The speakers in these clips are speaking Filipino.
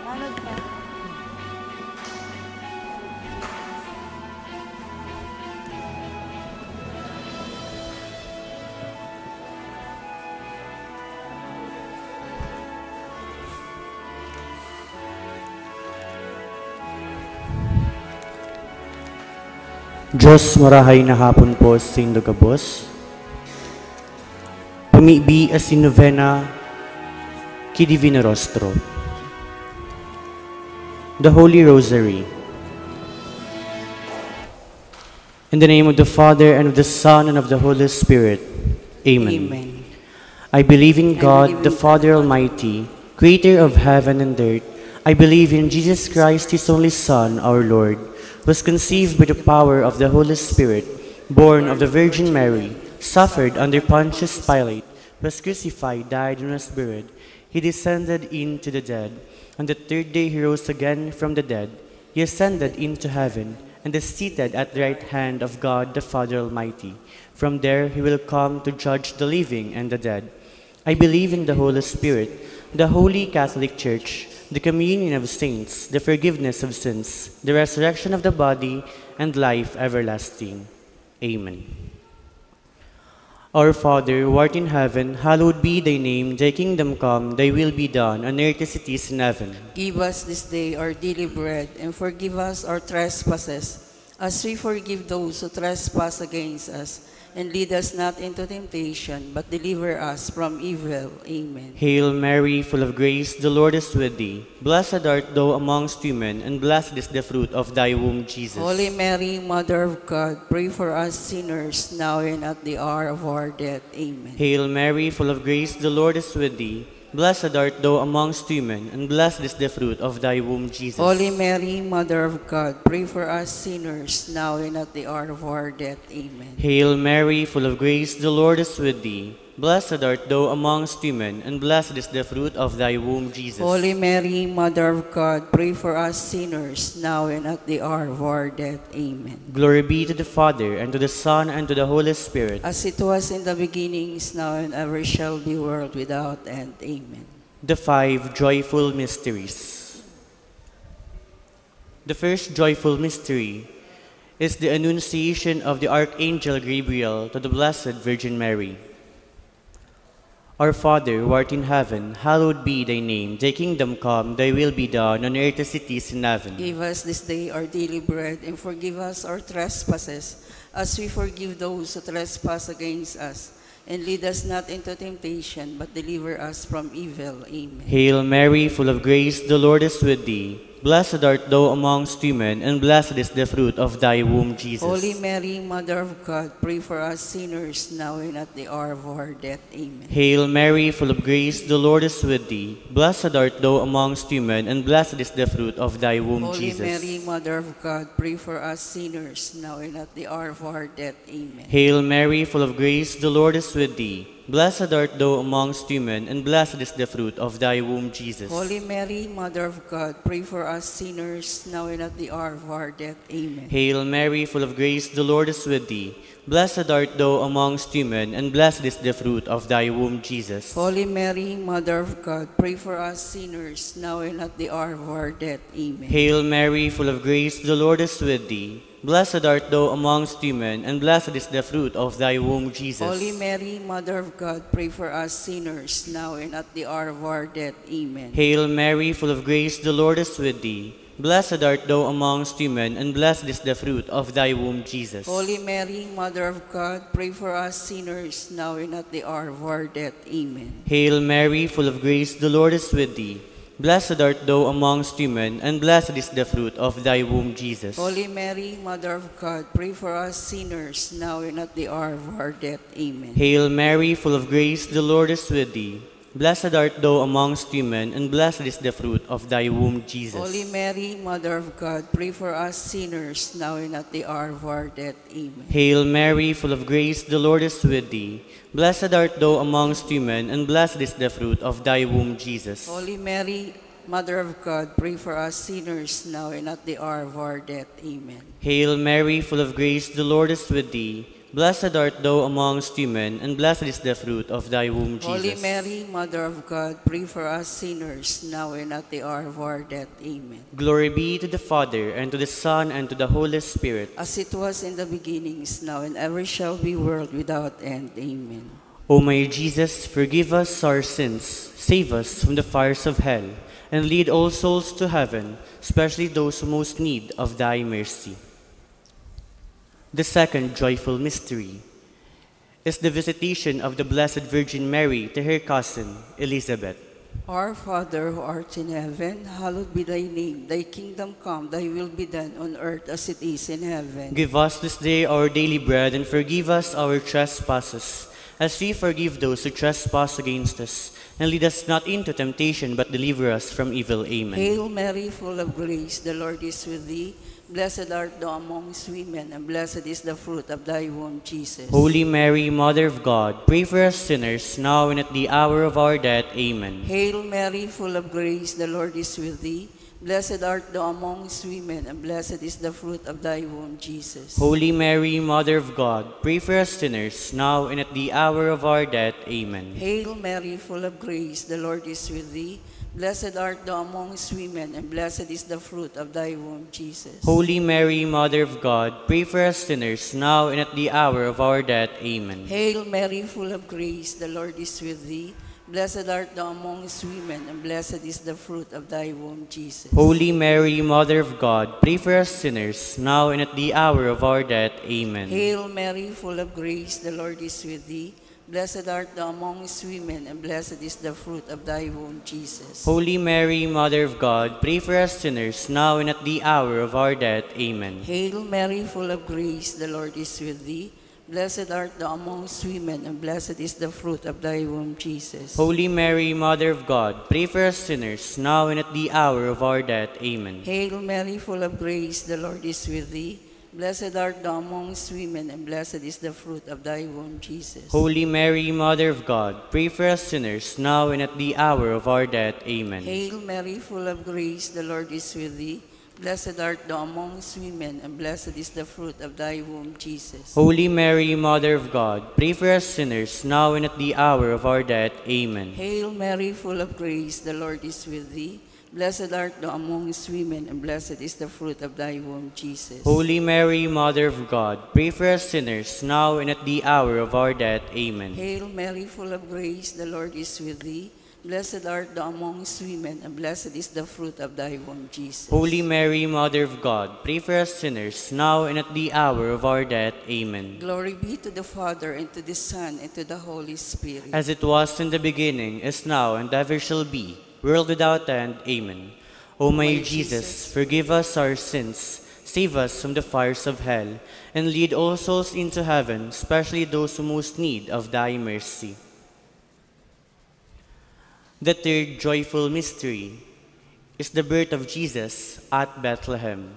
Manod ka. Diyos marahay na hapon po sa inyong gabos. Pumibi as in novena ki Divino Rostro. The Holy Rosary. In the name of the Father, and of the Son, and of the Holy Spirit. Amen. Amen. I believe in God, believe the in Father Almighty, creator of heaven and earth. I believe in Jesus Christ, His only Son, our Lord, was conceived by the power of the Holy Spirit, born of the Virgin Mary, suffered under Pontius Pilate, was crucified, died, and was buried. He descended into the dead. On the third day he rose again from the dead. He ascended into heaven, and is seated at the right hand of God the Father Almighty. From there he will come to judge the living and the dead. I believe in the Holy Spirit, the Holy Catholic Church, the communion of saints, the forgiveness of sins, the resurrection of the body, and life everlasting. Amen. Our Father, who art in heaven, hallowed be thy name. Thy kingdom come, thy will be done, on earth as it is in heaven. Give us this day our daily bread, and forgive us our trespasses, as we forgive those who trespass against us. And lead us not into temptation, but deliver us from evil. Amen. Hail Mary, full of grace, the Lord is with thee. Blessed art thou amongst women, and blessed is the fruit of thy womb, Jesus. Holy Mary, Mother of God, pray for us sinners, now and at the hour of our death. Amen. Hail Mary, full of grace, the Lord is with thee. Blessed art thou amongst women, and blessed is the fruit of thy womb, Jesus. Holy Mary, Mother of God, pray for us sinners, now and at the hour of our death. Amen. Hail Mary, full of grace, the Lord is with thee. Blessed art thou amongst women, and blessed is the fruit of thy womb, Jesus. Holy Mary, Mother of God, pray for us sinners, now and at the hour of our death. Amen. Glory be to the Father, and to the Son, and to the Holy Spirit. As it was in the beginning, is now, and ever shall be, world without end. Amen. The five joyful mysteries. The first joyful mystery is the Annunciation of the Archangel Gabriel to the Blessed Virgin Mary. Our Father, who art in heaven, hallowed be thy name. Thy kingdom come, thy will be done, on earth as it is in heaven. Give us this day our daily bread, and forgive us our trespasses, as we forgive those who trespass against us. And lead us not into temptation, but deliver us from evil. Amen. Hail Mary, full of grace, the Lord is with thee. Blessed art thou amongst women, and blessed is the fruit of thy womb, Jesus. Holy Mary, Mother of God, pray for us sinners, now and at the hour of our death. Amen. Hail Mary, full of grace, the Lord is with thee. Blessed art thou amongst women, and blessed is the fruit of thy womb, Holy Jesus. Mary, Mother of God, pray for us sinners, now and at the hour of our death. Amen. Hail Mary, full of grace, the Lord is with thee. Blessed art thou amongst women, and blessed is the fruit of thy womb, Jesus. Holy Mary, Mother of God, pray for us sinners, now and at the hour of our death. Amen. Hail Mary, full of grace, the Lord is with thee. Blessed art thou amongst women, and blessed is the fruit of thy womb, Jesus. Holy Mary, Mother of God, pray for us sinners, now and at the hour of our death. Amen. Hail Mary, full of grace, the Lord is with thee. Blessed art thou amongst women, and blessed is the fruit of thy womb, Jesus. Holy Mary, Mother of God, pray for us sinners, now and at the hour of our death. Amen. Hail Mary, full of grace, the Lord is with thee. Blessed art thou amongst women, and blessed is the fruit of thy womb, Jesus. Holy Mary, Mother of God, pray for us sinners, now and at the hour of our death. Amen. Hail Mary, full of grace, the Lord is with thee. Blessed art thou amongst women, and blessed is the fruit of thy womb, Jesus. Holy Mary, Mother of God, pray for us sinners, now and at the hour of our death. Amen. Hail Mary, full of grace, the Lord is with thee. Blessed art thou amongst women, and blessed is the fruit of thy womb, Jesus. Holy Mary, Mother of God, pray for us sinners, now and at the hour of our death. Amen. Hail Mary, full of grace, the Lord is with thee. Blessed art thou amongst women, and blessed is the fruit of thy womb, Jesus. Holy Mary, Mother of God, pray for us sinners, now and at the hour of our death. Amen. Hail Mary, full of grace, the Lord is with thee. Blessed art thou amongst women, and blessed is the fruit of thy womb, Jesus. Holy Mary, Mother of God, pray for us sinners, now and at the hour of our death. Amen. Glory be to the Father, and to the Son, and to the Holy Spirit. As it was in the beginning, is now, and ever shall be, world without end. Amen. O my Jesus, forgive us our sins, save us from the fires of hell, and lead all souls to heaven, especially those who most need of thy mercy. The second joyful mystery is the visitation of the Blessed Virgin Mary to her cousin, Elizabeth. Our Father who art in heaven, hallowed be thy name. Thy kingdom come, thy will be done on earth as it is in heaven. Give us this day our daily bread, and forgive us our trespasses, as we forgive those who trespass against us. And lead us not into temptation, but deliver us from evil. Amen. Hail Mary, full of grace, the Lord is with thee. Blessed art thou amongst women, and blessed is the fruit of thy womb, Jesus. Holy Mary, Mother of God, pray for us sinners, now and at the hour of our death. Amen. Hail Mary, full of grace, the Lord is with thee. Blessed art thou amongst women, and blessed is the fruit of thy womb, Jesus. Holy Mary, Mother of God, pray for us sinners, now and at the hour of our death. Amen. Hail Mary, full of grace, the Lord is with thee. Blessed art thou amongst women, and blessed is the fruit of thy womb, Jesus. Holy Mary, Mother of God, pray for us sinners, now and at the hour of our death. Amen. Hail Mary, full of grace, the Lord is with thee. Blessed art thou amongst women, and blessed is the fruit of thy womb, Jesus. Holy Mary, Mother of God, pray for us sinners, now and at the hour of our death. Amen. Hail Mary, full of grace, the Lord is with thee. Blessed art thou amongst women, and blessed is the fruit of thy womb, Jesus. Holy Mary, Mother of God, pray for us sinners, now and at the hour of our death. Amen. Hail Mary, full of grace, the Lord is with thee. Blessed art thou amongst women, and blessed is the fruit of thy womb, Jesus. Holy Mary, Mother of God, pray for us sinners, now and at the hour of our death. Amen. Hail Mary, full of grace, the Lord is with thee. Blessed art thou amongst women, and blessed is the fruit of thy womb, Jesus. Holy Mary, Mother of God, pray for us sinners, now and at the hour of our death. Amen. Hail Mary, full of grace, the Lord is with thee. Blessed art thou amongst women, and blessed is the fruit of thy womb, Jesus. Holy Mary, Mother of God, pray for us sinners, now and at the hour of our death. Amen. Hail Mary, full of grace, the Lord is with thee. Blessed art thou amongst women, and blessed is the fruit of thy womb, Jesus. Holy Mary, Mother of God, pray for us sinners, now and at the hour of our death. Amen. Hail Mary, full of grace, the Lord is with thee. Blessed art thou amongst women, and blessed is the fruit of thy womb, Jesus. Holy Mary, Mother of God, pray for us sinners, now and at the hour of our death. Amen. Glory be to the Father, and to the Son, and to the Holy Spirit. As it was in the beginning, is now, and ever shall be, world without end. Amen. O my Jesus, forgive us our sins, save us from the fires of hell, and lead all souls into heaven, especially those who most need of thy mercy. The third joyful mystery is the birth of Jesus at Bethlehem.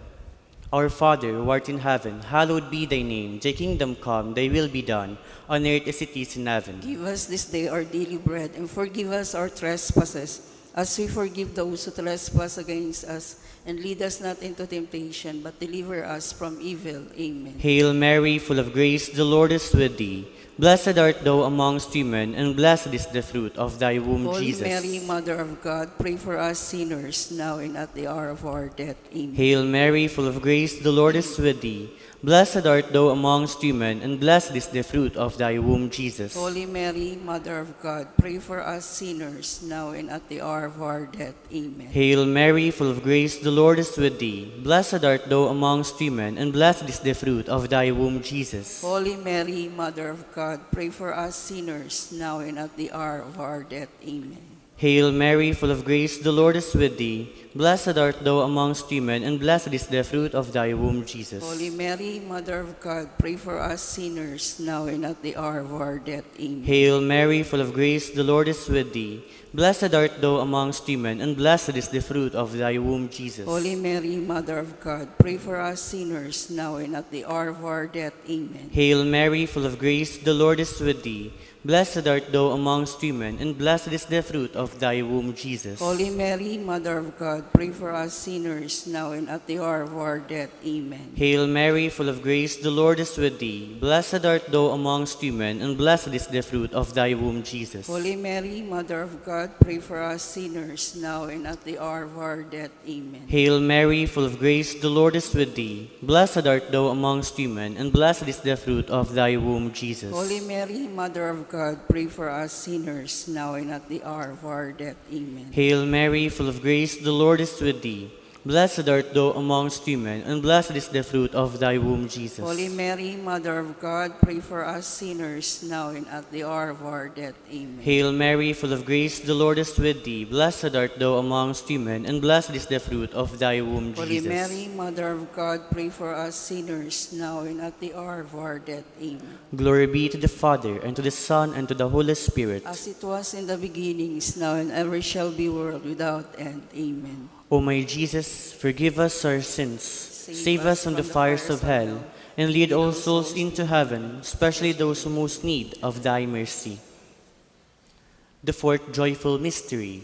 Our Father, who art in heaven, hallowed be thy name. Thy kingdom come, thy will be done, on earth as it is in heaven. Give us this day our daily bread, and forgive us our trespasses, as we forgive those who trespass against us. And lead us not into temptation, but deliver us from evil. Amen. Hail Mary, full of grace, the Lord is with thee. Blessed art thou amongst women, and blessed is the fruit of thy womb, Holy Jesus. Mary, Mother of God, pray for us sinners, now and at the hour of our death. Amen. Hail Mary, full of grace, the Lord is with thee. Blessed art thou amongst women, and blessed is the fruit of thy womb, Jesus. Holy Mary, Mother of God, pray for us sinners, now and at the hour of our death. Amen. Hail Mary, full of grace, the Lord is with thee. Blessed art thou amongst women, and blessed is the fruit of thy womb, Jesus. Holy Mary, Mother of God, pray for us sinners, now and at the hour of our death. Amen. Hail Mary, full of grace, the Lord is with thee. Blessed art thou amongst women, and blessed is the fruit of thy womb, Jesus. Holy Mary, Mother of God, pray for us sinners, now and at the hour of our death. Amen. Hail Mary, full of grace, the Lord is with thee. Blessed art thou amongst women, and blessed is the fruit of thy womb, Jesus. Holy Mary, Mother of God, pray for us sinners, now and at the hour of our death. Amen. Hail Mary, full of grace, the Lord is with thee. Blessed art thou amongst women, and blessed is the fruit of thy womb, Jesus. Holy Mary, Mother of God, pray for us sinners, now and at the hour of our death. Amen. Hail Mary, full of grace, the Lord is with thee. Blessed art thou amongst women, and blessed is the fruit of thy womb, Jesus. Holy Mary, Mother of God, pray for us sinners, now and at the hour of our death. Amen. Hail Mary, full of grace, the Lord is with thee. Blessed art thou amongst women, and blessed is the fruit of thy womb, Jesus. Holy Mary, Mother of God, pray for us sinners, now and at the hour of our death. Amen. Hail Mary, full of grace, the Lord is with thee. Blessed art thou amongst women, and blessed is the fruit of thy womb, Jesus. Holy Mary, Mother of God, pray for us sinners, now and at the hour of our death. Amen. Hail Mary, full of grace, the Lord is with thee. Blessed art thou amongst women, and blessed is the fruit of thy womb, Holy Jesus. Mary, Mother of God, pray for us sinners, now and at the hour of our death. Amen. Glory be to the Father, and to the Son, and to the Holy Spirit. As it was in the beginning, is now, and ever shall be, world without end. Amen. O my Jesus, forgive us our sins, save us from the fires of hell, and lead all souls into heaven, especially those who most need of thy mercy. The fourth joyful mystery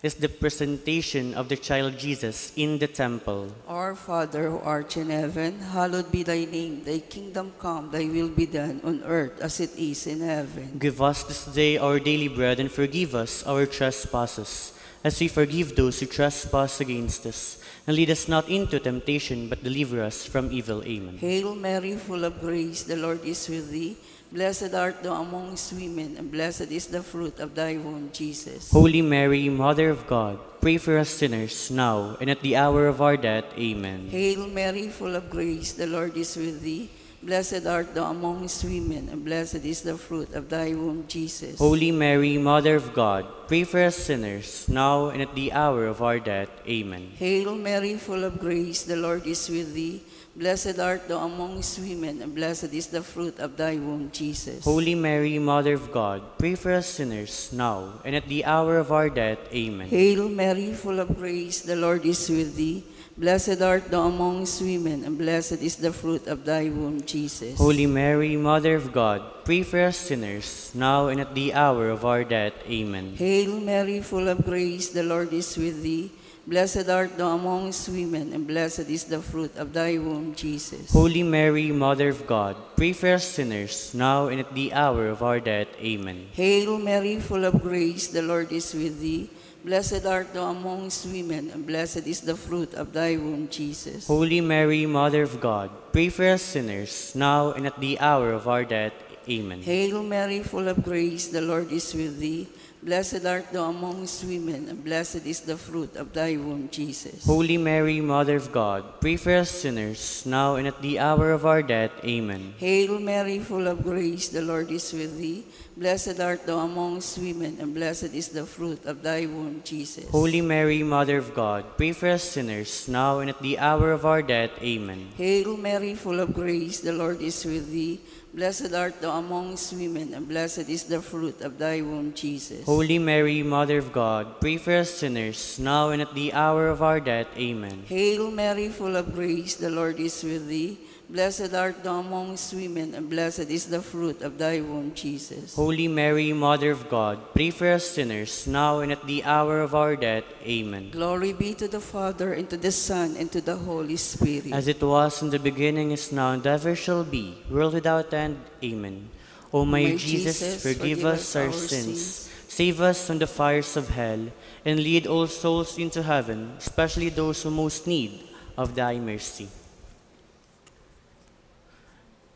is the presentation of the child Jesus in the temple. Our Father who art in heaven, hallowed be thy name. Thy kingdom come, thy will be done on earth as it is in heaven. Give us this day our daily bread, and forgive us our trespasses, as we forgive those who trespass against us. And lead us not into temptation, but deliver us from evil. Amen. Hail Mary, full of grace, the Lord is with thee. Blessed art thou amongst women, and blessed is the fruit of thy womb, Jesus. Holy Mary, Mother of God, pray for us sinners, now and at the hour of our death. Amen. Hail Mary, full of grace, the Lord is with thee. Blessed art thou amongst women, and blessed is the fruit of thy womb, Jesus. Holy Mary, Mother of God, pray for us sinners, now and at the hour of our death. Amen. Hail Mary, full of grace, the Lord is with thee. Blessed art thou amongst women, and blessed is the fruit of thy womb, Jesus. Holy Mary, Mother of God, pray for us sinners, now and at the hour of our death. Amen. Hail Mary, full of grace, the Lord is with thee. Blessed art thou amongst women, and blessed is the fruit of thy womb, Jesus. Holy Mary, Mother of God, pray for us sinners, now and at the hour of our death. Amen. Hail Mary, full of grace, the Lord is with thee. Blessed art thou amongst women, and blessed is the fruit of thy womb, Jesus. Holy Mary, Mother of God, pray for us sinners, now and at the hour of our death. Amen. Hail Mary, full of grace, the Lord is with thee. Blessed art thou amongst women, and blessed is the fruit of thy womb, Jesus. Holy Mary, Mother of God, pray for us sinners, now and at the hour of our death. Amen. Hail Mary, full of grace, the Lord is with thee. Blessed art thou amongst women, and blessed is the fruit of thy womb, Jesus. Holy Mary, Mother of God, pray for us sinners, now and at the hour of our death. Amen. Hail Mary, full of grace, the Lord is with thee. Blessed art thou amongst women, and blessed is the fruit of thy womb, Jesus. Holy Mary, Mother of God, pray for us sinners, now and at the hour of our death. Amen. Hail Mary, full of grace, the Lord is with thee. Blessed art thou amongst women, and blessed is the fruit of thy womb, Jesus. Holy Mary, Mother of God, pray for us sinners, now and at the hour of our death. Amen. Hail Mary, full of grace, the Lord is with thee. Blessed art thou amongst women, and blessed is the fruit of thy womb, Jesus. Holy Mary, Mother of God, pray for us sinners, now and at the hour of our death. Amen. Glory be to the Father, and to the Son, and to the Holy Spirit. As it was in the beginning, is now, and ever shall be, world without end. Amen. O my Jesus, forgive us our sins, save us from the fires of hell, and lead all souls into heaven, especially those who most need of thy mercy.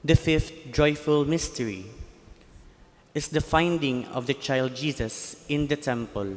The fifth joyful mystery is the finding of the child Jesus in the temple.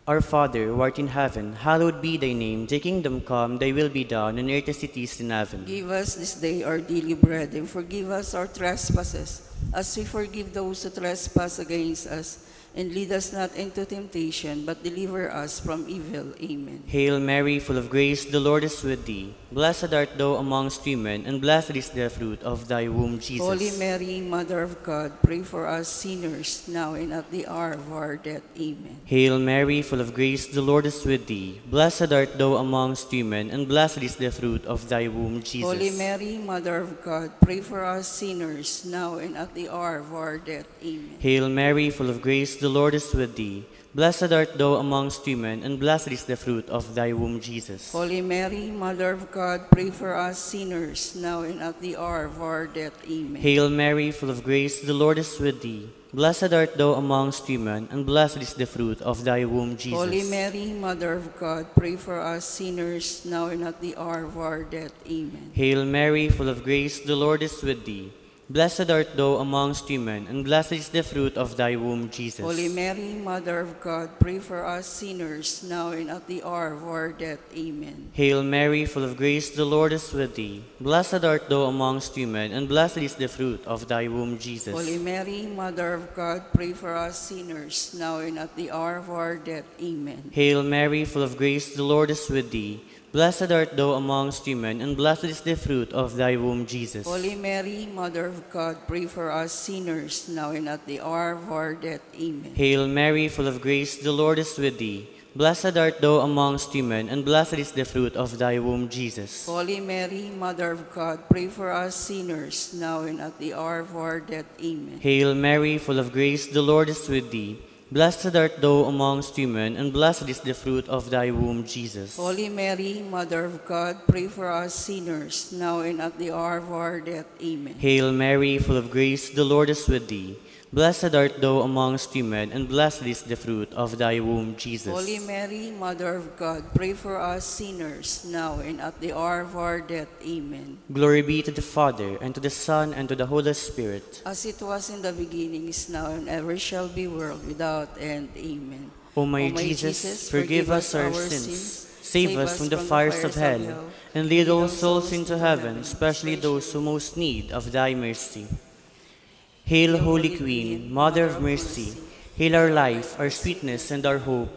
Our Father, who art in heaven, hallowed be thy name. Thy kingdom come, thy will be done, on earth as it is in heaven. Give us this day our daily bread, and forgive us our trespasses, as we forgive those who trespass against us. and lead us not into temptation, but deliver us from evil. Amen. Hail Mary, full of grace, the Lord is with thee. Blessed art thou amongst women, and blessed is the fruit of thy womb, Jesus. Holy Mary, Mother of God, pray for us sinners, now and at the hour of our death. Amen. Hail Mary, full of grace, the Lord is with thee. Blessed art thou amongst women, and blessed is the fruit of thy womb, Jesus. Holy Mary, Mother of God, pray for us sinners, now and at the hour of our death. Amen. Hail Mary, full of grace, the Lord is with thee. Blessed art thou amongst women, and blessed is the fruit of thy womb, Jesus. Holy Mary, Mother of God, pray for us sinners, now and at the hour of our death. Amen. Hail Mary, full of grace, the Lord is with thee. Blessed art thou amongst women, and blessed is the fruit of thy womb, Jesus. Holy Mary, Mother of God, pray for us sinners, now and at the hour of our death. Amen. Hail Mary, full of grace, the Lord is with thee. Blessed art thou amongst women, and blessed is the fruit of thy womb, Jesus. Holy Mary, Mother of God, pray for us sinners, now and at the hour of our death. Amen. Hail Mary, full of grace, the Lord is with thee. Blessed art thou amongst women, and blessed is the fruit of thy womb, Jesus. Holy Mary, Mother of God, pray for us sinners, now and at the hour of our death. Amen. Hail Mary, full of grace, the Lord is with thee. Blessed art thou amongst women, and blessed is the fruit of thy womb, Jesus. Holy Mary, Mother of God, pray for us sinners, now and at the hour of our death. Amen. Hail Mary, full of grace, the Lord is with thee. Blessed art thou amongst women, and blessed is the fruit of thy womb, Jesus. Holy Mary, Mother of God, pray for us sinners, now and at the hour of our death. Amen. Hail Mary, full of grace, the Lord is with thee. Blessed art thou amongst women, and blessed is the fruit of thy womb, Jesus. Holy Mary, Mother of God, pray for us sinners, now and at the hour of our death. Amen. Hail Mary, full of grace, the Lord is with thee. Blessed art thou amongst women, and blessed is the fruit of thy womb, Jesus. Holy Mary, Mother of God, pray for us sinners, now and at the hour of our death. Amen. Glory be to the Father, and to the Son, and to the Holy Spirit. As it was in the beginning, is now, and ever shall be, world without end. Amen. O my Jesus, forgive us our sins, save us from the fires of hell, and lead all souls into heaven, especially those who most need of thy mercy. Hail, Holy Queen, Mother of Mercy, hail our life, our sweetness, and our hope.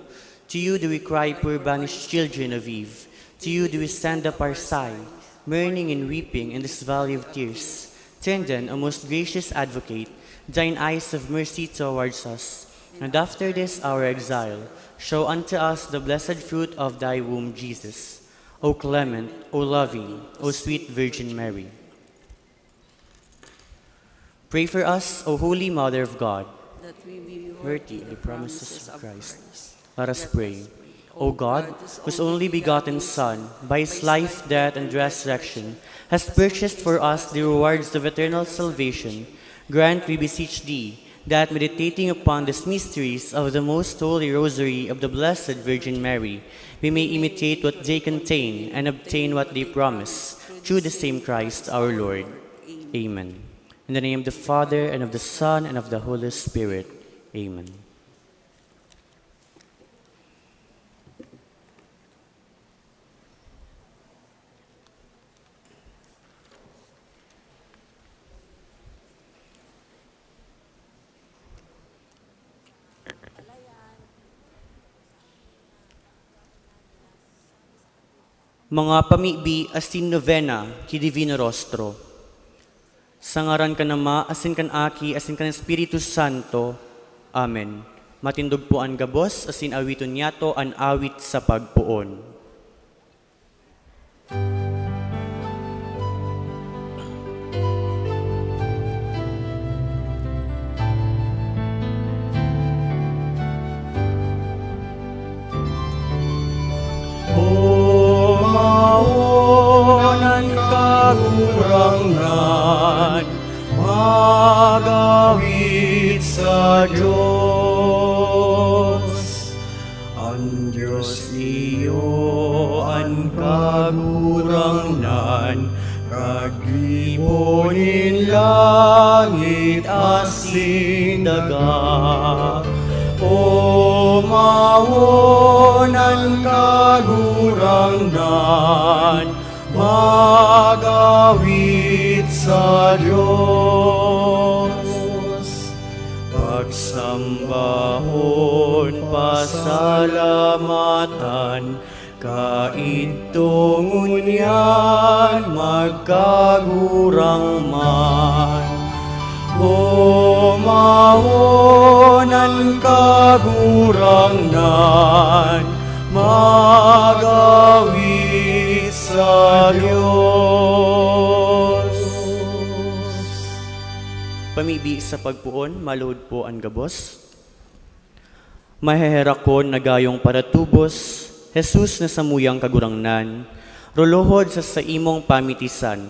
To you do we cry, poor banished children of Eve. To you do we send up our sigh, mourning and weeping in this valley of tears. Turn then, O most gracious Advocate, thine eyes of mercy towards us, and after this our exile, show unto us the blessed fruit of thy womb, Jesus. O clement, O loving, O sweet Virgin Mary. Pray for us, O Holy Mother of God, that we be worthy of the promises of Christ. Let us pray. O God, whose only begotten Son, by his life, death, and resurrection, has purchased for us the rewards of eternal salvation, grant, we beseech thee, that meditating upon these mysteries of the most holy rosary of the Blessed Virgin Mary, we may imitate what they contain and obtain what they promise, through the same Christ our Lord. Amen. In the name of the Father, and of the Son, and of the Holy Spirit. Amen. Mga pamibi asin novena ki Divino Rostro. Sangaran ka nama, asin kan aki, asin kan Espiritu Santo. Amen. Matindog po ang gabos, asin awiton yato an awit sa pagpuon. Maonan kagurangan, magawid sa Diyos. Ang Diyos iyo ang kagurangan, kagliponin langit asin daga. O maonan kagurangan, magawid sa Diyos. Pagsamba pasalamatan, kaidtungon yan magkagurang man. O maonan kagurang nan, magawit sa Diyos. Pamibi sa pagpuon, maluod po ang gabos. Maheherakon na gayong paratubos, Jesus na samuyang kagurangnan, rolohod sa imong pamitisan,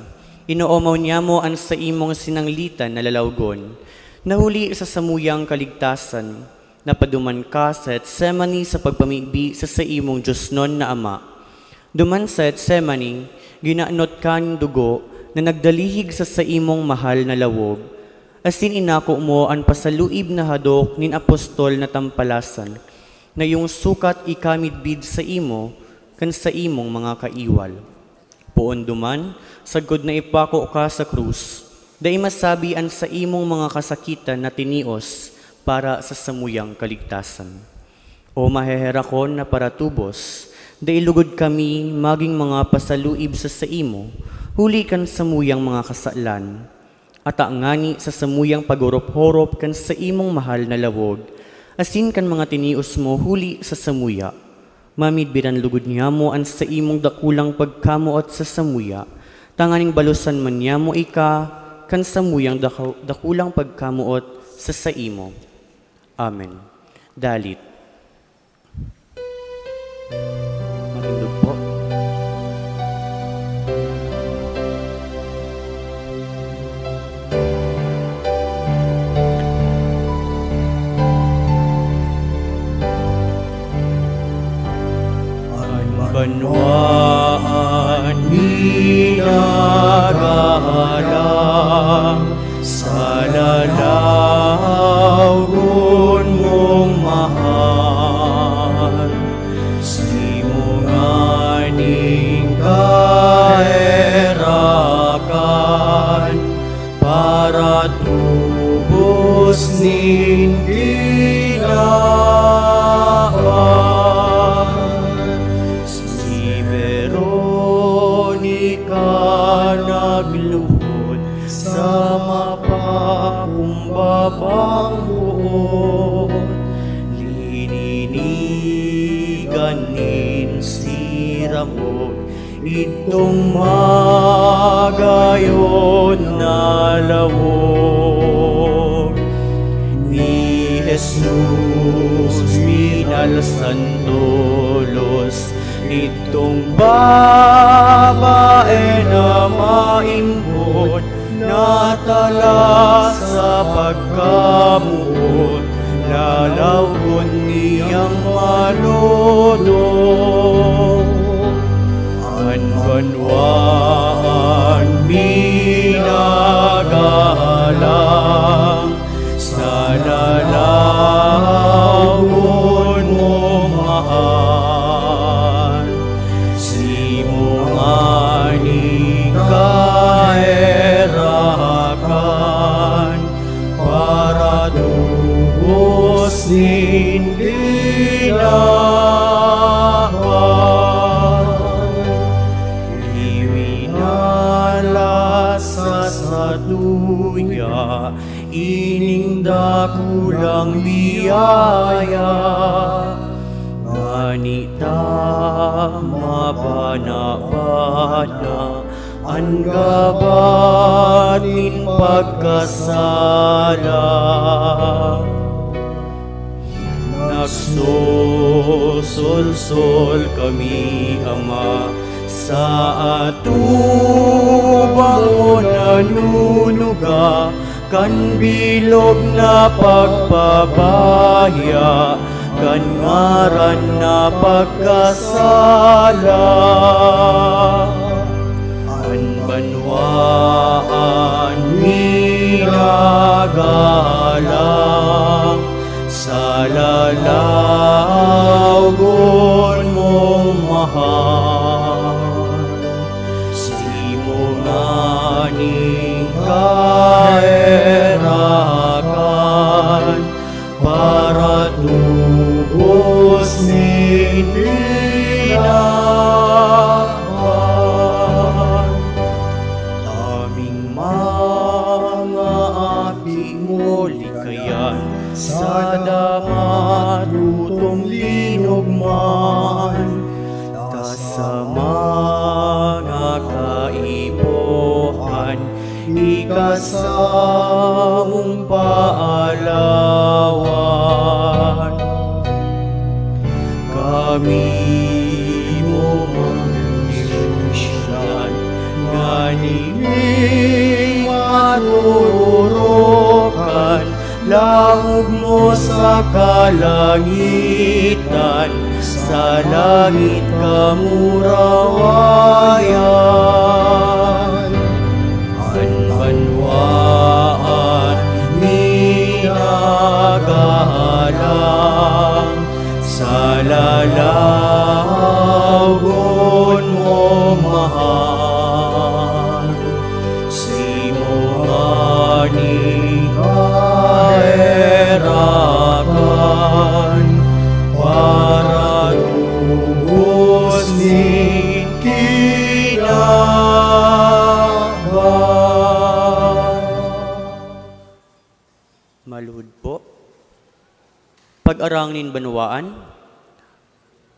inoomaw niya mo ang sa imong sinanglitan na lalawgon, nahuli sa samuyang kaligtasan, napaduman ka sa Etsemani sa pagpamibi sa imong Diyosnon na Ama. Duman sa Etsemani, ginaanot ka ng dugo na nagdalihig sa imong mahal na lawog, asin inako mo ang pasaluib na hadok nin apostol na tampalasan, na yung sukat ikamidbid sa imo, kan sa imong mga kaiwal. Poon duman, sagod na ipako ka sa krus, dahil masabian sa imong mga kasakitan na tinios para sa samuyang kaligtasan. O maheherakon na paratubos, dahil lugod kami maging mga pasaluib sa imo, huli kan samuyang mga kasalan, at ngani sa samuyang pagorop-horop kan sa imong mahal na lawog, asin kan mga tinios mo huli sa samuya. Mamidbiran lugod niya mo an sa imong dakulang pagkamuot sa samuya, tanganing balusan man niya mo ika, kan samuyang dakulang pagkamuot sa imo. Amen. Dalit. Matindog po. Banwaan minagalang sa lalawgon mong mahal, simunganing kaerakan para tubos nin ginaan. Nagluhod sa mapakumbabang buod, lininiganin si Ramon, itong magayon na lawog. Ni Jesus minalsan tolos, itong babae na maimbot, natala sa pagkamuot, lalawgon niyang malodong. Anbanwaan minagalang sa lalawgon mong mahal, simunganing kaerakan para tubos nin ginaan. Iwinala sa satuya, ining dakulang biyaya, nganita mabana-bana ang gabat nin pagkasala. Nagsusulsol kami, Ama, sa atubang mo nanunuga, kan bilog na pagpabaya, kan ngaran na pagkasala. Anbanwaan minagalang sa lalawgon mong mahal, simunganing kaerakan para tubos ininawan. Aming mga aki mo likayan, sa damat utong linog man, ta sa mga kaibuhan, ikasamong paalawan. Kami mo mangisyan, ganiling maturukan, lahog mo sa kalangitan, sa langit kamurawayan. Anbanwaan minagalang, sa lalawgon mo mahal. Simo ngani kaerakan, para tubos ni kinaban. Maluhod po. Pag-arangin banwaan,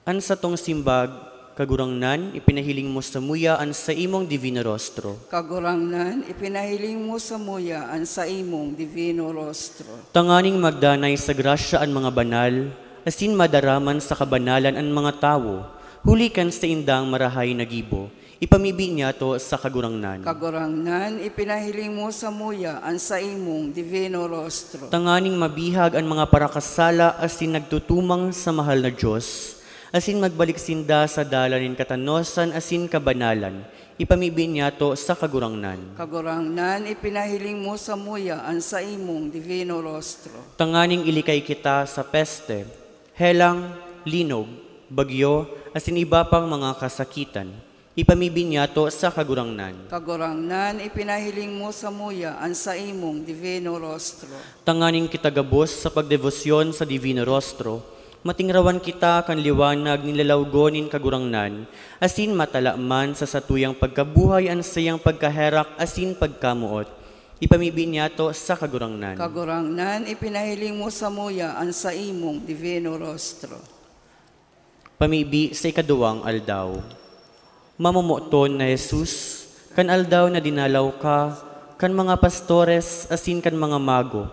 an sa tong simbag, kagurangnan, ipinahiling mo sa muya an sa imong divino rostro. Kagurangnan, ipinahiling mo sa muya ang sa imong divino rostro. Tanganing magdanay sa grasya an mga banal, asin madaraman sa kabanalan an mga tawo, hulikan sa indang marahay na gibo, ipamibi niya to sa kagurangnan. Kagurangnan, ipinahiling mo sa muya ang sa imong divino rostro. Tanganing mabihag ang mga parakasala asin nagtutumang sa mahal na Diyos, asin magbalik sinda sa dalanin katanosan asin kabanalan, ipamibi niya to sa kagurangnan. Kagurangnan, ipinahiling mo sa muya ang sa imong divino rostro. Tanganing ilikay kita sa peste, helang, linog, bagyo, asin iba pang mga kasakitan, ipamibi niya to sa kagurangnan. Kagurangnan, ipinahiling mo sa muya ang sa imong divino rostro. Tanganing kitagabos sa pagdevosyon sa divino rostro, matingrawan kita kan liwanag nilalawgonin kagurangnan, asin matalaman sa satuyang pagkabuhay ang sayang pagkaherak asin pagkamuot, ipamibi niya to sa kagurangnan. Kagurangnan, ipinahiling mo sa muya ang sa imong divino rostro. Pamibi sa ikaduwang aldaw. Mamumuton na Jesus, kan aldaw na dinalaw ka, kan mga pastores asin kan mga mago,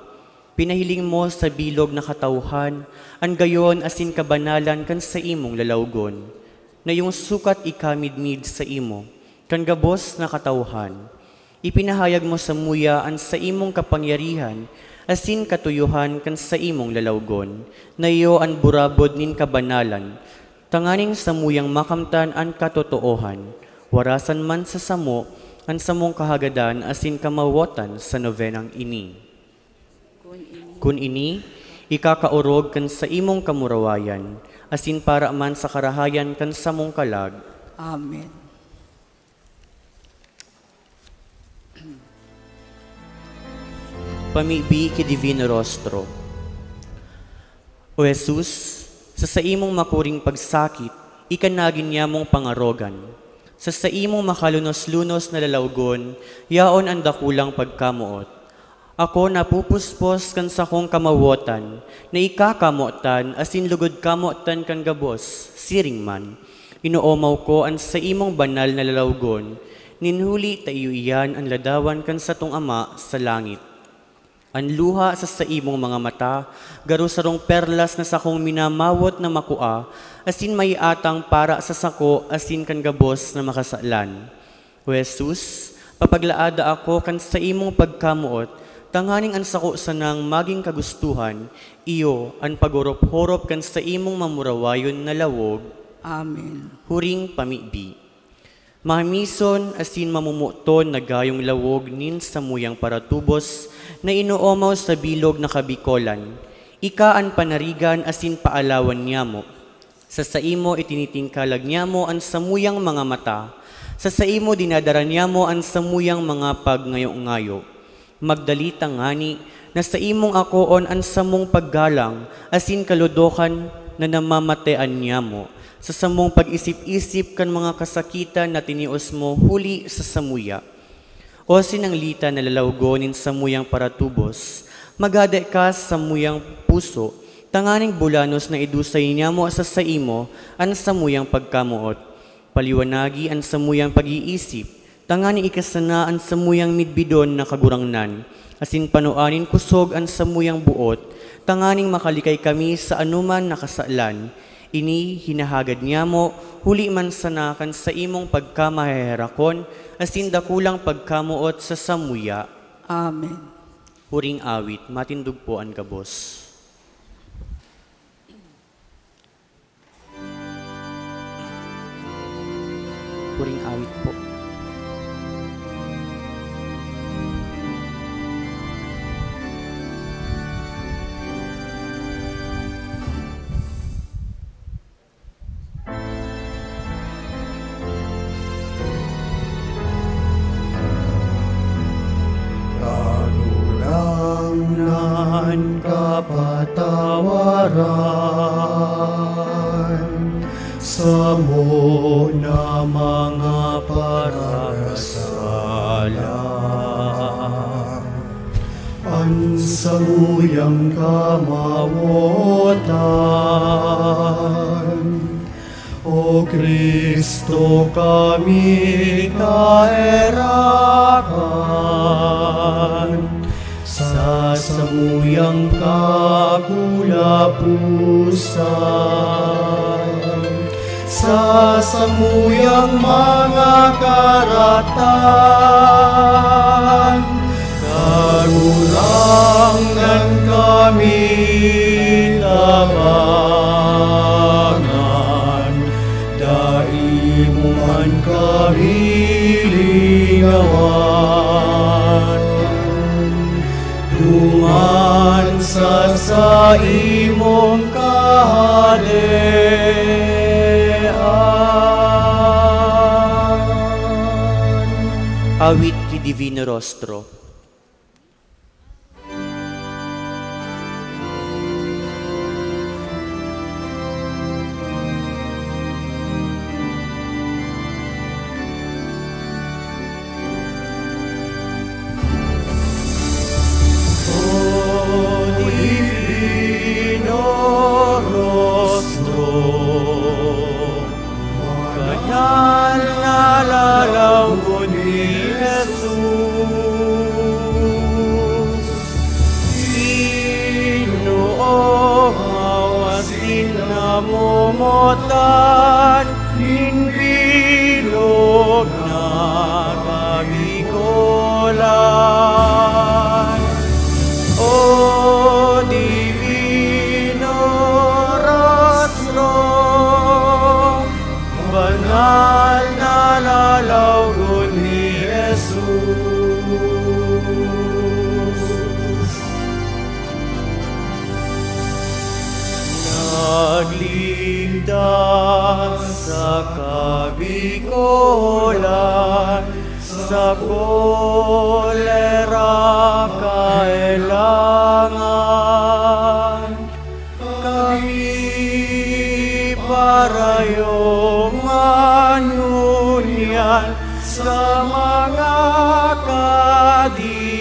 pinahiling mo sa bilog na katauhan, an gayon asin kabanalan kan sa imong lalawgon, na yung sukat ikamidmid sa imo, kan gabos na katauhan. Ipinahayag mo sa muya an sa imong kapangyarihan, asin katuyuhan kan sa imong lalawgon, na iyo an burabod nin kabanalan, tanganing sa muyang makamtan an katotoohan, warasan man sa samo, an samong kahagadan asin kamawotan sa novenang ini. Kun ini, ikakaurog kan sa imong kamurawayan, asin para man sa karahayan kan samong kalag. Amen. Pamibi ki divino rostro. O Jesus, sa imong makuring pagsakit, ikanagin niya mong pangarogan. Sa imong makalunos-lunos na lalawgon, yaon ang dakulang pagkamuot. Ako napupuspos kan sa kong kamawotan, na ikakamotan asin lugod kamotan kan gabos, siring man. Inuomaw ko an sa imong banal na lalawgon, ninhuli tayo iyan ang ladawan kan sa tong ama sa langit. Ang luha sa imong mga mata, garo sarong perlas na sakong minamawot na makua, asin may atang para sa sako asin kan gabos na makasalan. O Jesus, papaglaada ako kan sa imong pagkamuot, tanganing ang sako sanang maging kagustuhan, iyo ang pagurop-horop kan sa imong mamurawayon na lawog. Amen. Huring pamibi. Mahimison asin mamumuton na gayong lawog nin sa muyang paratubos na inuomaw sa bilog na kabikolan. Ika ang panarigan asin paalawan niya mo. Sa imo itinitingkalag niya mo ang samuyang mga mata. Sa imo dinadara niya mo ang samuyang mga pagngayo-ngayo. Magdalita ngani na sa imong akoon ang samong paggalang asin kaludokan na namamatean niya mo. Sa samong pag-isip-isip kan mga kasakitan na tinios mo huli sa samuya. O sinanglita na lalawgonin sa muyang paratubos, magade ka sa muyang puso, tanganing bulanos na idusay niya mo sa saimo, an samuyang pagkamuot. Paliwanagi an samuyang pag-iisip, tanganing ikasanaan sa muyang midbidon na kagurangnan, asin panuanin kusog an samuyang buot, tanganing makalikay kami sa anuman nakasaalan. Ini hinahagad niya mo, huli man sanakan sa imong pagkamaherakon, asin dakulang pagkamuot sa samuya. Amen. Huring awit, matindog po ang kabos. Huring awit po. Kagurangan kapatawaran sa mo na mga parasalang. Ansamuyang kamawotan, O Kristo kami kaerakan, sa samuyang kagulapusan, sa samuyang mga karatan, kagurangan kami tabangan, dai mo man kami lingawan. Duman sa imong kahadean. Awit ki Divino Rostro. Momotan inbilog na kabikolan. O Divino Rostro, banal na lalawgon ni Jesus. Nagligtas sa kabikolan, sa kolera kailangan. Kami parayong manunyan sa mga kadifisilan.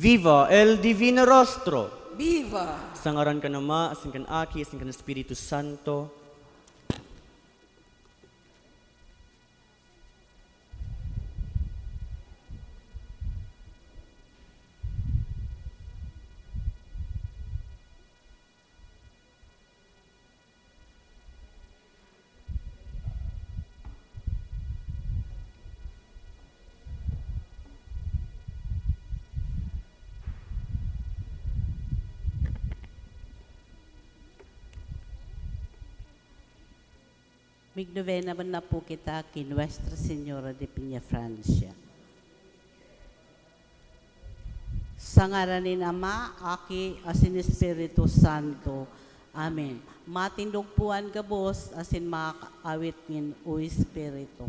Viva el Divino Rostro! Viva! Sa ngaran ka Ama, asin kan Aki, asin kan Espiritu Santo. Mignovena man na po kita kay Nuestra Señora de Peña Francia. Sa ngaran ni Ama, Aki, asin Espiritu Santo. Amen. Matindog puan gabos, asin makaawit ngin o Espiritu.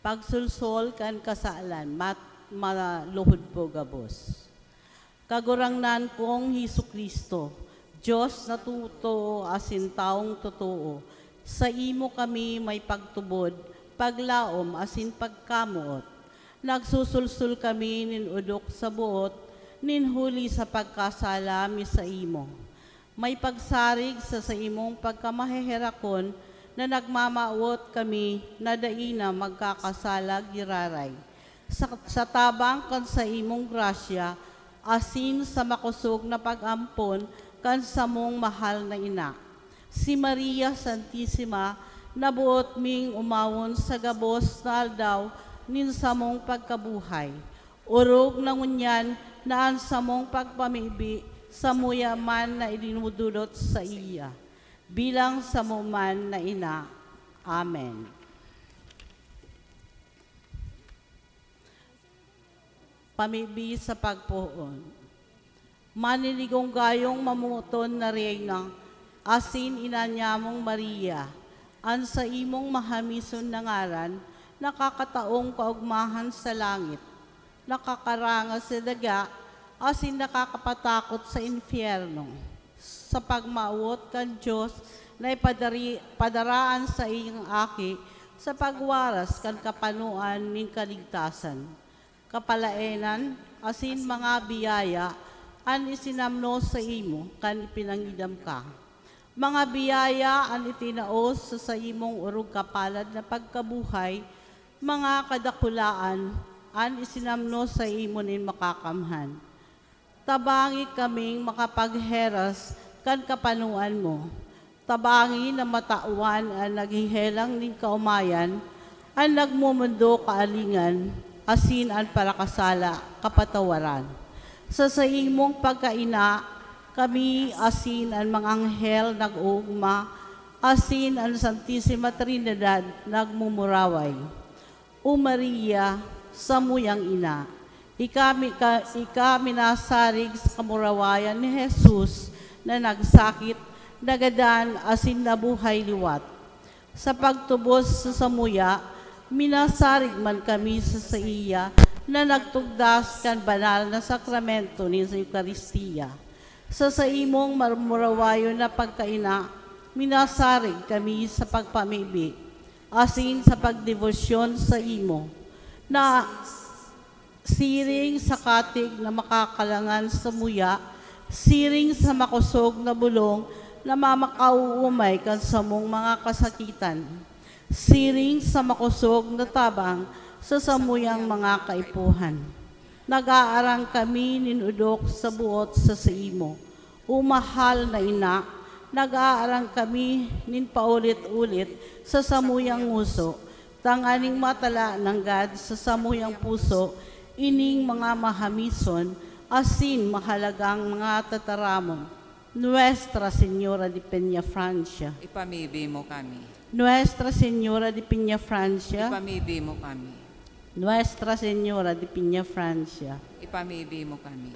Pagsulsol kan kasalan, maluhod po gabos. Kagurangnan kong Hesus Kristo, Diyos na tuto asin taong totoo, sa imo kami may pagtubod, paglaom asin pagkamuot. Nagsusulsul kami nin udok sa buot, nin huli sa pagkasalami sa imo. May pagsarig sa imong pagkamaheherakon, na nagmamaot kami na daina magkakasalag giraray. Sa tabang kan sa imong grasya, asin sa makusog na pag-ampon kan sa mong mahal na ina. Si Maria Santissima, nabuot ming umawon sa gabos na aldaw nin sa mong pagkabuhay. Urog na ngunyan naan sa mong pagpamibi sa muyaman na idinudulot sa iya. Bilang sa muman na ina. Amen. Pamibi sa pagpuon. Maniligong gayong mamuton na reyna, asin inanyamong Maria, an sa imong mahamison na ngaran, nakakataong kaugmahan sa langit, nakakaranga sa daga, asin nakakapatakot sa infyerno. Sa pagmaawot kan Diyos na padaraan sa iyong aki sa pagwaras kan kapanuan ning kaligtasan. Kapalaenan, asin mga biyaya, an isinamno sa imo kan ipinangidam ka. Mga biyaya an itinaos sa imong urog kapalad na pagkabuhay, mga kadakulaan an isinamno sa imo nin makakamhan. Tabangi kaming makapagheras kan kapanuan mo. Tabangi na matauan ang naghihelang ning kaumayan, ang nagmumundo kaalingan, asin ang parakasala kapatawaran. Sa imong pagkaina, kami asin ang mga anghel nag-uugma, asin ang Santissima Trinidad nagmumuraway. O Maria, samuyang ina, ika minasarig sa kamurawayan ni Jesus na nagsakit, nagadan asin nabuhay liwat. Sa pagtubos sa samuya, minasarig man kami sa iya na nagtugdas kan banal na sakramento ni sa Eukaristiya. Sa imong marmurawayo na pagkaina, minasarig kami sa pagpamibig, asin sa pagdebosyon sa imo, na siring sa katig na makakalangan sa muya, siring sa makusog na bulong na mamakauumay kan sa mong mga kasakitan, siring sa makusog na tabang sa samuyang mga kaipuhan. Nag-aarang kami ninudok sa buot sa imo, umahal na ina, nag-aarang kami nin paulit-ulit sa samuyang nguso, tanganing matala ng God sa samuyang puso, ining mga mahamison, asin mahalagang mga tataramon. Nuestra Señora de Peña, Francia. Ipamibi mo kami. Nuestra Señora de Peña, Francia. Ipamibi mo kami. Nuestra Señora de Peña, Francia. Ipamibi mo kami.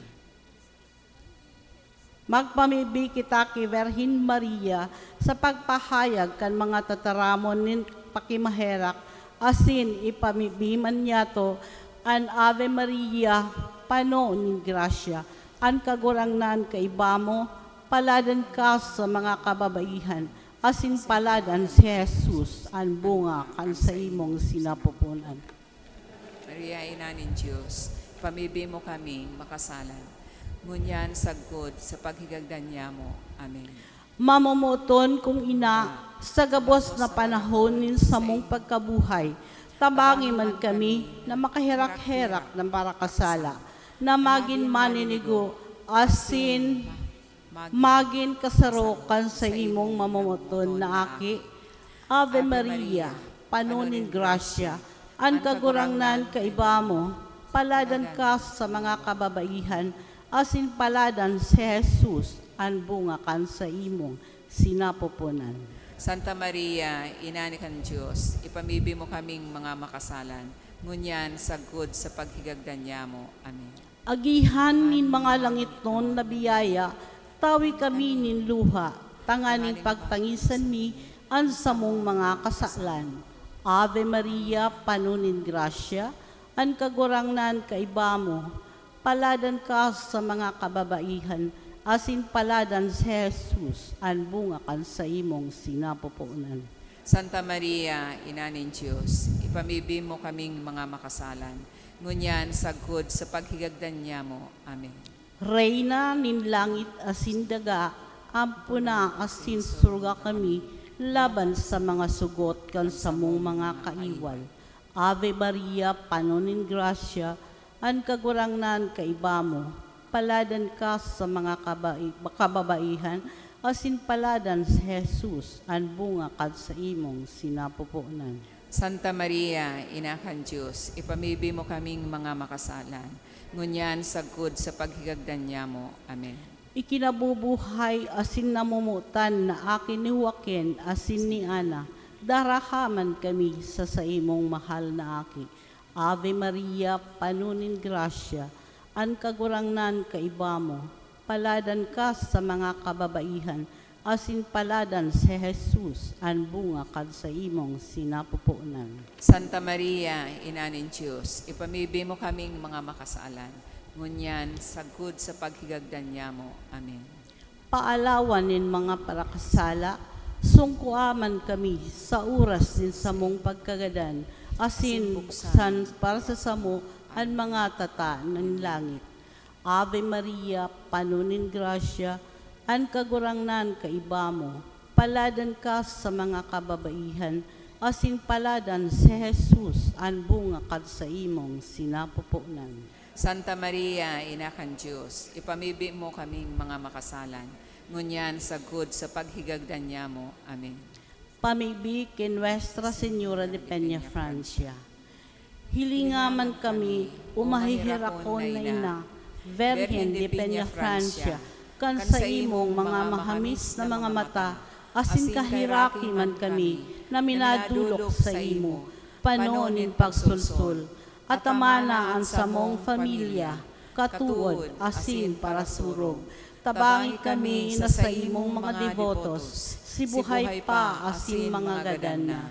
Magpamibig kita kay Virgin Maria sa pagpahayag kan mga tataramon nin pakimaherak, asin ipamibiman niya to an Ave Maria, pano nin grasya, an kagurangnan kaibamo, paladan ka sa mga kababaihan, asin paladan si Jesus, an bunga kan sa imong sinapupunan. Maria, ina ng Diyos, ipamibi mo kami makasalan. Ngunyan sagkod sa paghigagdan niya mo. Amen. Mamumuton kung ina, sa gabos na panahon nin sa mong pagkabuhay, tabangin man kami na makahirak-hirak ng parakasala, na magin maninigo, asin magin kasarokan sa imong mamumuton na aki. Ave Maria, panunin grasya, an kagurangnan kaibamo, paladan ka sa mga kababaihan, asin paladan si Jesus, an bunga kan sa imong sinapupunan. Santa Maria, ina ni kan Diyos, ipamibi mo kaming mga makasalan. Ngunyan sagkod sa paghigagdan niya mo. Amen. Agihan nin mga langit nun na biyaya, tawi kami nin luha, tanganing pagtangisan mi, an sa mong mga kasalan. Ave Maria, panunin grasya, an kagurangnan kaibamo, paladan ka sa mga kababaihan, asin paladan si Jesus, an bunga kan sa imong sinapupunan. Santa Maria, ina ng Diyos, ipamibi mo kaming mga makasalan. Ngunyan sagkod sa paghigagdan niya mo. Amen. Reyna nin langit asin daga, ampuna asin surga kami, laban sa mga sugot kan sa mong mga kaiwal. Ave Maria, panunin grasya, an kagurangnan kaibamo, paladan ka sa mga kababaihan, asin paladan si Jesus, an bunga kad sa imong sinapupunan. Santa Maria, ina kan Diyos, ipamibi mo kaming mga makasalan. Ngunyan sagkod sa paghigagdan niya mo. Amen. Ikinabubuhay asin namumutan na akin ni Joaquin asin ni Ana, darahaman kami sa imong mahal na aki. Ave Maria, panunin grasya, an kagurangnan kaibamo, paladan ka sa mga kababaihan, asin paladan si Jesus, an bunga kad sa imong sinapupunan. Santa Maria, ina ng Diyos, ipamibi mo kaming mga makasalan. Ngunyan sagkod sa paghigagdan niya mo. Amen. Paalawan nin mga parakasala, sungkuaman kami sa oras din sa mong pagkagadan, asin buksan para sa samo ang mga tata ng langit. Ave Maria, panunin grasya, an kagurangnan kaibamo, paladan ka sa mga kababaihan, asin paladan si Jesus, an bunga kad sa imong sinapupunan. Santa Maria, ina kan Diyos, ipamibi mo kaming mga makasalan. Ngunyan sagkod sa paghigagdan niya mo. Amen. Pamibig kay Nuestra Señora de Peña, Francia. Hilingaman kami, umahihirakon na ina, Virgen de Peña, Francia, kan sa imong mga mahamis na mga mata, asin kahiraki man kami, na minadulok sa imo. panonin pagsulsul, at tamanaan sa mong pamilya, katuod, asin para surog. Tabangi kami na sa imong mga devotos, sibuhay pa asin mga gadana.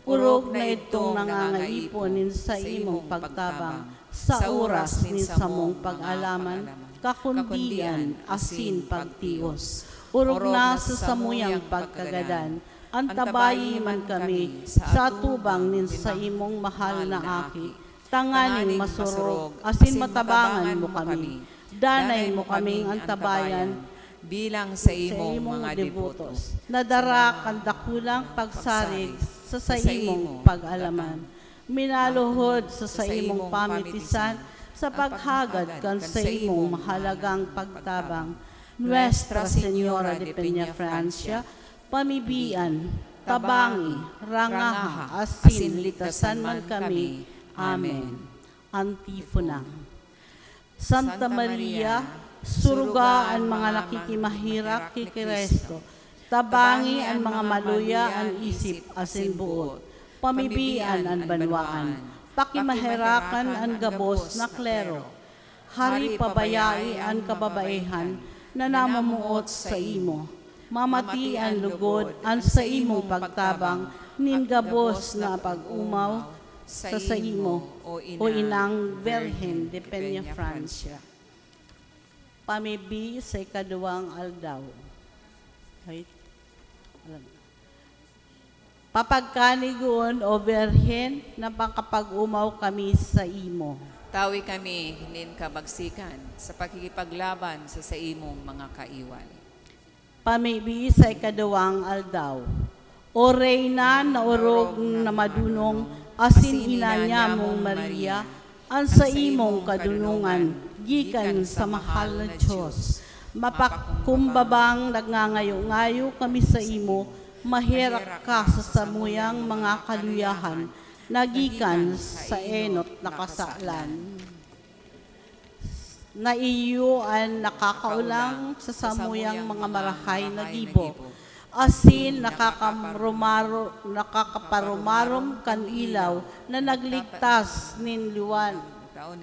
Urog na itong nangangaiponin sa imong pagtabang, sa oras nin sa mong pag-alaman, kakundian, asin pagtios. Urog na sa samuyang pagkagadan, antabayi man kami, sa tubang nin sa imong mahal na aki. Tanganing masurog, asin matabangan mo kami. Danay mo kaming antabayan, bilang sa imong mga devotos. Nadara kandakulang pagsarig sa imong pag-alaman. Minaluhod sa imong pamitisan, sa paghagad kan sa imong mahalagang pagtabang. Nuestra Señora de Peñafrancia, pamibian, tabangi, rangaha, asin, ligtasan man kami. Amen. Antifona. Santa Maria, suruga ang mga nakikimahirap kay Kristo, tabangi ang mga maluya ang isip asin buot, pamibian ang banwaan, pakimahirakan ang gabos na klero, hari pabayai ang kababaihan na namamuot sa imo, mamati ang lugod ang sa imong pagtabang, nin gabos na pag-umaw sa imo, o inang Virgen de Peñafrancia. Pamibi sa ikaduwang aldaw. Right? Papagkanigon o Virgen na pangkapag-umaw kami sa imo. Tawi kami hinin kabagsikan sa pakikipaglaban sa imong mga kaiwan. Pamibi sa ikaduwang aldaw. O Reyna na urog na madunong, asin ina niya mong Maria, ang sa imong kadunungan, gikan sa mahal na Diyos. Mapakumbabang nagngangayo-ngayo kami sa imo, mahirak ka sa samuyang mga kaluyahan, nagikan sa enot na kasalan. Na iyo ang nakakaulang sa samuyang mga marahay na gibo, asin nakakaparumarom kan ilaw na nagligtas nin liwan,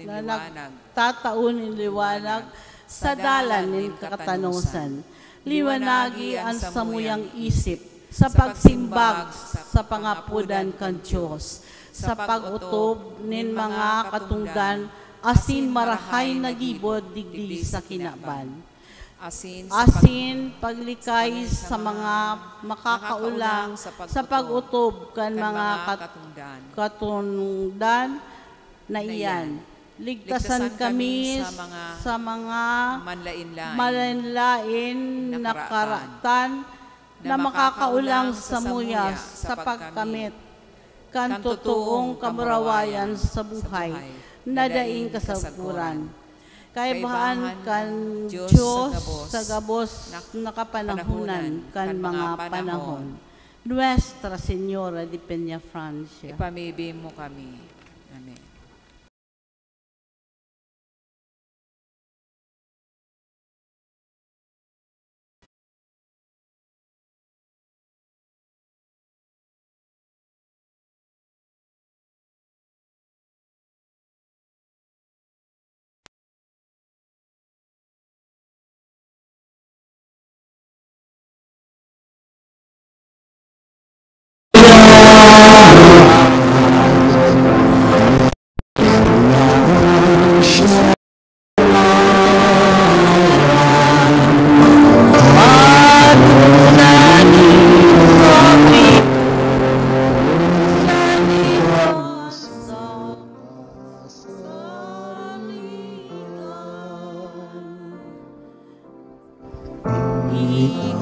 na nagtataon nin liwanag sa dalan nin kakatanusan. Liwanagi ang samuyang isip sa pagsimbag sa pangapudan kan Diyos, sa pag-utob nin mga katungdan, asin marahay na gibod digdi sa kinaban. Asin paglikay sa mga makakaulang sa pag-utob kan mga katungdan na iyan. Ligtasan kami sa mga manlain na karatan na makakaulang sa muyas sa pagkamit kan totoong kamurawayan sa buhay na daing kasaguran. Kaibahan kan Diyos sa gabos na kapanahunan kan mga panahon. Nuestra Señora de Peñafrancia. Ipamibi mo kami. Amen.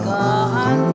Pabayaan,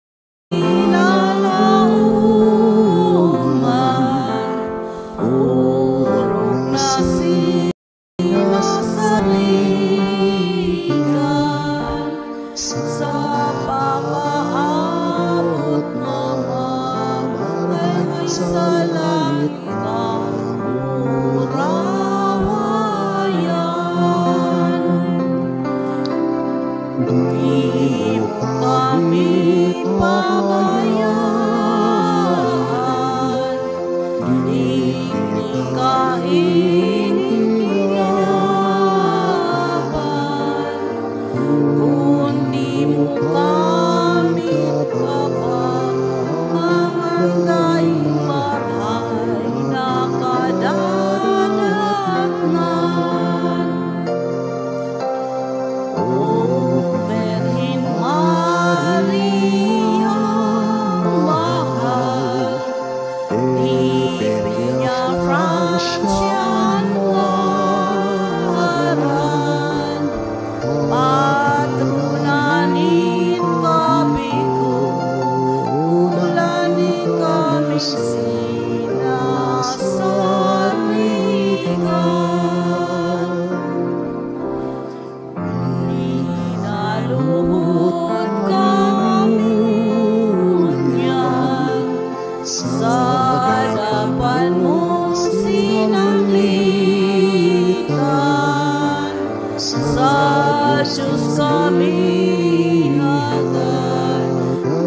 Jesus kami agad,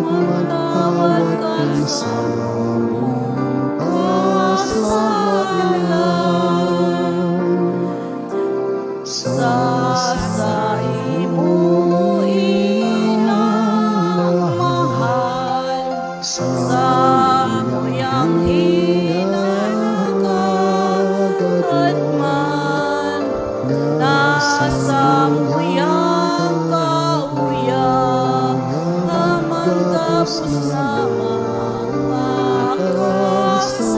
magtawad ka sa among kasalan. Sa imo ilang mahal, sa muyang hinanagat man, nasa muyang kauya, amang tapos na makasalan.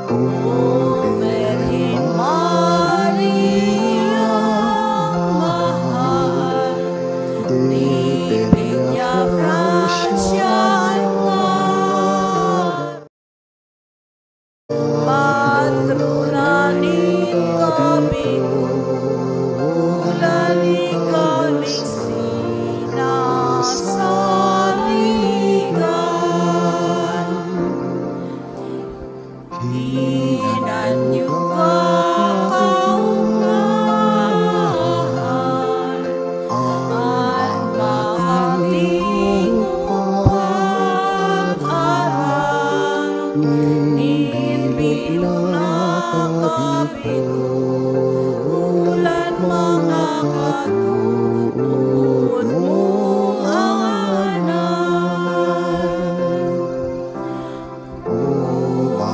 O Virgin Maria, mahal, ni Peña Francia, matrona ni kabigulan ni kami sinasaligan. Inanyo ka kaunahan, at maating pag-aral, ninbilong na kabigulan mga katuod mong anak.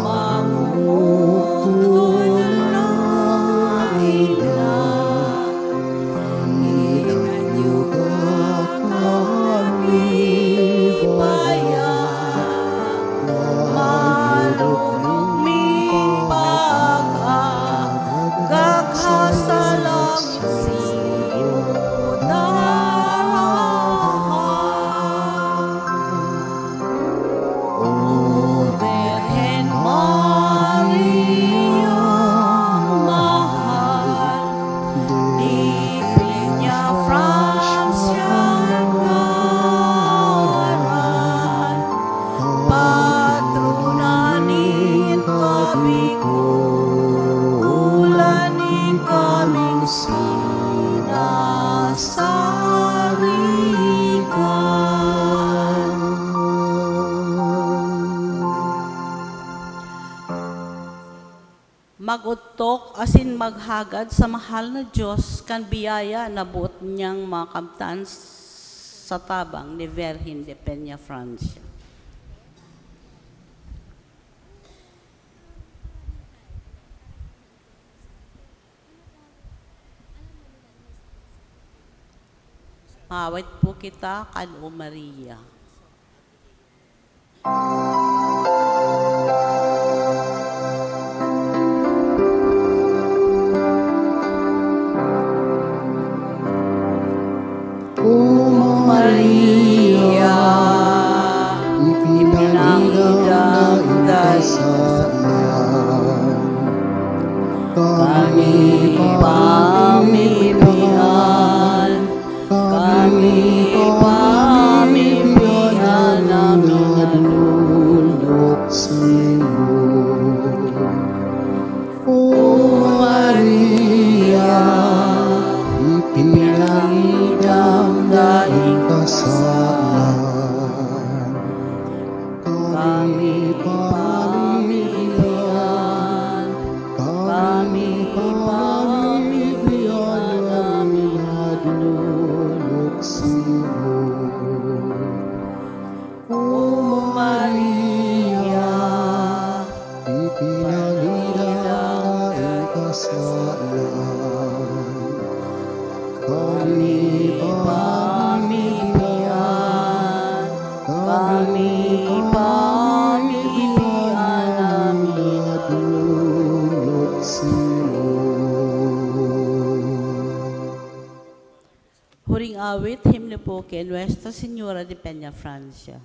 Mamutol na ilan, inanyo ka kami bayan, malulog mi pag-agak sa langit simo darahan. O Virgen Maria, mahal, di Peña Francia ngaran, patrona ni kabigulan ni kaming sinasaligan. Magutok asin maghagad sa mahal na Diyos kan biyaya na buot niyang makamtan sa tabang ni Virgen de Peña Francia. Awit po kita kan O Maria. Maria, ipinangidang kami pamimihan, kami pamimihan namin nalulok sa'yo. O Maria, ipinangidang daing kasalan, kami pamimihan, kami pamimihan namin nalulok sa'yo. O Maria, ipinangidang daing kasalan, kami pamimihan, kami pamimihan namin nalulok sa'yo. Huring awit, himno po kay Nuestra Señora de Peña Francia.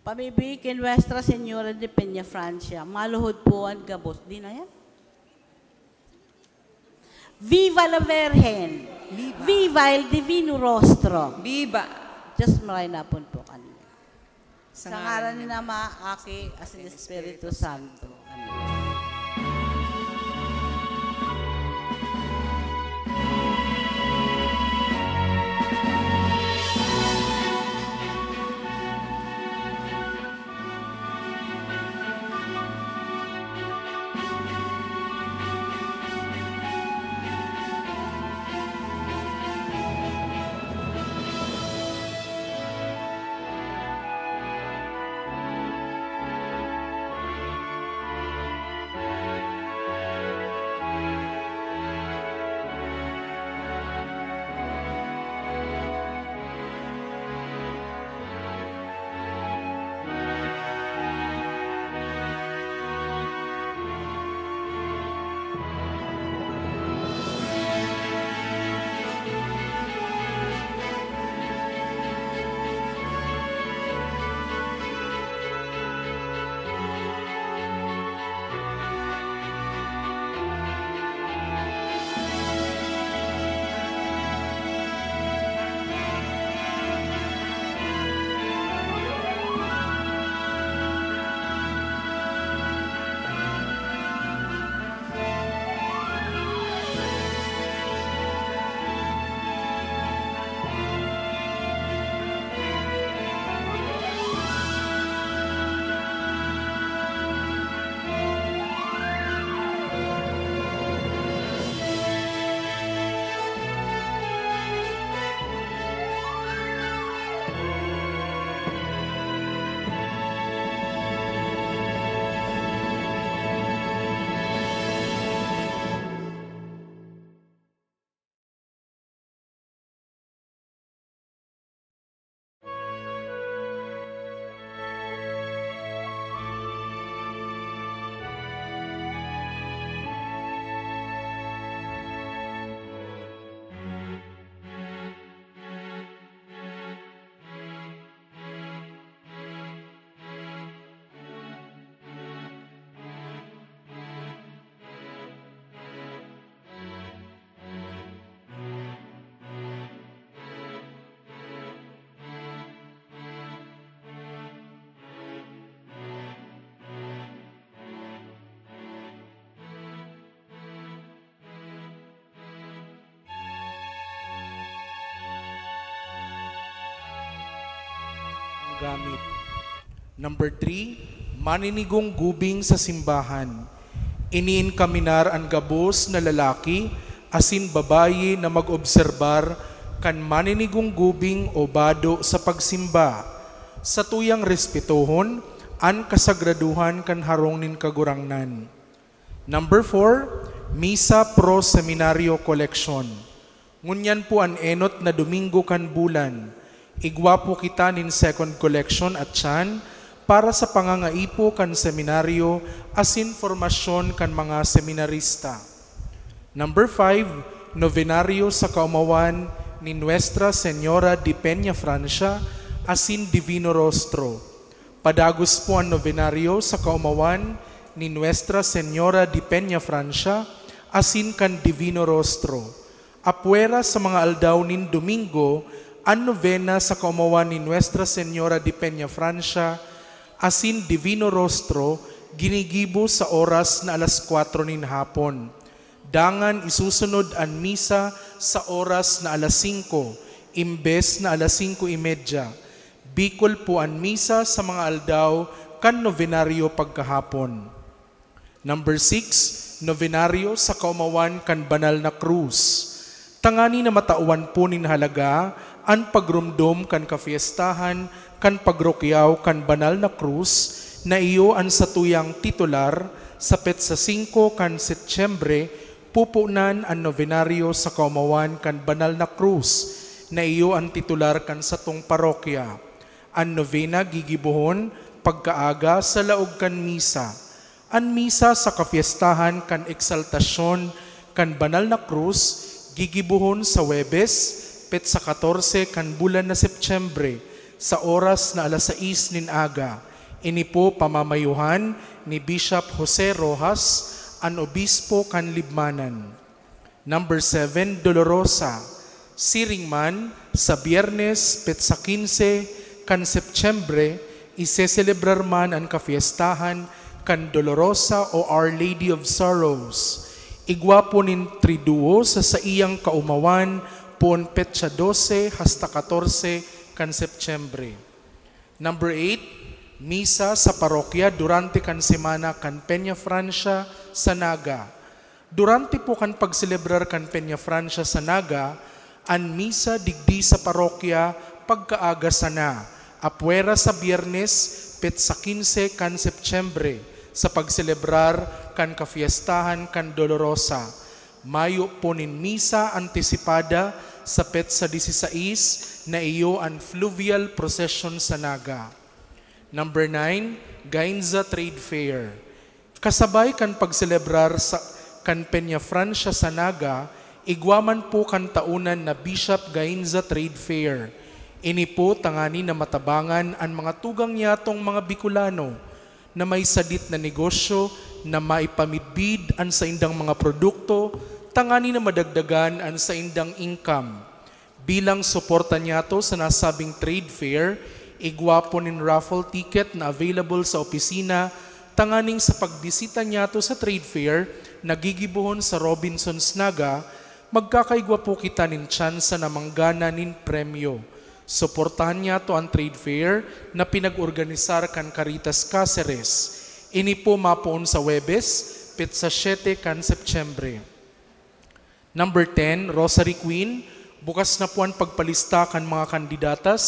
Pamibig kay Nuestra Señora de Peña Francia, maluhod po ang gabos. Di na yan? Viva la Virgen! Viva el Divino Rostro! Viva! Just maray na po kanina. Sa Sa ngalan ni Nama, Aki, as in Espiritu Santo. Amen. gamit. Number 3, maninigong gubing sa simbahan. Iniin kaminar ang gabos na lalaki, asin babayi na mag-obserbar kan maninigong gubing o bado sa pagsimba. Sa tuyang respetuhon, an kasagraduhan kan harong nin kagurangnan. Number 4, Misa Pro Seminario Collection. Ngunyan po an enot na Domingo kan bulan. Igwa po kita nin second collection at tiyan para sa pangangaipo kan seminaryo asin formasyon kan mga seminarista. Number 5, Novenaryo sa kaumawan ni Nuestra Señora de Peña Francia asin Divino Rostro. Padagos po ang novenaryo sa kaumawan ni Nuestra Señora de Peña Francia asin kan Divino Rostro. Apuera sa mga aldaw nin Domingo, ang novena sa kaumawan ni Nuestra Señora de Peña Francia asin Divino Rostro ginigibo sa oras na alas 4 nin hapon. Dangan isusunod ang misa sa oras na alas 5, imbes na alas 5:30. Bikol po ang misa sa mga aldaw kan novenaryo pagkahapon. Number 6, novenaryo sa kaumawan kan Banal na Cruz. Tangani na matauan po nin halaga ang pagrumdom kan kafiestahan kan pagrokyaw kan Banal na Cruz na iyo ang satuyang titular sa petsa 5 kan Setyembre pupunan ang novenaryo sa kaumawan kan Banal na Cruz na iyo ang titular kan satong parokya. Ang novena gigibuhon pagkaaga sa laog kan misa. Ang misa sa kafiestahan kan eksaltasyon kan Banal na Cruz gigibuhon sa Webes, petsa 14 kan bulan na Setyembre sa oras na 6:00 nin aga. Ini po pamamayuhan ni Bishop Jose Rojas, an obispo kan Libmanan. Number 7, Dolorosa. Siringman sa Biyernes, petsa 15 kan Septyembre, iseselebrar man ang kafiestahan kan Dolorosa o Our Lady of Sorrows. Igwa po nin triduo sa iyang kaumawan poon petsa 12 hasta 14 kan Septyembre. Number 8, Misa sa parokya durante kan semana kan Peña Francia sa Naga. Durante po kan pagselebrar kan Peña Francia sa Naga, an misa digdi sa parokya pagkaaga sana, apwera sa Biyernes, petsa 15 kan Septyembre, sa pagselebrar kan kafiestahan kan Dolorosa. Mayo po nin misa antisipada sa petsa 16 na iyo an fluvial procession sa Naga. Number 9, Gainza Trade Fair. Kasabay kan pagselebrar sa kan Peña Francia sa Naga, igwaman po kan taunan na Bishop Gainza Trade Fair. Ini po tangani na matabangan ang mga tugang yatong mga Bicolano na may sadit na negosyo na maipamidbid ang sa indang mga produkto, tangani na madagdagan ang sa indang income. Bilang suporta niya to sa nasabing trade fair, igwapo nin raffle ticket na available sa opisina, tanganing sa pagbisita niya to sa trade fair, nagigibuhon sa Robinsons Naga, magkakaigwa po kita nin tsansa na manggana nin premyo. Suportahan niya to ang trade fair na pinag-organisar kan Caritas Cáceres. Ini po mapoon sa Webes, petsa 7 kan Septyembre. Number 10, Rosary Queen. Bukas na po ang pagpalista kan mga kandidatas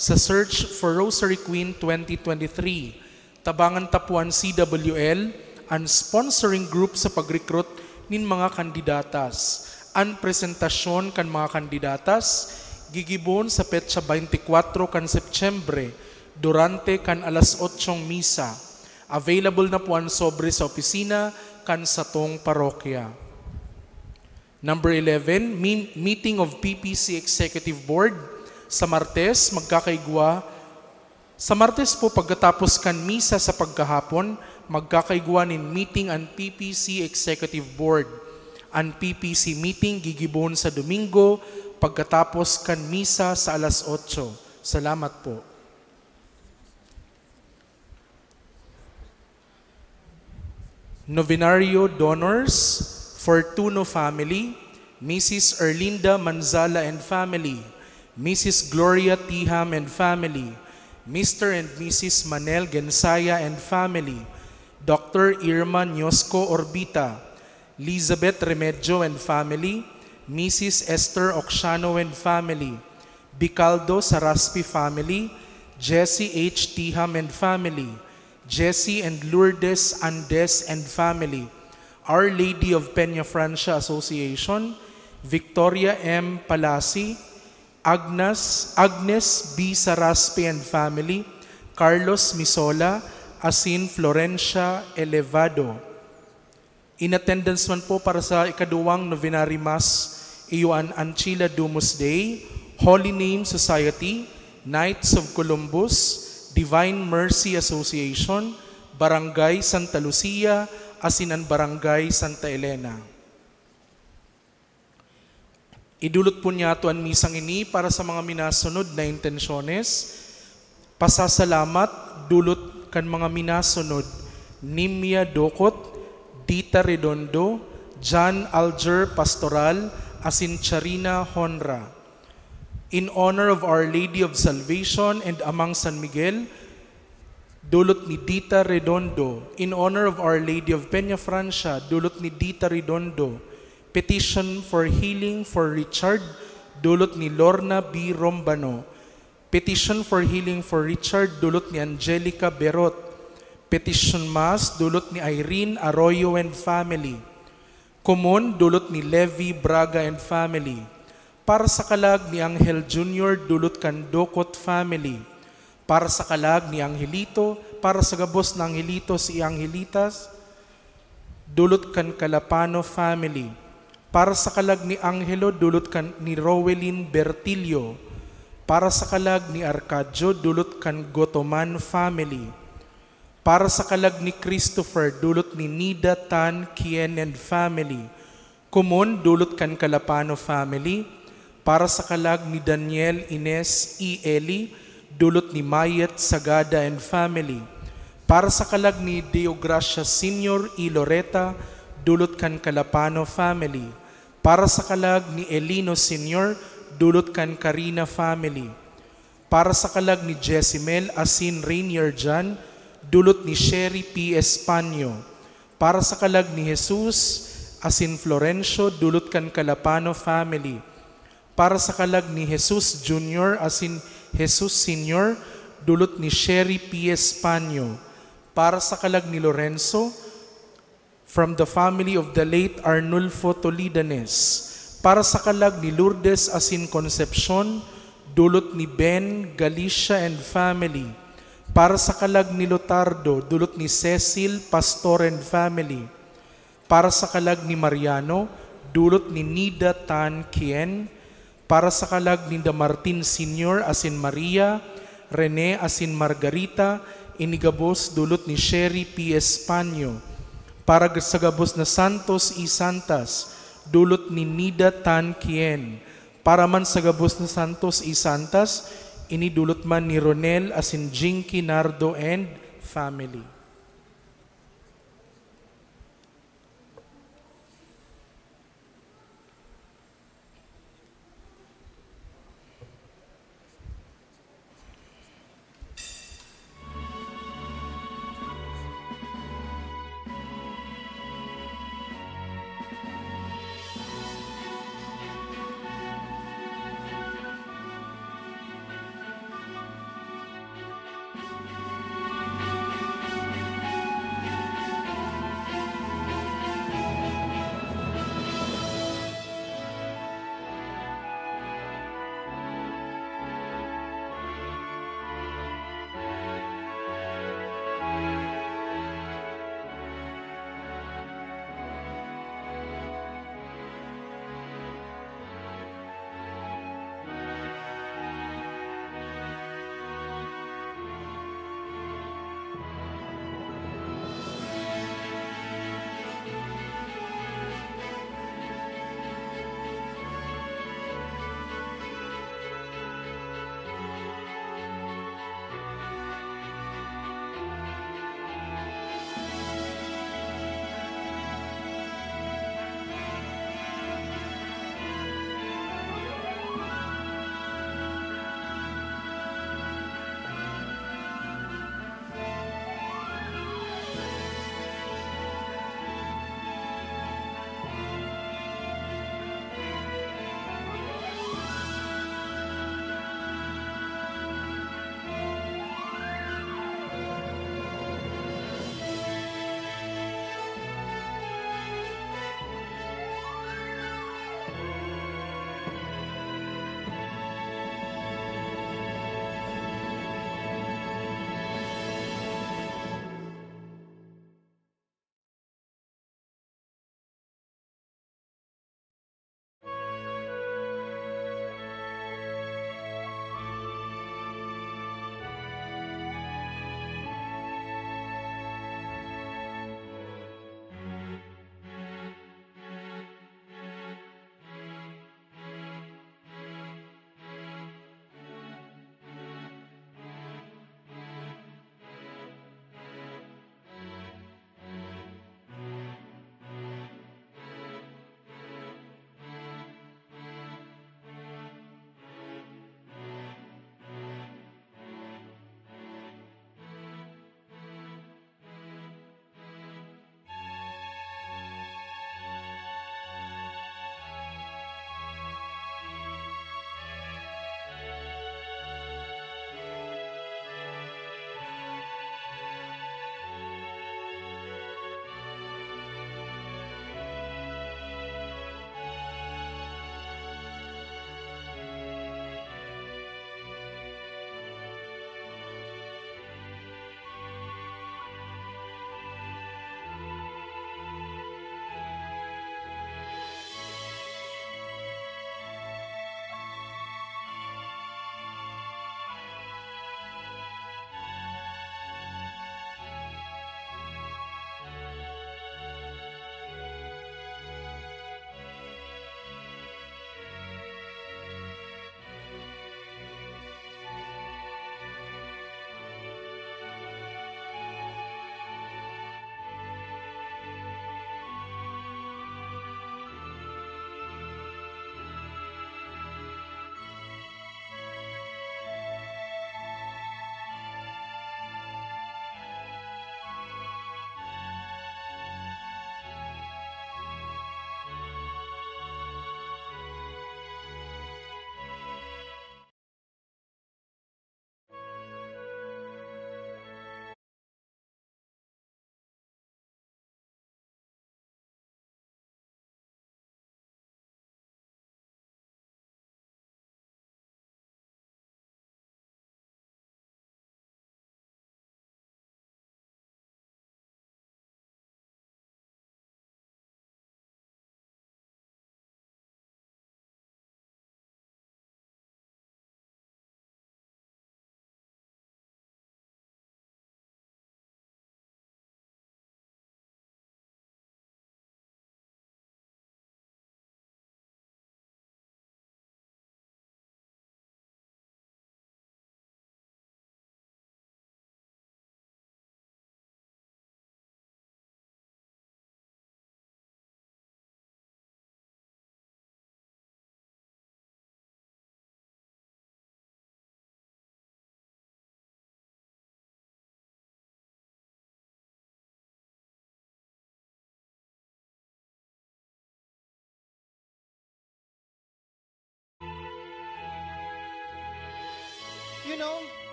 sa Search for Rosary Queen 2023. Tabangan tapuan CWL, ang sponsoring group sa pag-recruit nin mga kandidatas. Ang presentasyon kan mga kandidatas, gigibon sa petsa 24 kan Septyembre, durante kan 8:00 misa. Available na po ang sobre sa opisina kan satong parokya. Number 11, meeting of PPC Executive Board. Sa Martes, magkakaigwa. Sa Martes po, pagkatapos kan misa sa pagkahapon, magkakaigwa nin meeting ang PPC Executive Board. Ang PPC meeting gigibon sa Domingo, pagkatapos kan misa sa 8:00. Salamat po. Novenario Donors Fortuno Family, Mrs. Erlinda Manzala and family, Mrs. Gloria Tiham and family, Mr. and Mrs. Manel Gensaya and family, Dr. Irma Nyosco Orbita, Elizabeth Remedio and family, Mrs. Esther Oxiano and family, Bicaldo Saraspi family, Jesse H. Tiham and family, Jesse and Lourdes Andes and family, Our Lady of Peña Francia Association, Victoria M. Palasi, Agnes B. Saraspe and family, Carlos Misola, Asin Florencia Elevado. In attendance man po para sa ikaduwang Novenary Mass, Iuan Anchila Dumus Day, Holy Name Society, Knights of Columbus, Divine Mercy Association, Barangay Santa Lucia, Asinan Barangay Santa Elena. Idulot po niya ito ang misang ini para sa mga minasunod na intensyones. Pasasalamat, dulot kan mga minasunod, Nimia Dokot, Dita Redondo, John Alger Pastoral, asin Charina Honra. In honor of Our Lady of Salvation and Amang San Miguel, dulot ni Dita Redondo. In honor of Our Lady of Peña Francia, dulot ni Dita Redondo. Petition for healing for Richard, dulot ni Lorna B. Rombano. Petition for healing for Richard, dulot ni Angelica Berot. Petition Mass, dulot ni Irene Arroyo and family. Common, dulot ni Levi Braga and family. Para sa kalag ni Angel Jr., dulot kan Dokot family. Para sa kalag ni Angelito, para sa gabos ng Angelito si Angelitas, dulot kan Calapano family. Para sa kalag ni Angelo, dulot kan ni Rowelyn Bertilio. Para sa kalag ni Arcadio, dulot kan Gotoman family. Para sa kalag ni Christopher, dulot ni Nida Tan Kien and family. Kumon, dulot kan Calapano family. Para sa kalag ni Daniel Ines E. Eli, dulot ni Mayet Sagada and family. Para sa kalag ni Deogracia Senior E. Loreta, dulot kan Calapano family. Para sa kalag ni Elino Senior, dulot kan Karina family. Para sa kalag ni Jezimel Asin Rainier Jan, dulot ni Sherry P. Espanyo. Para sa kalag ni Jesus Asin Florencio, dulot kan Calapano family. Para sa kalag ni Jesus Jr. Asin Jesus Senior, dulot ni Sherry P. Espanyo. Para sa kalag ni Lorenzo, from the family of the late Arnulfo Tolidanes. Para sa kalag ni Lourdes Asin Concepcion, dulot ni Ben Galicia and family. Para sa kalag ni Lotardo, dulot ni Cecil Pastor and family. Para sa kalag ni Mariano, dulot ni Nida Tan Kien. Para sa kalag ni Damartin Senior Asin Maria, Rene Asin Margarita, inigabos dulot ni Sherry P. Espanyo. Para sa gabos na Santos y Santas, dulot ni Nida Tan Kien. Para man sa gabos na Santos y Santas, inidulot man ni Ronel Asin Jinky Nardo and family.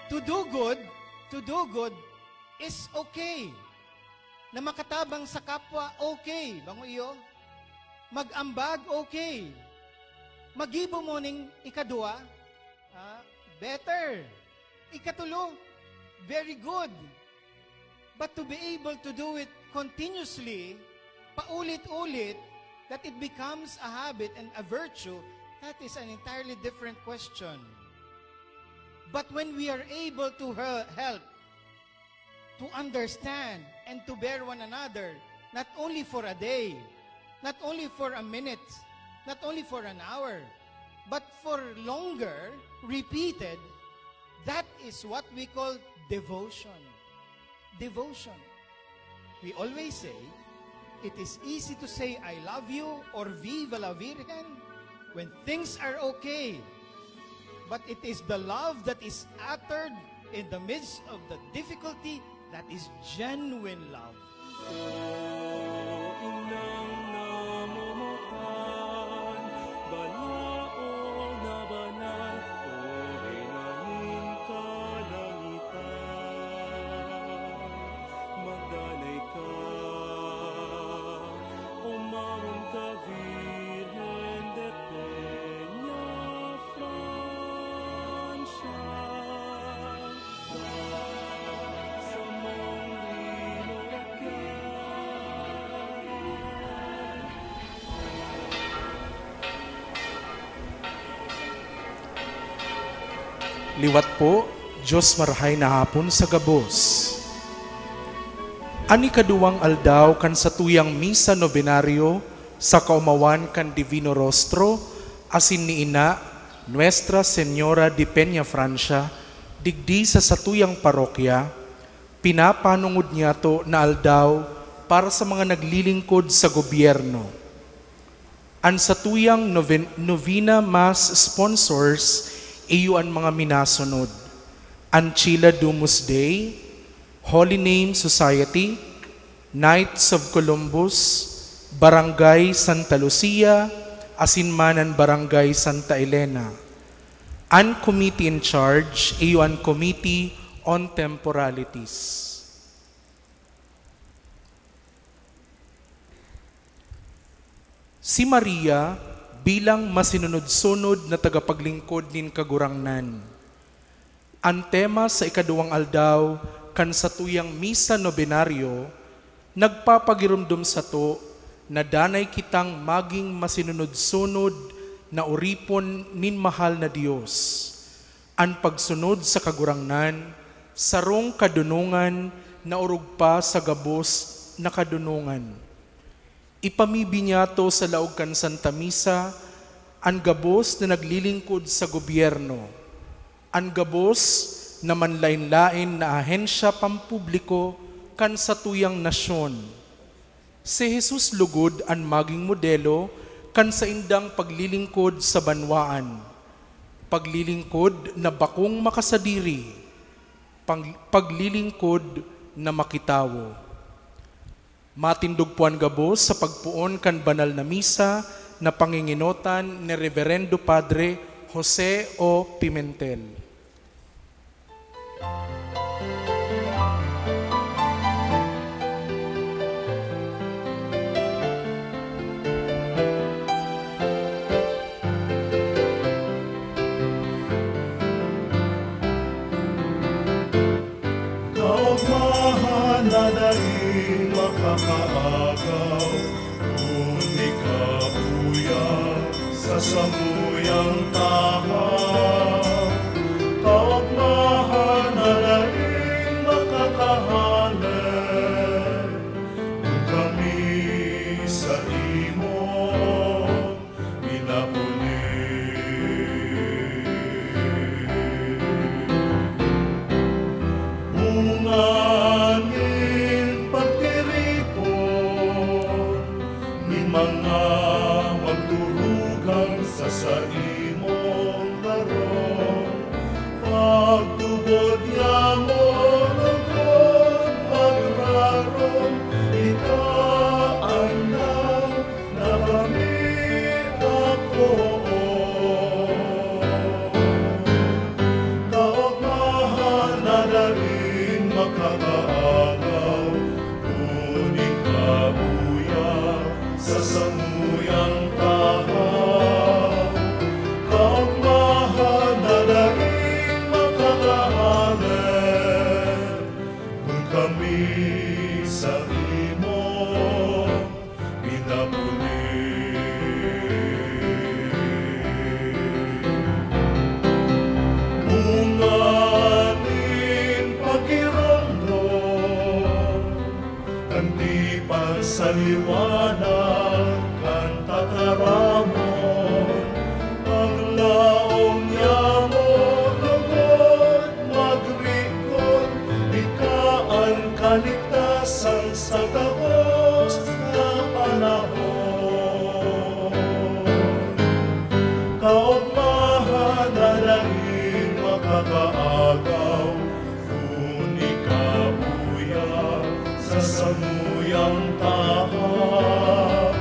To do good is okay. Na makatabang sa kapwa, okay. Bango iyo? Mag-ambag, okay. Magibo mo ning ikadua, better. Ikatulo, very good. But to be able to do it continuously, paulit-ulit, that it becomes a habit and a virtue, that is an entirely different question. But when we are able to help, to understand, and to bear one another, not only for a day, not only for a minute, not only for an hour, but for longer, repeated, that is what we call devotion. Devotion. We always say, it is easy to say, I love you, or Viva la Virgen, when things are okay. But it is the love that is uttered in the midst of the difficulty that is genuine love. Inang namumatan, balaong na banal, o rinangin kalangitan. Magdanay ka, umamon ka, Virgen de Peña, Francia. Sa mong Liwat po, Diyos marahay na hapon sa gabos. Ani kaduwang aldaw kan sa tuyang misa nobenaryo sa kaumawan kan Divino Rostro, asin ni Ina, Nuestra Señora de Peña Francia, digdi sa satuyang parokya, pinapanungod niya to na aldaw para sa mga naglilingkod sa gobyerno. Ang satuyang novena mass sponsors iyo ang mga minasunod. Anchila Dumus Day, Holy Name Society, Knights of Columbus, Barangay Santa Lucia, Asinmanan Barangay Santa Elena. An committee in charge, iyo ang Committee on Temporalities. Si Maria, bilang masinunod-sunod na tagapaglingkod nin kagurangnan. Ang tema sa ikaduwang aldaw, kan sa tuyang misa nobenaryo, nagpapagirumdum sa to na danay kitang maging masinunod-sunod na uripon nin mahal na Diyos. Ang pagsunod sa kagurangnan, sarong kadunungan na urug pa sa gabos na kadunungan. Ipamibi niya to sa laog kan Santa Misa, ang gabos na naglilingkod sa gobyerno, ang gabos na manlain-lain na ahensya pampubliko kan sa tuyang nasyon. Si Jesus lugod ang maging modelo kan sa indang paglilingkod sa banwaan, paglilingkod na bakong makasadiri, paglilingkod na makitawo. Matindog po ang gabos sa pagpuon kan banal na misa na panginginotan ni Reverendo Padre Jose O. Pimentel. Kaugmahan na daing makakaagaw, ngunit kapuya sa samuyang tahaw. Kaugmahan na daing makakahanap, kung kami sa imo minapuli. Ungangin pagtiripon ni mga magturugang sa imong laron. Pagtubod niya mo lugod magraron, itaan lang na kami ako. Kaugmahan sa imo pinapuli. Bunganin pakirondo, kanti pagsaliwanag, kan tataramon, paglaong yamo, lugod, magrikod, ikaan kaligtasan sa taos na panahon. Kaugmahan na langin makakaagaw, kung ikauya sa samuyang tahaw.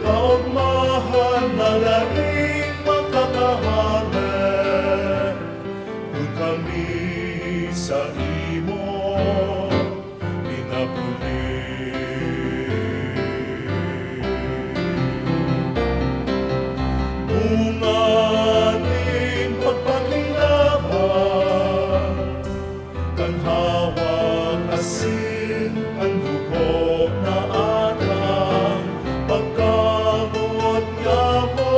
Kaugmahan na langin makakahalik, kung kami sa imo pinapuli. Bunganin pagpakilaban, kan hawak asin, kan dugo na atang, pagkamot yamo,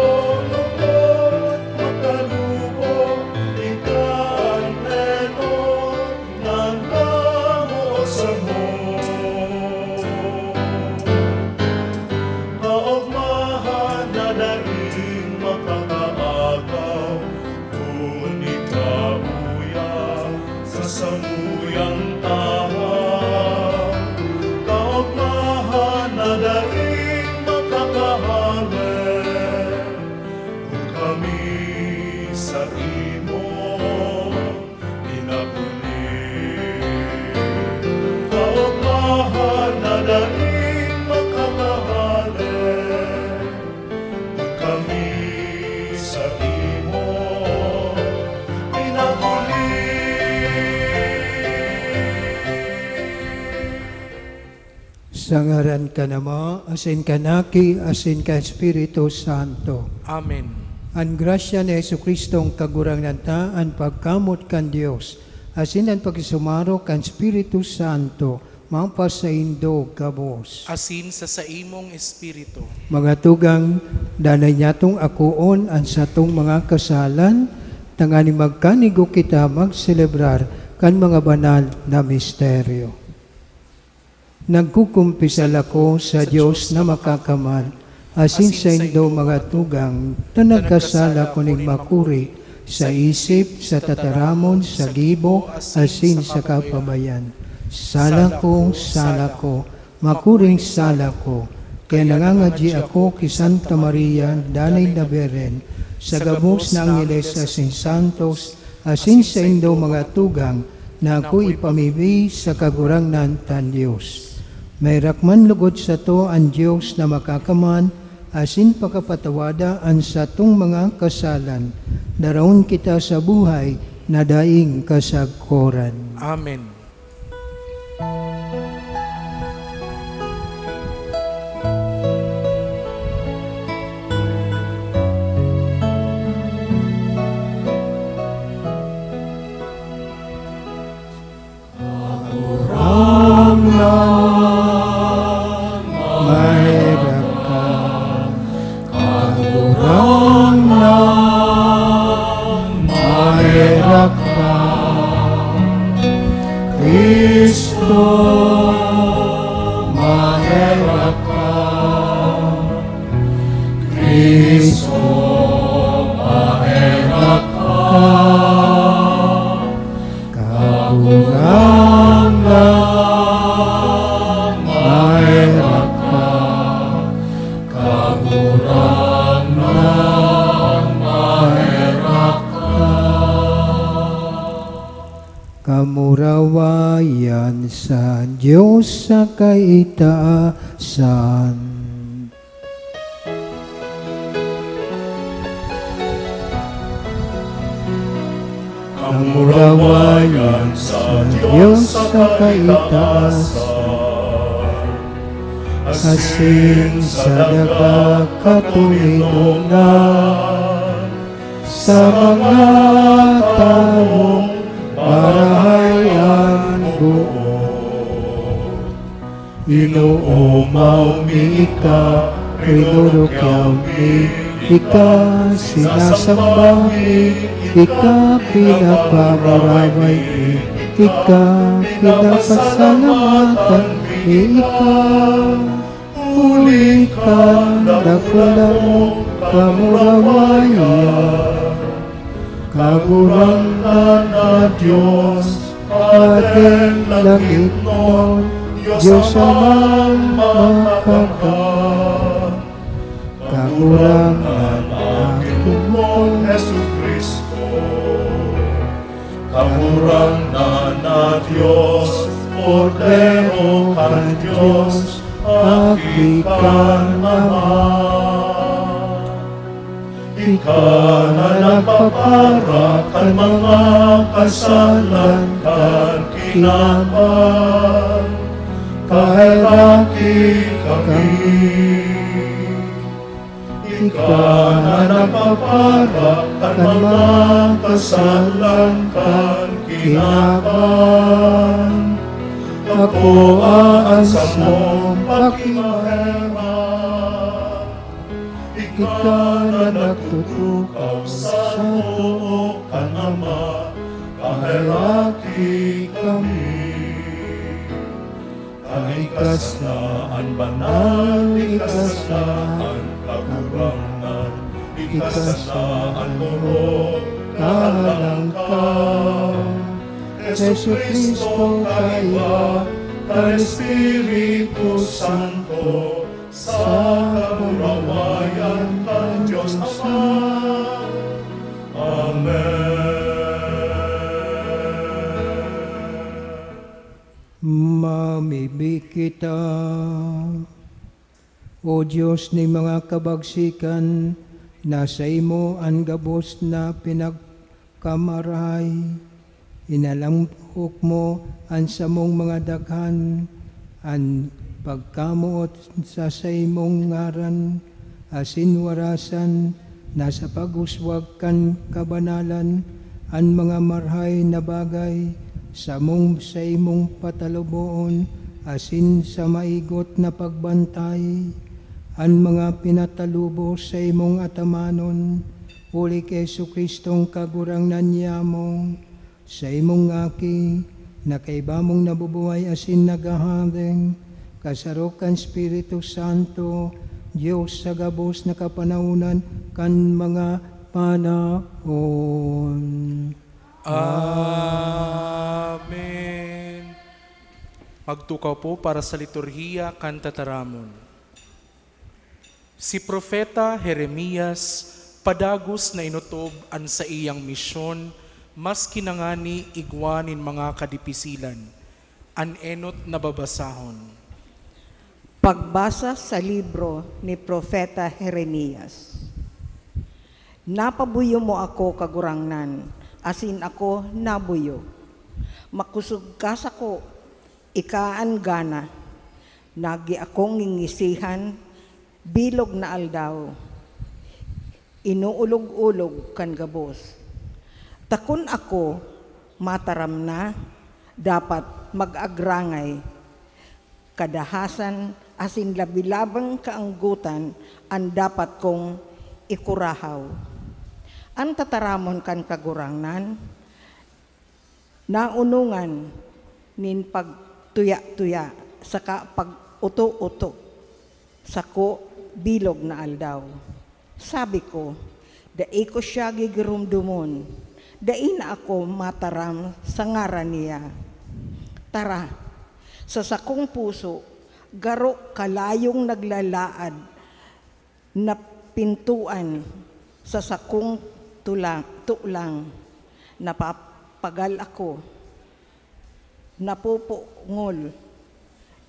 lugod, makalubo, ikaan menon, ng damo sa mo. Kaugmahan na daing makakaagaw, kung ikauya sa samuyang tahaw. Kaugmahan na daing makakahalik, kung kami sa imo pinapuli. Kaugmahan na daing makakahalik, kung kami sa imo pinapuli. Sa ngaran ka namo, asin ka naki, asin ka Espiritu Santo. Amen. Ang grasya ni Jesucristo ang kagurangan ta, ang pagkamot kan Dios, asin ang pagsusumaro kan Espiritu Santo, mampas sa indo kabos. Asin sa imong espiritu. Mga tugang, danay nyatong akuon ang satong mga kasalan, tangani magkanigo kita magselebrar kan mga banal na misteryo. Nagkukumpisal ako sa Diyos na makakamal, asin sa indo mga tugang, na nagkasala ko ning makuri, sa isip, sa tataramon, sa gibo, asin sa kapabayan. Sala ko, makuring sala ko, kaya nangangadji ako ki Santa Maria, danay na Beren, sa gabos na Angeles asin Santos, asin sa indo mga tugang, na ako ipamibi sa kagurangnan tan Diyos. May rakman lugod sa to ang Diyos na makakaman, asin pakapatawada ang satong mga kasalan. Daraon kita sa buhay na daing kasagkoran. Amen. Kamurawayan sa Diyos sa kaitaasan. Kamurawayan sa Diyos sa kaitaasan, asin sa daga katulungan, sa mga taong marahayan buo. Inuumaw mi ika, rinurukyaw mi ika, sinasamba mi ika, pinapamarabay mi ika, pinapasalamatan mi ika. Ulikan dakula mo kamurawaya, kagurangan na Diyos, ating langit nun, Diyos amang makagal. Kagurangan aking Panginoon Hesu Kristo, kagurangan na Diyos, Kordero kan Diyos, agikan Ama. Ika na nagpapara kan mga kasalan kan kinaban, kahiraki kami. Ika na nagpapara kan mga kasalan kan kinaban, ako aasa mong pakimahera. Ika na nagtutukaw sa tuo kan Ama, kahiraki kami. Ikasaan banal, ikasaan kagurangan, ikasaan mo kalangkang. Jesu Kristo kaiwa, kan Espiritu Santo, sa kamamayan kan Diyos Ama. Amen. Mamibig kita, O Diyos ni mga kabagsikan, nasa imo ang gabos na pinagkamaray. Inalamhok mo ang samong mga daghan, ang pagkamuot sa imong ngaran, asin warasan, nasa pag-uswag kan kabanalan, ang mga marhay na bagay, sa imong pataluboon, asin sa maigot na pagbantay, ang mga pinatalubo sa imong atamanon, uli kay Jesu Kristong kagurangnan niya mo, sa imong aki, na kaiba mong nabubuhay asin nagahadeng, kasarukan Espiritu Santo, Diyos sa gabos na kapanahunan kan mga panahon. Amen. Magtukaw po para sa liturhiya kan tataramon. Si Propeta Jeremias padagos na inutob an sa iyang misyon, mas kinangani igwanin mga kadipisilan, an enot na babasahon. Pagbasa sa libro ni Propeta Jeremias. Napabuyo mo ako kagurangnan, asin ako nabuyo. Makusog ka sa ko, ikaan gana, nagi akong ngingisihan, bilog na aldaw, inuulog-ulog kan gabos. Takon ako, mataram na, dapat mag-agrangay, kadahasan, asin labilabang kaanggutan, ang dapat kong ikurahaw. Ang tataramon kan kagurangnan, naunungan nin pagtuya-tuya, saka pag-uto-uto, sako bilog na aldaw. Sabi ko, dai ko siya gigirumdumon, dai na ako mataram sa ngaran niya. Tara, sa sakong puso, garo kalayong naglalaad na pintuan sa sakong tulang, napapagal ako, napupungol,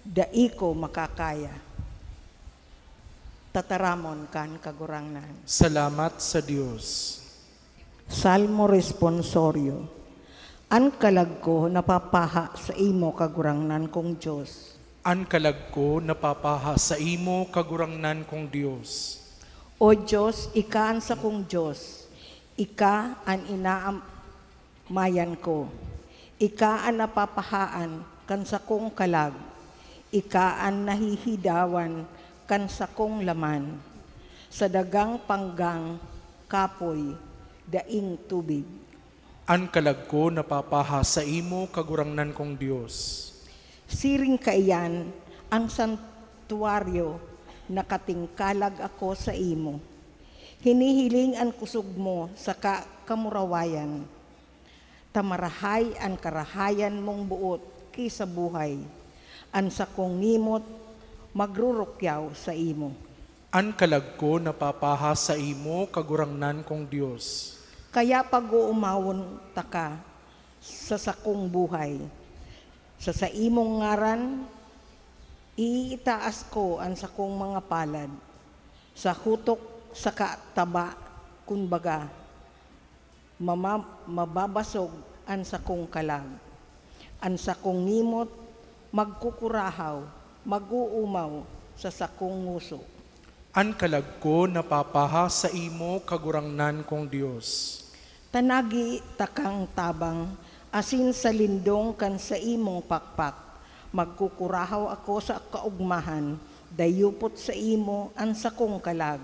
dai ko makakaya. Tataramon kan kagurangnan. Salamat sa Diyos. Salmo responsorio. An kalag ko napapaha sa imo kagurangnan kong Diyos. An kalag ko napapaha sa imo kagurangnan kong Diyos. O Diyos, ika sa kong Diyos, ika ang inaamayan ko, ika ang napapahaan kan sa kong kalag, Ikaan nahihidawan kan sakong laman. Sa dagang panggang kapoy daing tubig. An kalag ko napapaha sa imo kagurangnan kong Dios. Siring kaiyan ang santuaryo, nakatingkalag ako sa imo. Hinihiling ang kusog mo sa kamurawayan. Tamarahay ang karahayan mong buot kisa buhay. An sakong ngimot magrurukyaw sa imo. An kalag ko napapaha sa imo kagurangnan kong Dios. Kaya pag-uumawon taka sa sakong buhay. Sa imong ngaran, iitaas ko ang sakong mga palad. Sa hutok sa kataba, kunbaga, mababasog ang sakong kalag. Ang sakong ngimot, magkukurahaw, mag-uumaw sa sakong nguso. An kalag ko napapaha sa imo kagurangnan kong Dios. Tanagi takang tabang, asin sa lindong kan sa imong pakpak. Magkukurahaw ako sa kaugmahan, dayupot sa imo ang sakong kalag.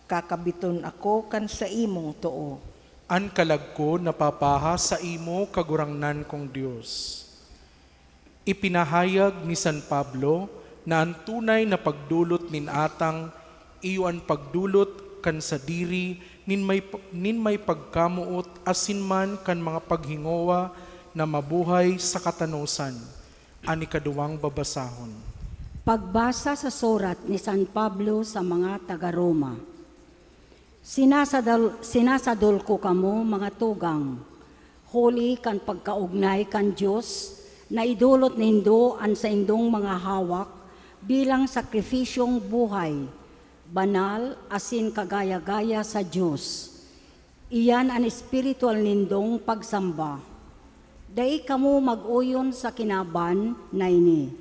Kakabiton ako kan sa imong too. An kalag ko napapaha sa imo kagurangnan kong Dios. Ipinahayag ni San Pablo na ang tunay na pagdulot nin atang iyo ang pagdulot kan sa diri nin may pagkamuot asin man kan mga paghingowa na mabuhay sa katanusan. Ani kaduwang babasahon. Pagbasa sa surat ni San Pablo sa mga taga-Roma. Sinasadol ko kamo mga tugang, huli kan pagkaugnay kan Diyos, na idulot nindo an sa indong mga hawak bilang sakripisyong buhay, banal asin kagaya-gaya sa Diyos. Iyan ang espiritual nindong pagsamba. Dai kamo mag-uyon sa kinaban na ini,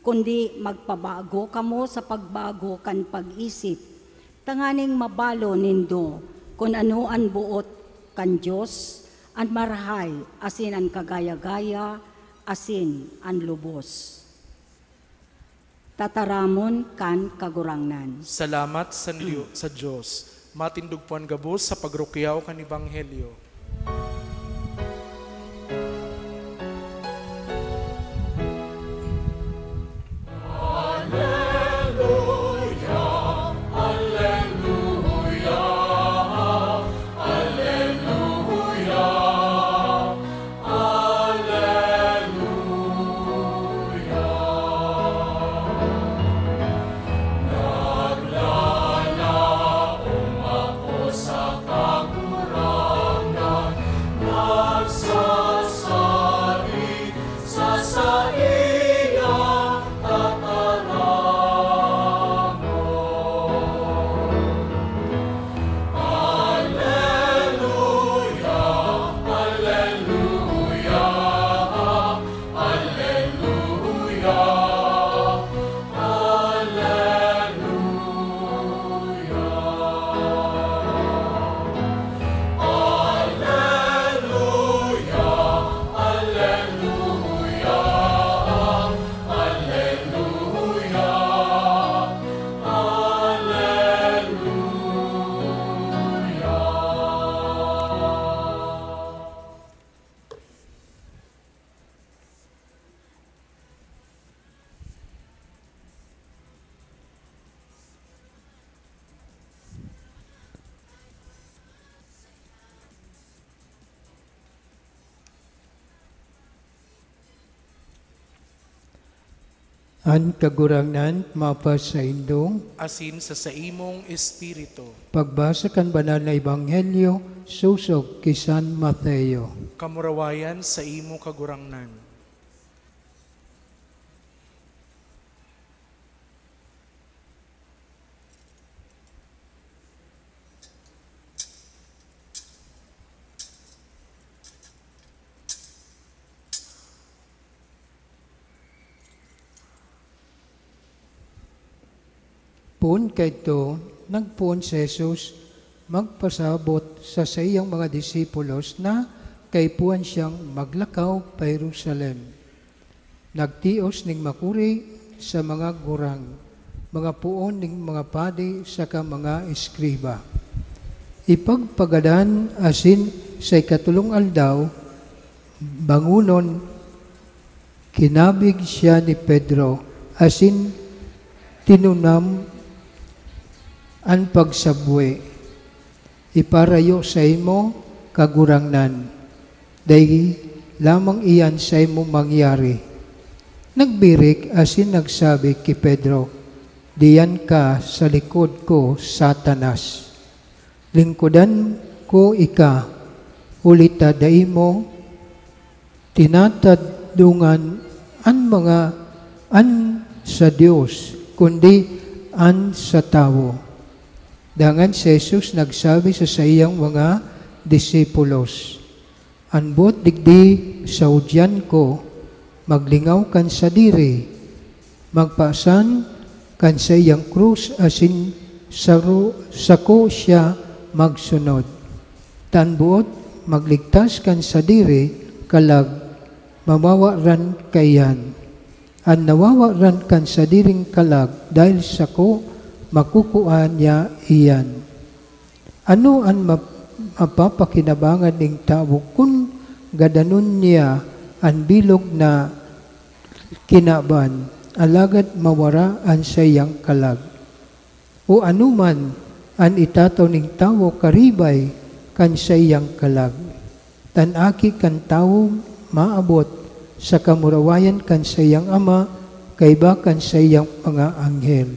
kundi magpabago kamo sa pagbago kan pag-isip, tanganing mabalo nindo kung ano ang buot kan Diyos, ang marahay asin ang kagaya-gaya, asin ang lubos. Tataramon kan kagurangnan. Salamat sa Diyos. Matindog po ang gabos sa pagrukyaw kan Ebanghelyo. An kagurangnan mapa sa indong, Asin sa imong espiritu. pagbasa kan banal na ebanghelyo, susog kay San Mateo. Kamurawayan sa imo kagurangnan. Pun kayto, nagpun si Jesus, magpasabot sa iyang mga disipulos na kay puan siyang maglakaw pa Jerusalem. Nagtios ning makuri sa mga gurang, mga puon ning mga padi saka mga eskriba. Ipagpagadan asin sa ikatulong aldaw, bangunon, kinabig siya ni Pedro, asin tinunam ang pagsabwe. Iparayo sa imo kagurangnan, dahil lamang iyan sa imo mangyari. Nagbirik asin nagsabi kay Pedro, diyan ka sa likod ko, Satanas. Lingkudan ko ika, ulita dai mo, tinatadungan an sa Dios, kundi an sa tao. Dangan si Jesus nagsabi sa iyang mga disipulos, anbot digdi sa udyan ko, maglingaw kan sa diri, magpasan kan sa iyang krus asin sako siya magsunod. Tanbuot magligtas kan sa diri, kalag mawawaran kayan. An nawawaran kan sa diring kalag, dahil sako makukuha niya iyan. Ano ang mapapakinabangan ng tao kung gadanon niya ang bilog na kinaban, alagad mawara ang sayang kalag? O anuman ang itataw ng tao karibay kan sayang kalag, tanaki kan tao maabot sa kamurawayan kan sayang ama, kayba kan sayang mga anghel.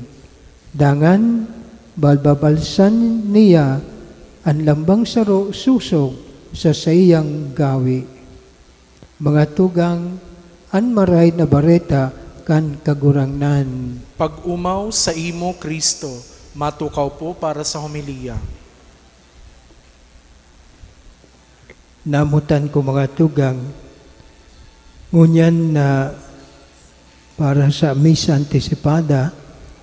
Dangan, balbabalsan niya ang lambang saro susog sa sayang gawi. Mga tugang, an maray na bareta kan kagurangnan. Pag umaw sa imo, Kristo, matukaw po para sa homilya. Namutan ko mga tugang, ngunyan na para sa misa antisipada,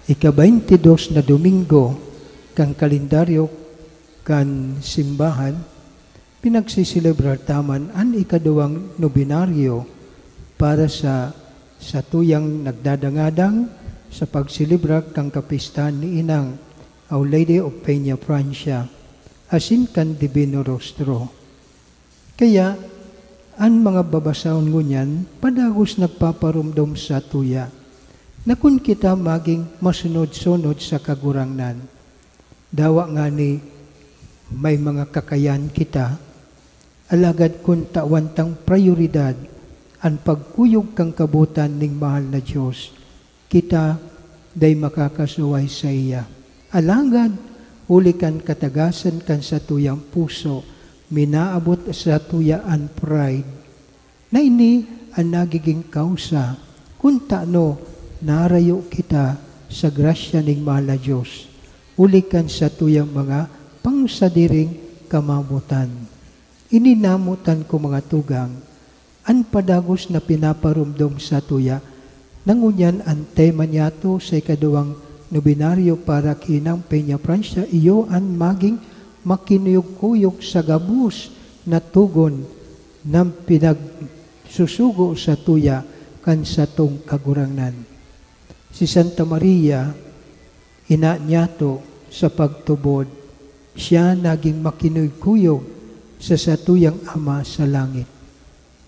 ika-22 na Domingo kang kalendaryo kan simbahan, pinagsisilebrar taman ang ikaduwang nobinaryo para sa tuyang nagdadangadang sa pagsilibra kang kapistahan ni Inang Our Lady of Peña Francia, asin kan Divino Rostro. Kaya, ang mga babasahon ngunyan, padagos nagpaparumdom sa tuya, na kung kita maging masunod-sunod sa kagurangnan, dawa nga ni may mga kakayan kita, alagad kung tawantang prioridad ang pagkuyog kang kabutan ning mahal na Diyos, kita day makakasuway sa iya. Alagad, uli kan katagasan kan sa tuyang puso, minaabot sa tuyaan pride, na ini ang nagiging kausa, kung taano, narayo kita sa grasya ning mahal na Diyos, ulikan sa tuyang mga pangsadiring kamamutan. Ininamutan ko mga tugang, ang padagos na pinaparumdom sa tuya, nangunyan ang tema niya to sa ikaduwang nobinaryo para kinang Peña Francia, iyo ang maging makinuyog-kuyog sa gabus na tugon ng pinagsusugo sa tuya kan sa tong kagurangnan. Si Santa Maria, ina niya to sa pagtubod, siya naging makinuyog-kuyog sa satuyang Ama sa langit.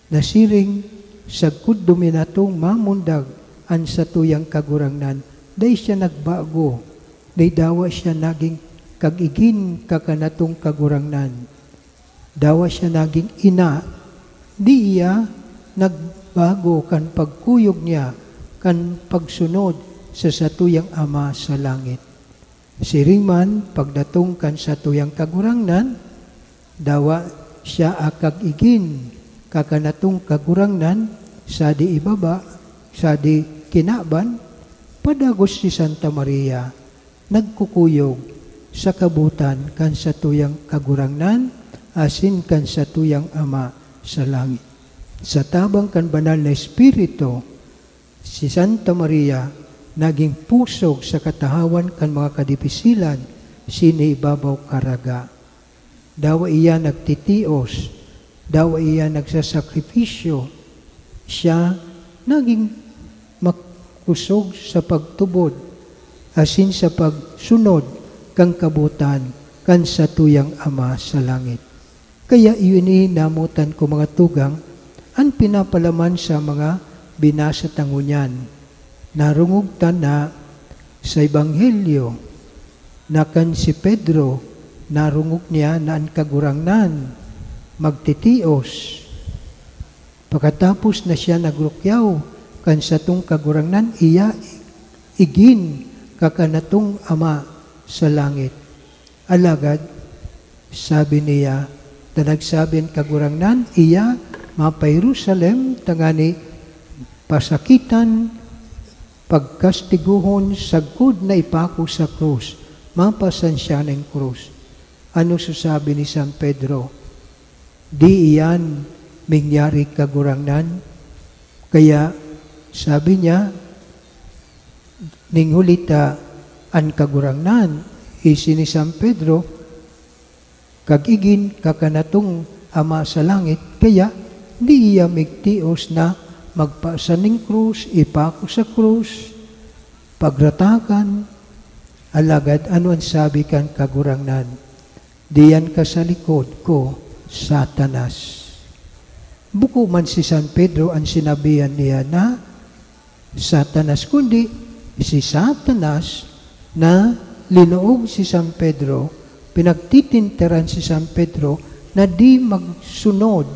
Nasiring sa kuduminatong mamundag ang satuyang kagurangnan, day siya nagbago, day dawa siya naging kagigin kakanatong kagurangnan. Dawa siya naging ina, di iya nagbago kan pagkuyog niya, kan pagsunod sa satuyang Ama sa langit. Siriman, pagdatong kan satuyang kagurangnan, dawa siya akag-igin, kakanatong kagurangnan, sa di ibaba, sa di kinaban, padagos si Santa Maria, nagkukuyog sa kabutan kan satuyang kagurangnan, asin kan satuyang Ama sa langit. Sa tabang kan banal na Espiritu, si Santa Maria naging pusog sa katahawan kan mga kadipisilan, siniibabaw karaga. Dawa iya nagtitios, dawa iya nagsasakripisyo, siya naging usog sa pagtubod, asin sa pagsunod kang kabutan, kan sa tuyang Ama sa langit. Kaya iyon namutan ko mga tugang, ang pinapalaman sa mga binasa tangunyan. Narungugtan na sa Ebanghelyo, na kan si Pedro, narungog niya na ang kagurangnan, magtitios. Pagkatapos na siya nagrukyaw, kan sa tung kagurangnan, iya igin kakanatong Ama sa langit. Alagad, sabi niya, nagsabing kagurangnan, iya mapa Jerusalem, tangani pasakitan, pagkastiguhon, sagkod na ipako sa krus, mapasan siya ng krus. Ano sasabi ni San Pedro? Di iyan mingyari kagurangnan. Kaya sabi niya, ninghulita ang kagurangnan, isi ni San Pedro, kagigin kakanatong Ama sa langit, kaya di iya migtios na magpaasan ng krus, ipako sa krus, pagratakan, alagad ano ang sabi kan kagurangnan? Diyan ka sa likod ko, Satanas. Buko man si San Pedro ang sinabihan niya na Satanas, kundi si Satanas na linuog si San Pedro, pinagtitinteran si San Pedro na di magsunod,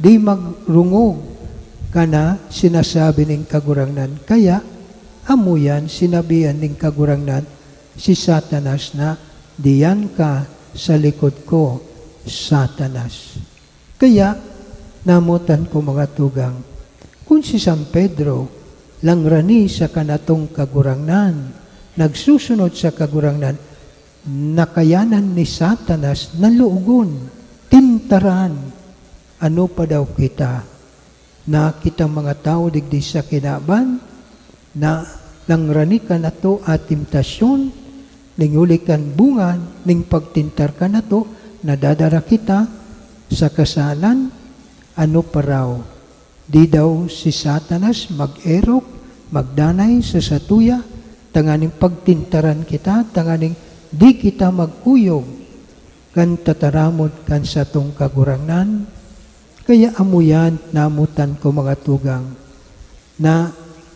di magrungog kana sinasabi ng kagurangnan. Kaya amuyan sinabihan ng kagurangnan si Satanas na diyan ka sa likod ko, Satanas. Kaya namutan ko mga tugang, kung si San Pedro langrani sa kanatong kagurangnan, nagsusunod sa kagurangnan, nakayanan ni Satanas na luugon, tintaran. Ano pa daw kita? Na kitang mga tao digdi sa kinaban, na langrani ka na to at temptasyon, ning ulikan bunga, ning pagtintar ka na to, nadadara kita sa kasalan. Ano pa raw? Di daw si Satanas mag-erok, magdanay sa satuya, tanganing pagtintaran kita, tanganing di kita magkuyog, kan tataramod kan sa tong kagurangnan. Kaya amuyan namutan ko mga tugang, na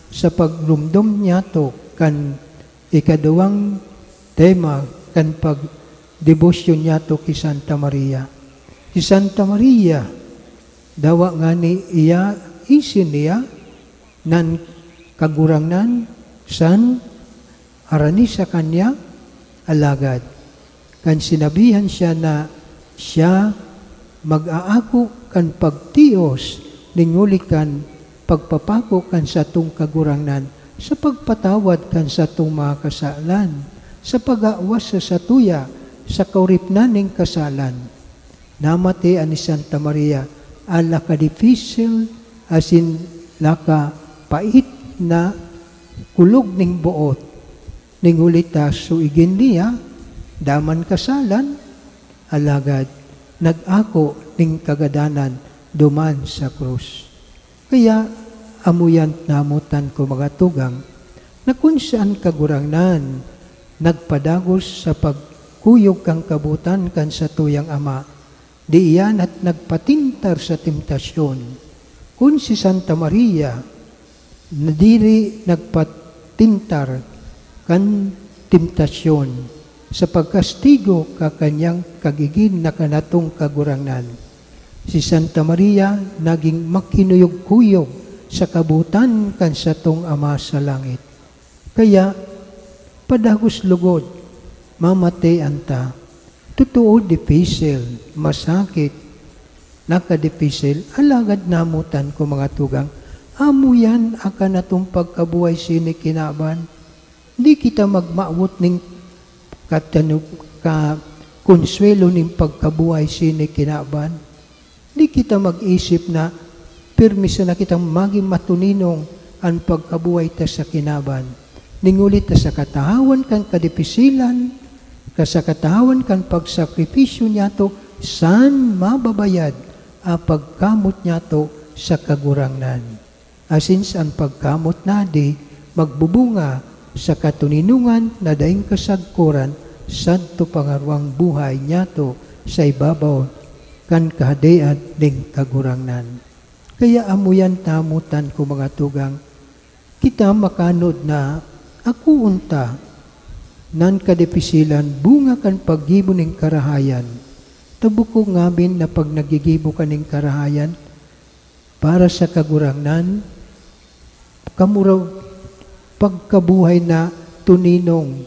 sa paglumdom niya to, kan ikadawang tema, kan pagdebosyon niya to kay Santa Maria. Si Santa Maria, dawa nga ni iya, isin niya, nan kagurangnan, san arani sa kanya, alagad. Kan sinabihan siya na siya mag-aako kan pagtios, ninguli kan pagpapako kan sa tung kagurangnan, sa pagpatawad kan sa tung mga kasalan, sa pag-aawas sa satuya, sa kauripnan ng kasalan. Namati ani Santa Maria, ala ka difficile, asin laka pait na kulog ning buot, ning ulita suigin niya, daman kasalan, alagad, nag-ako ning kagadanan, duman sa krus. Kaya, amuyan namutan ko mga tugang, na kung saan kagurangnan, nagpadagos sa pagkuyog kang kabutan kan sa tuyang Ama, di iyan at nagpatintar sa temptasyon. Kung si Santa Maria, nadiri nagpatintar kan temptasyon, sa pagkastigo ka kanyang kagigin na kanatong kagurangnan. Si Santa Maria naging makinuyog-kuyog sa kabutan kan sa tong Ama sa langit. Kaya, padagos lugod, mamate anta, totoo difficile, masakit, naka-difficile, alagad namutan ko mga tugang, amuyan akan natong pagkabuhay sini kinaban, di kita magmaawot ning konsuelo ning pagkabuhay sini kinaban. Di kita mag-isip na permisa na kitang maging matuninong ang pagkabuhay ta sa kinaban. Ningulit ta sa katahawan kan kadipisilan, sa katahawan kan pagsakripisyo niya to, saan mababayad a pagkamot niya to sa kagurangnan. Asin saan pagkamot na di, magbubunga sa katuninungan na daing kasagkuran, santo pangarwang buhay niyato sa ibabaw kan kahadean ning kagurangnan. Kaya amuyan tamutan ko mga tugang, kita makanod na ako unta nan kadepisilan bunga kan paggibo ning karahayan. Tabuko ngamin na pag nagigibo ka ning karahayan para sa kagurangnan, kamuraw pagkabuhay na tuninong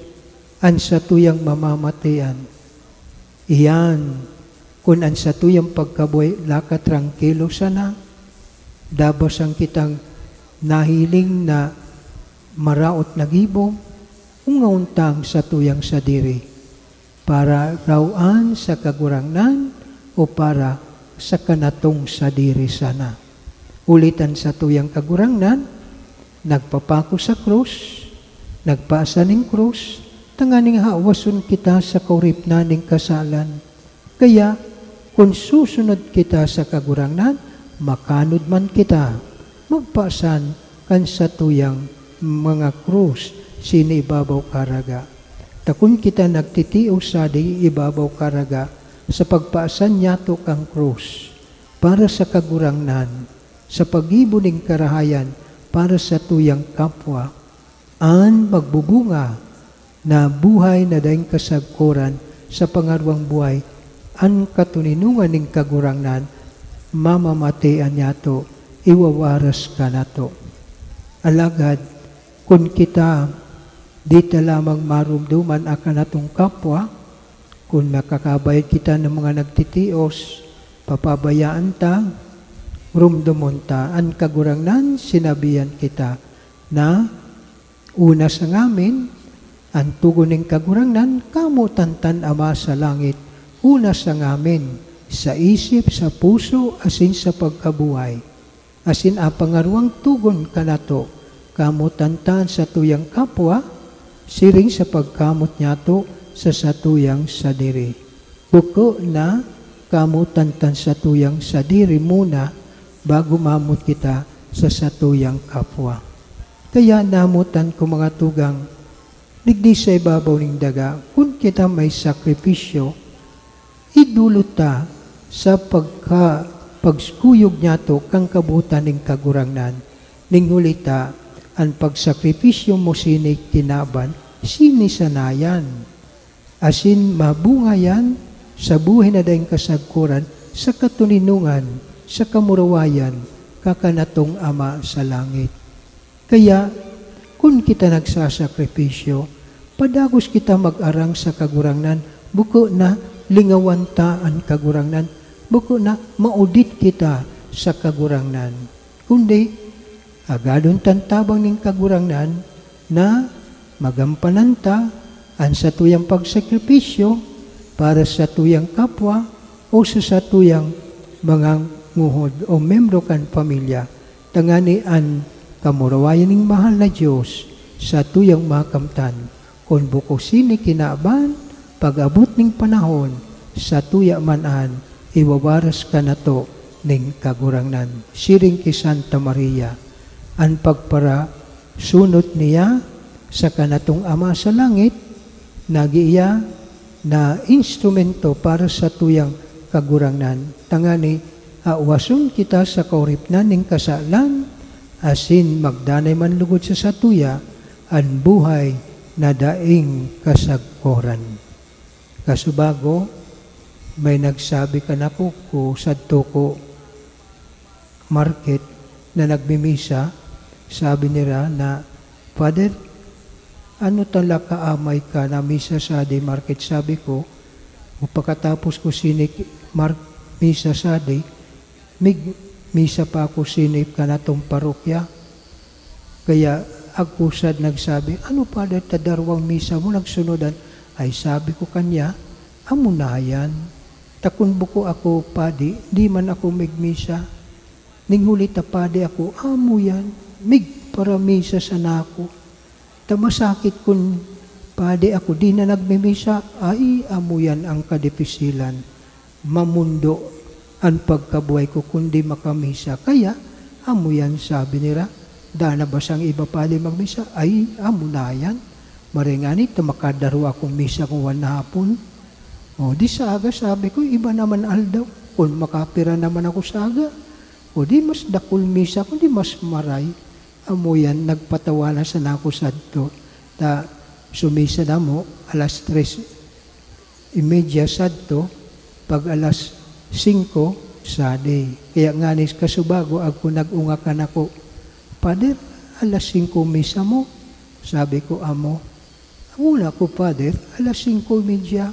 an sa tuyang mamamatayan. Iyan, kung an sa tuyang pagkabuhay laka trangkilo sana, dabas ang kitang nahiling na maraot na gibo, ungauntang sa tuyang sadiri, para rawaan sa kagurangnan o para sa kanatong sadiri sana. Ulitan sa tuyang kagurangnan, nagpapako sa krus, nagpaasa ning krus, tanganing hawason kita sa kaurip na ning kasalan. Kaya, kung susunod kita sa kagurangnan, makanod man kita, magpaasan kan sa tuyang mga krus, sinibabaw karaga. Takun kita nagtitiyo sa di ibabaw karaga sa pagpaasan niyato kang krus para sa kagurangnan, sa pag-ibo ning karahayan para sa tuyang kapwa, an magbubunga na buhay na daing kasagkuran sa pangarwang buhay, an katuninungan ning kagurangnan, mamamatian niyato, iwawaras ka nato. Alagad, kung kita dito lamang marumduman akan natong kapwa, kung nakakabayad kita ng mga nagtitios, papabayaan ta, rumdumon ta, ang kagurangnan, sinabihan kita na una sa ngamin, ang tugon ng kagurangnan, kamutantan ama sa langit, una sa ngamin, sa isip, sa puso, asin sa pagkabuhay, asin ang pangarwang tugon ka nato, kamutantan sa tuyang kapwa, siring sa pagkamot niyato sa satuyang sadiri. Buko na kamutantan sa tuyang sadiri muna bago mamut kita sa satuyang kapwa. Kaya namutan ko mga tugang, digdi sa ibabaw ning daga, kung kita may sakripisyo, idulot ta sa pagskuyog niyato kang kabutan ning kagurangnan, ning hulita ang pagsakripisyo mo sinig kinaban, sinisanayan. Asin mabunga yan sa buhay na daing kasagkuran, sa katuninungan, sa kamurawayan, kakanatong ama sa langit. Kaya, kung kita nagsasakripisyo, padagos kita mag-arang sa kagurangnan, buko na lingawan ta ang kagurangnan, buko na maudit kita sa kagurangnan. Kundi, agadon tantabang ning kagurangnan na magampanan ta ang sa tuyang pagsakripisyo para sa tuyang kapwa o sa tuyang mga nguhod o membro kan pamilya. Tangani ang kamurawayan ning mahal na Diyos sa tuyang makamtan. Kung buko sini kinaaban, pag-abot ning panahon, sa tuya manan, iwawaras ka na to ning kagurangnan. Siring ki Santa Maria, ang pagpara sunod niya sa kanatong ama sa langit, nagiiya na instrumento para sa tuyang kagurangnan. Tangani, awason kita sa kauripnan ning kasalan, asin magdanay man lugod sa satuya, ang buhay na daing kasagkoran. Kasubago, may nagsabi ka na ko sadto ko market na nagmimisa, sabi nila na, Father, ano talaga amay ka na misa sa di market? Sabi ko, pagkatapos ko sinik misa sa di, misa pa ako sinip ka na tong parokya. Kaya ako sad nagsabi, ano Father, tadarwang misa mo nagsunodan? Ay sabi ko kanya, amo na yan. Takun buko ako, Padi, di man ako migmisa. Ning huli tapade ako, amo yan. Mig para misa sa nako. Tamasakit kun pade ako, di na nagmimisa, ay amo yan ang kadepisilan. Mamundo ang pagkabuhay ko kundi makamisa. Kaya, amo yan sabi nila. Dana ba siyang iba pali magmisa? Ay, amo na yan. Maringani, makadaro akong misa kung hapon. O, di saga, sabi ko, iba naman aldaw. Kung makapira naman ako saga. O, di mas dakul misa, kung di mas maray. Amo yan, nagpatawanan sa nako sadto. Ta, sumisa na mo, alas 3:30 sadto, pag alas 5, sade. Kaya nga nis kasubago, ako nag-ungakan ako, Pader, alas 5 misa mo. Sabi ko, amo, wala ko, Pader, alas 5:30.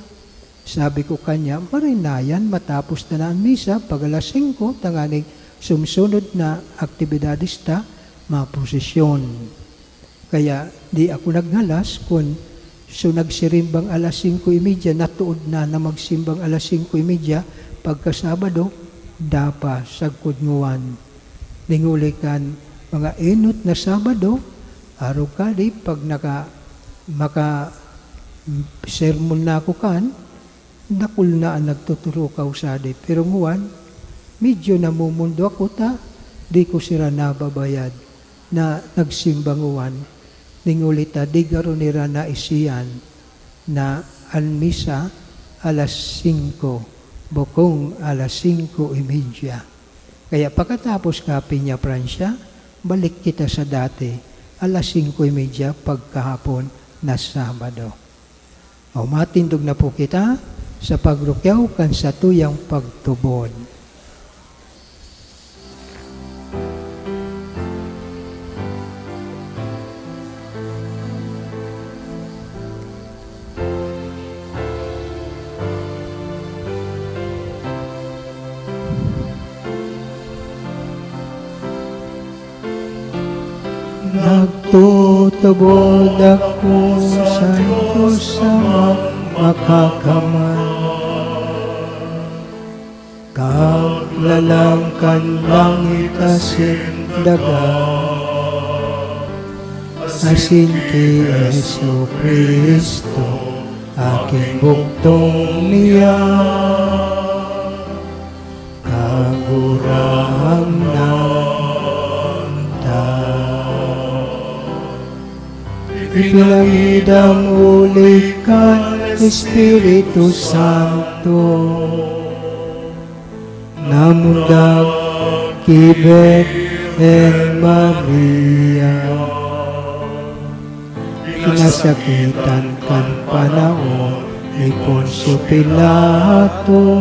Sabi ko kanya, marinayan, matapos na ang misa, pag alas 5, tanganing sumsunod na aktibidades ta, maprosesyon. Kaya di ako naghalas kung so nagsirimbang alas 5:30, natuod na magsimbang alas 5:30, pagka Sabado, dapa sagkudnguan. Ningulikan mga enot na Sabado, araw kali, pag maka-sermon na ako kan, dakul na ang nagtuturo ka usadi. Pero nguwan, medyo namumundo ako di ko sila nababayad na nagsimbanguan. Ningulita, di garo nira na isiyan na almisa alas 5, bukong alas 5:30. Kaya pagkatapos Piña Francia, balik kita sa dati, alas 5:30 pagkahapon na Sabado. O matindog na po kita sa pagrukyaw kan sa tuyang pagtubod. Nagtutubod ako sa Diyos sa makakamay. Kaglalangkan langit asin daga, asin ti Yesu Kristo, aking buktong niya. Kagurang Pinangidang ulikan Espiritu Santo, namundag kibet en Maria, pinasakitan kan panahon ni Poncio Pilato,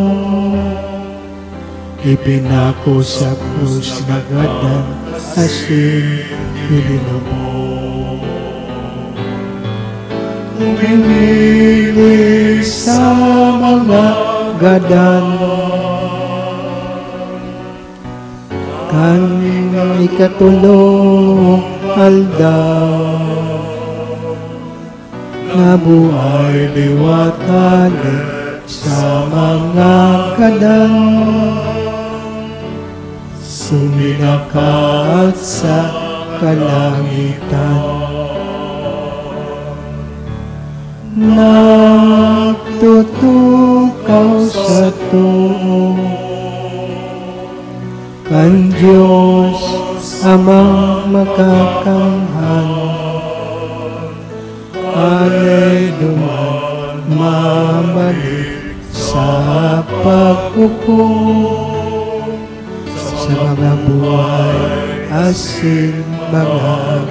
ipinako sa krus na gadan asin ilinubo. Umilig sa mga gadan, kan ikatulong aldaw, nabuhay liwatan sa mga gadan, suminakat sa kalangitan. Nagtutukaw sa tuo kan Diyos amang makakamhan, alay duman mamalik sa paghukom sa mga buhay asin mga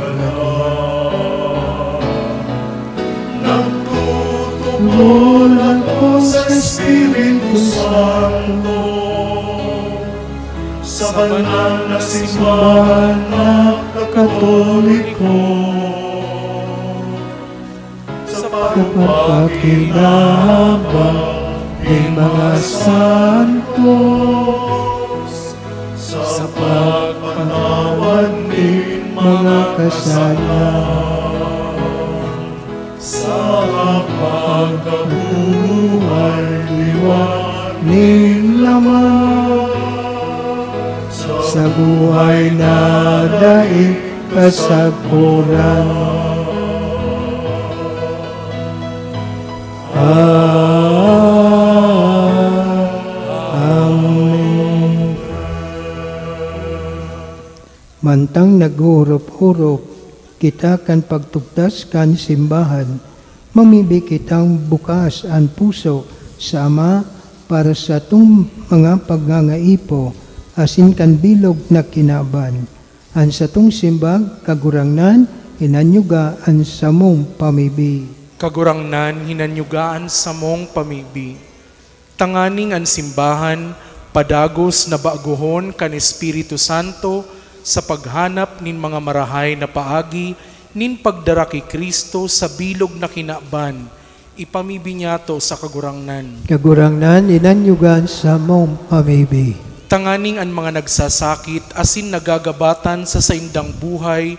Bulan ko sa Espiritu Santo, sa banal na simbahan na Katoliko, sa pagpapakinabang ng mga santos, sa pagpatawad ng mga kasalanan, sa pagkabuhay liwaning laman, sa buhay na daig kasaguran. Amen. mantang naghurup-hurup, kita kan pagtugtas kan simbahan, mamibi kitang bukas ang puso sa Ama para sa tung mga pagngangaipo, asin kan bilog na kinaban. An sa tung simbag, kagurangnan, hinanyuga ang samong pamibi. Kagurangnan, hinanyugaan sa mong pamibi. Tanganing ang simbahan, padagos na baguhon kan Espiritu Santo sa paghanap nin mga marahay na paagi nin pagdara kay Kristo sa bilog na kinaban, ipamibi niya to sa kagurangnan. Kagurangnan, inanyugan sa mong pamibi. Tanganing ang mga nagsasakit asin nagagabatan sa saindang buhay,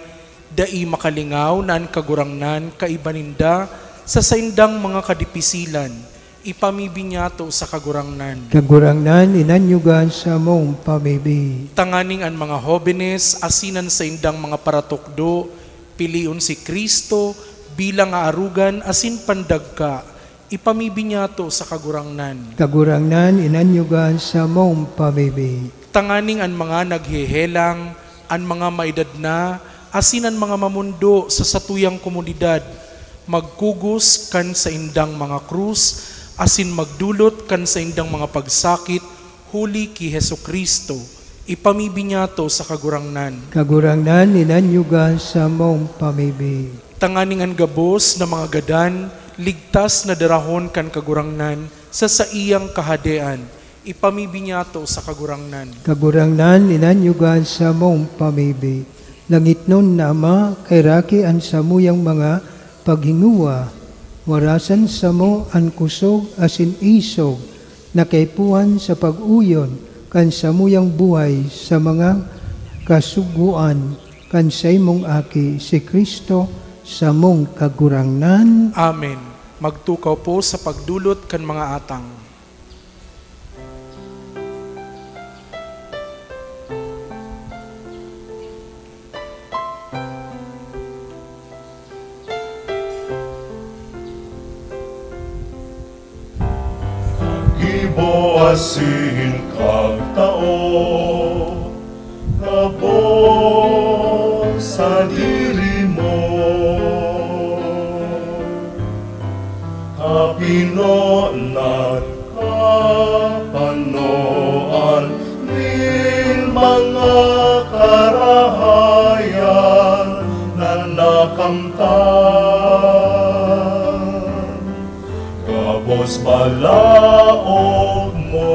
dai makalingaw na ang kagurangnan kaibaninda sa saindang mga kadipisilan, ipamibi niya to sa kagurangnan. Kagurangnan, inanyugan sa mong pamibi. Tanganing ang mga hobenes asinan sa indang mga paratokdo, piliun si Kristo bilang aarugan asin pandagka, ipamibi niya to sa kagurangnan. Kagurangnan, inanyugan sa mong pamibi. Tanganing ang mga naghehelang, ang mga maedad na, asin ang mga mamundo sa satuyang komunidad, magkugos kan sa indang mga krus, asin magdulot kan sa indang mga pagsakit, huli ki Hesu Kristo, ipamibi niya to sa kagurangnan. Kagurangnan, inanyugan sa mong pamibi. Tanganing ang gabos na mga gadan, ligtas na darahon kan kagurangnan sa saiyang kahadean, ipamibi niya to sa kagurangnan. Kagurangnan, inanyugan sa mong pamibi. Langit nun na Ama, kay raki ang samuyang mga paghinguwa, warasan sa mo ang kusog asin isog, na kaipuan sa pag-uyon, kan samuyang buhay sa mga kasuguan, kan sa imong aki, si Kristo, sa mong kagurangnan. Amen. Magtukaw po sa pagdulot kan mga atang. Asin kag tao, kabo sa diri mo, kapinonan kapanoan nin mga karahayan na nakamtan, kabos balaog mo.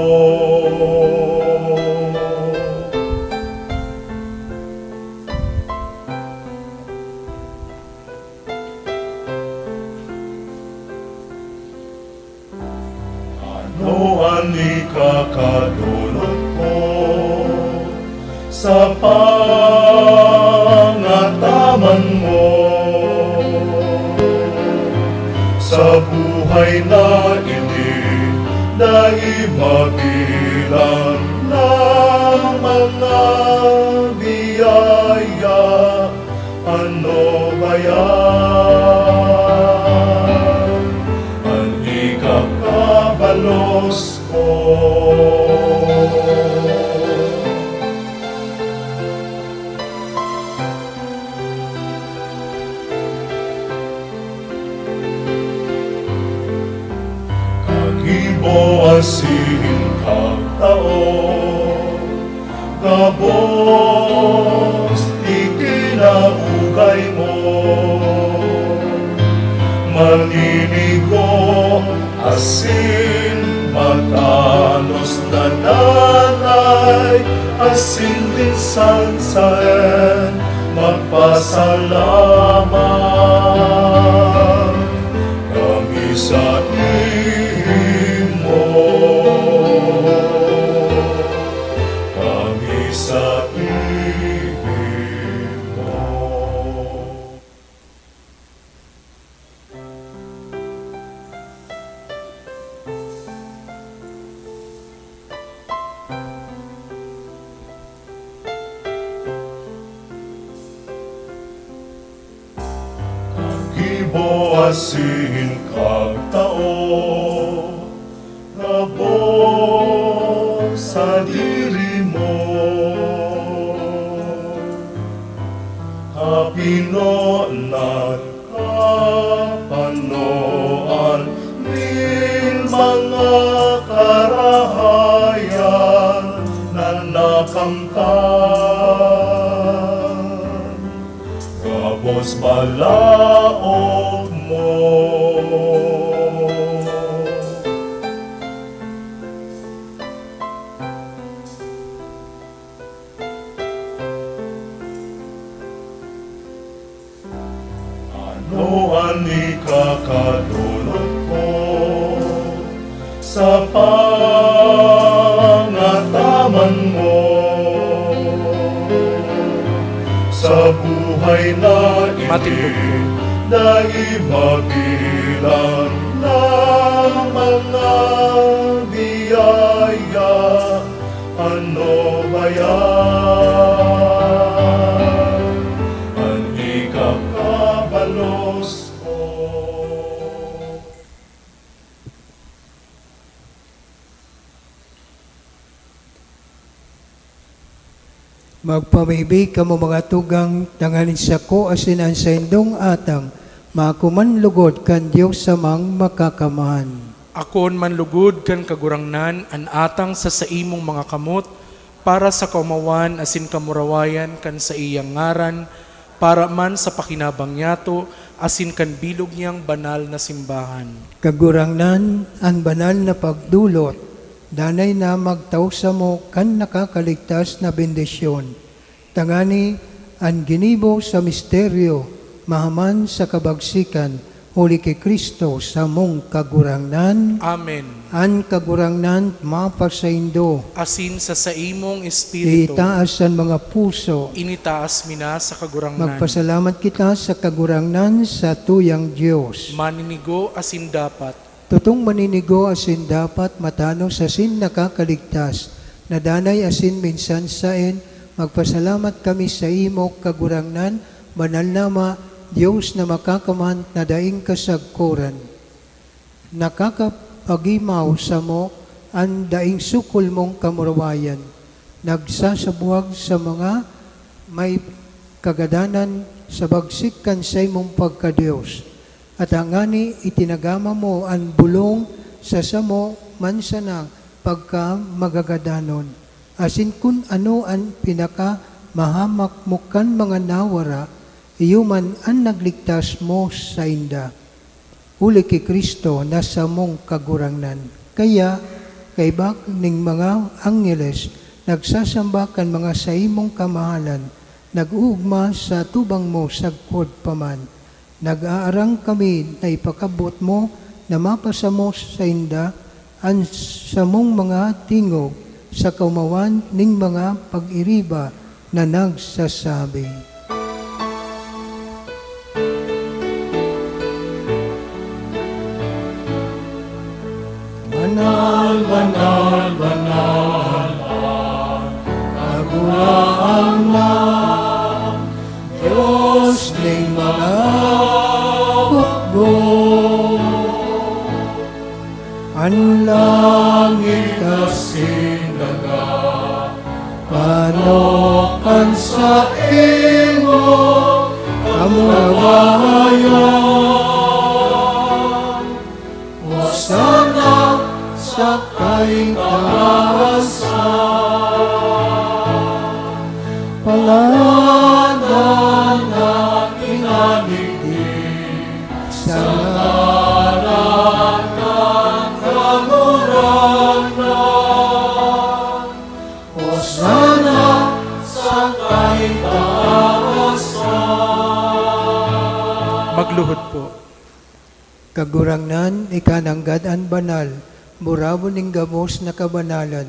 Ano ang ikakadulot ko sa pangataman mo, sa buhay na dahil mabilang ng mga biyaya, ano ba yan? Ang ikakabalos ko. Asin kag tao, gabos ikinaugay mo, maninigo asin matanos na nanay, asin din sansaen magpasalamat kami sa asin kag tao, gabos sa diri mo, Pinoon kapanoan ning mga karahayan na nakamtan. Gabos balaog mo. Ano ni kakadulot ko sa pangataman mo, sa buhay na ini na imabilang ng mga biyaya. Ano ba yan? Ang ikakabalos ko. Magpamibig kamo mga tugang, tanganin sa ko asin ang sa indong atang, makumanlugod kan Diyos samang makakamahan. Akon manlugod kan kagurangnan an atang sa saimong mga kamot para sa kaumawan asin kamurawayan kan sa iyang ngaran para man sa pakinabang yato asin kan bilog niyang banal na simbahan. Kagurangnan ang banal na pagdulot, danay na magtausa mo kan nakakaligtas na bendisyon. Tangani ang ginibo sa misteryo, mahaman sa kabagsikan, huli kay Kristo sa mong kagurangnan. Amen. An kagurangnan mapasaindo. Asin sa saimong espiritu. Itaas ang mga puso. Initaas mina sa kagurangnan. Magpasalamat kita sa kagurangnan sa tuyang Diyos. Maninigo asin dapat. Tutong maninigo asin dapat matano sa sin nakakaligtas. Nadanay asin minsan sain. Magpasalamat kami sa imo kagurangnan. Banal nama Diyos na makakaman na daing kasagkuran. Nakakapagimaw sa mo ang daing sukol mong kamurawayan. Nagsasabuag sa mga may kagadanan sa bagsikan sa imong pagkadiyos. At hangani itinagama mo ang bulong sa samo mansanang pagka magagadanon. Asin kun ano ang pinaka mahamak mo kan mga nawara, iyuman ang nagligtas mo sa inda. Uli kay Kristo nasa mong kagurangnan. Kaya, kaibak ning mga angeles, nagsasamba kan mga sa imong kamahalan, nag-uugma sa tubang mo sagkod paman. Nag-aarang kami na ipakabot mo na mapasamo sa inda ang sa mong mga tingog sa kaumawan ning mga pag-iriba na nagsasabi. Banal, banal, banal, kagurang na Diyos ning mga hukbo. Ang langit kasinaga, panokan sa imo, kamurawayan. Hosana sa kaitaasan, palanan ang inanigin sa ngaran ng kamurangnan. Hosana sa kaitaasan. Magluhod po. Kagurangnan, ikananggad-an banal, burabon ning gamos na kabanalan,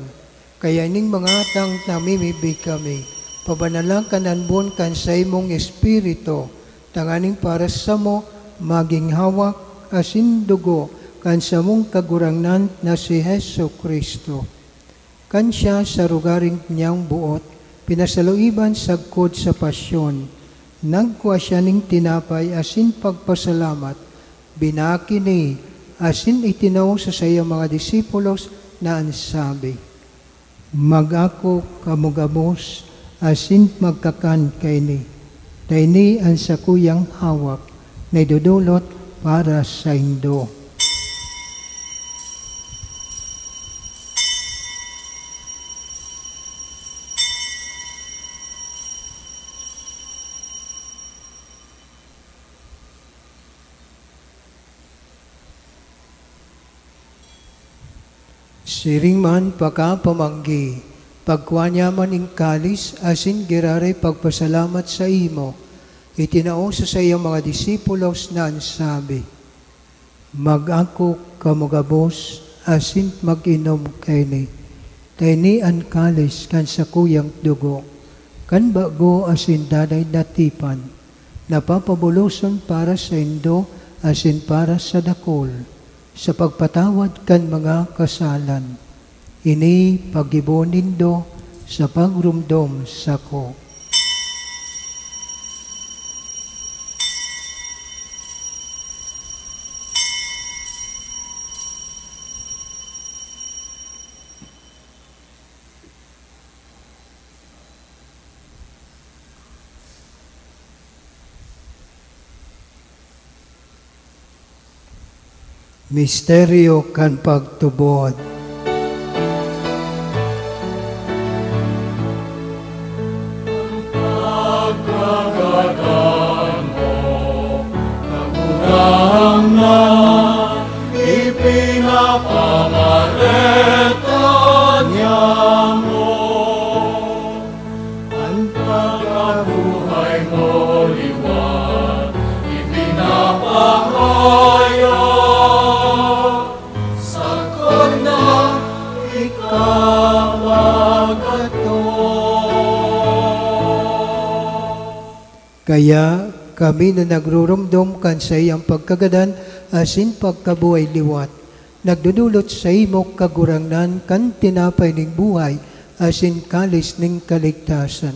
kaya ning mga tang namimibig kami, pabanalang kananbon kan sa imong espiritu, tanganing para sa mo, maging hawak, asin dugo, kan sa mong kagurangnan na si Heso Kristo. Kan siya sa rugaring niyang buot, pinasaluiban sagkod sa pasyon, nagkuha siya ning tinapay asin pagpasalamat, binaki ni asin itinaw sa sayang mga disipulos na ansabi, mag-ako kamugamos asin magkakan kay ni. na ini ang sakuyang hawak na idudulot para sa indo. Siring man pagkapamanggi, pagkuanya man ing kalis, asin girare pagpasalamat sa imo, itinao sa iyong mga disipulos na ansabi, mag-ako kamugabos, asin mag-inom kayni, tayni an kalis kan sa kuyang dugo, kan bago asin daday natipan, napapabuloson para sa indo, asin para sa dakol, sa pagpatawad kan mga kasalan. Ini pag-ibonindo sa pagrumdom sa ko. Misteryo kan pagtubod. Pagkagadan mo, nagurang na ipinapangaretan niya mo. Ang pagkabuhay mo liwan, ipinapahayag. Kaya kami na nagrurumdom kan sa iyang pagkagadan asin pagkabuhay liwat, nagdudulot sa imo kagurangnan kan tinapay ning buhay asin kalis ning kaligtasan.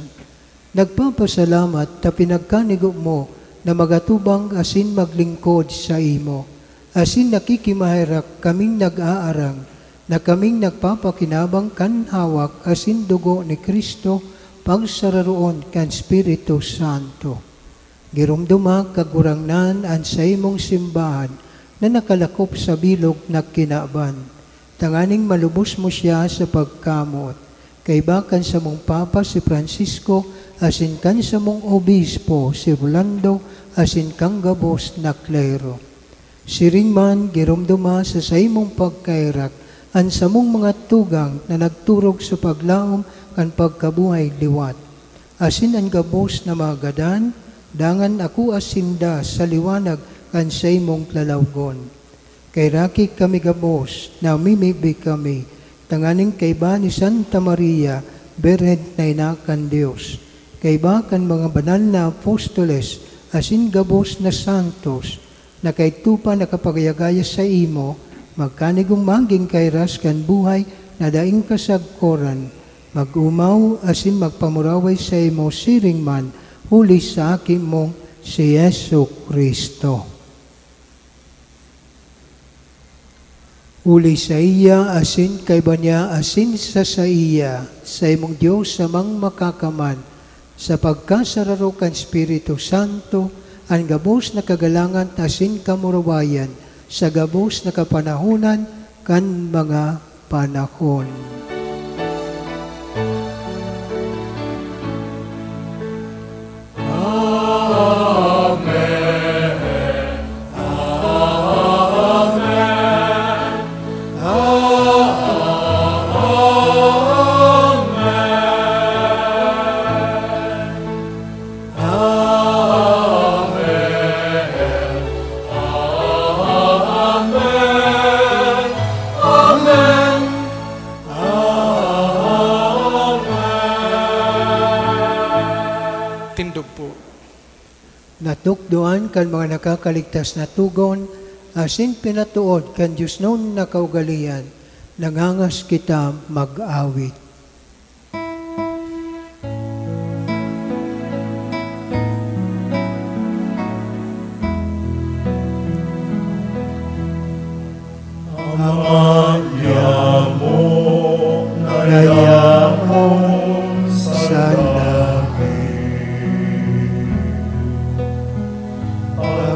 Nagpapasalamat ta pinagkanigo mo na magatubang asin maglingkod sa imo. Asin nakikimahirak kaming nag-aarang na kaming nagpapakinabang kan hawak asin dugo ni Kristo pagsararoon kan Espiritu Santo. Girumduma kagurangnan an sa imong simbahan na nakalakop sa bilog na kinaban. Tanganing malubos mo siya sa pagkamot. Kaibakan sa mong Papa si Francisco, asin kan sa mong Obispo si Rolando, asin kang gabos na klero. Siring man girumduma sa imong pagkairak, an sa mong mga tugang na nagturog sa paglaom kan pagkabuhay liwat. Asin ang gabos na magadan, dangan ako asinda sa liwanag kan sa imong lalawgon. Kay raki kami gabos, na mimibi kami, tanganing kayba ni Santa Maria, Berhed na inakan Diyos. Kayba kan mga banal na apostoles, asin gabos na santos, na kay tupa nakapagayagaya sa imo, magkanigong maging kairas kan buhay na daing kasagkoran, mag-umaw asin magpamuraway sa imo siring man, huli sa akin mong si Yesu Kristo. Uli sa iya asin kay banya asin sa iya, sa imong Diyos samang makakaman, sa pagkasararo kan Espiritu Santo, ang gabos na kagalangan asin kamurawayan, sa gabos na kapanahunan kan mga panahon. Natukduan kan mga nakakaligtas na tugon, asin pinatuod kan Diyos noon na kaugalian, nangangas kita mag-awit. Amalya mo, naya mo sa langit.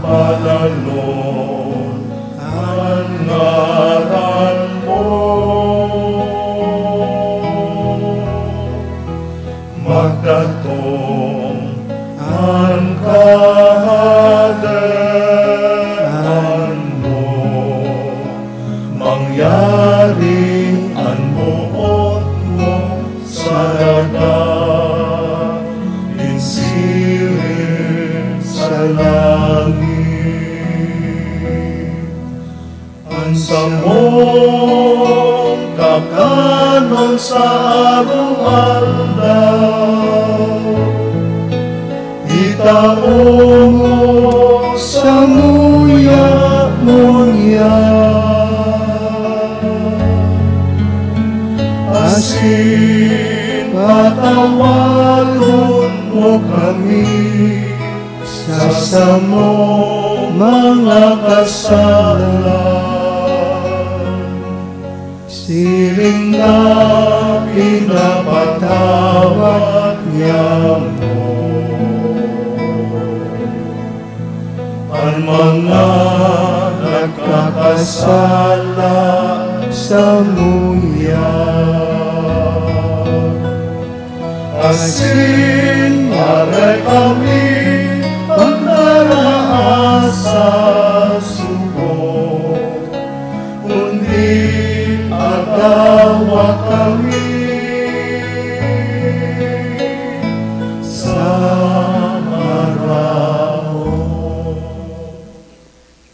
pagpapalanon ang ngaran mo. Magdatong ang kaharian mo, mangyari ang buot mo sa dagat, insirin sa langit. Ang samong kakanon sa arong aldaw, itaong mo sa nguya-nguya. Asin patawagon mo kami sa samong mga kasalan. Siring na pinapatawad niya mo ang mga nagkakasala sa muya. Asin aray kami pagdaraan sa subok, kundi agawa kami sa maraot.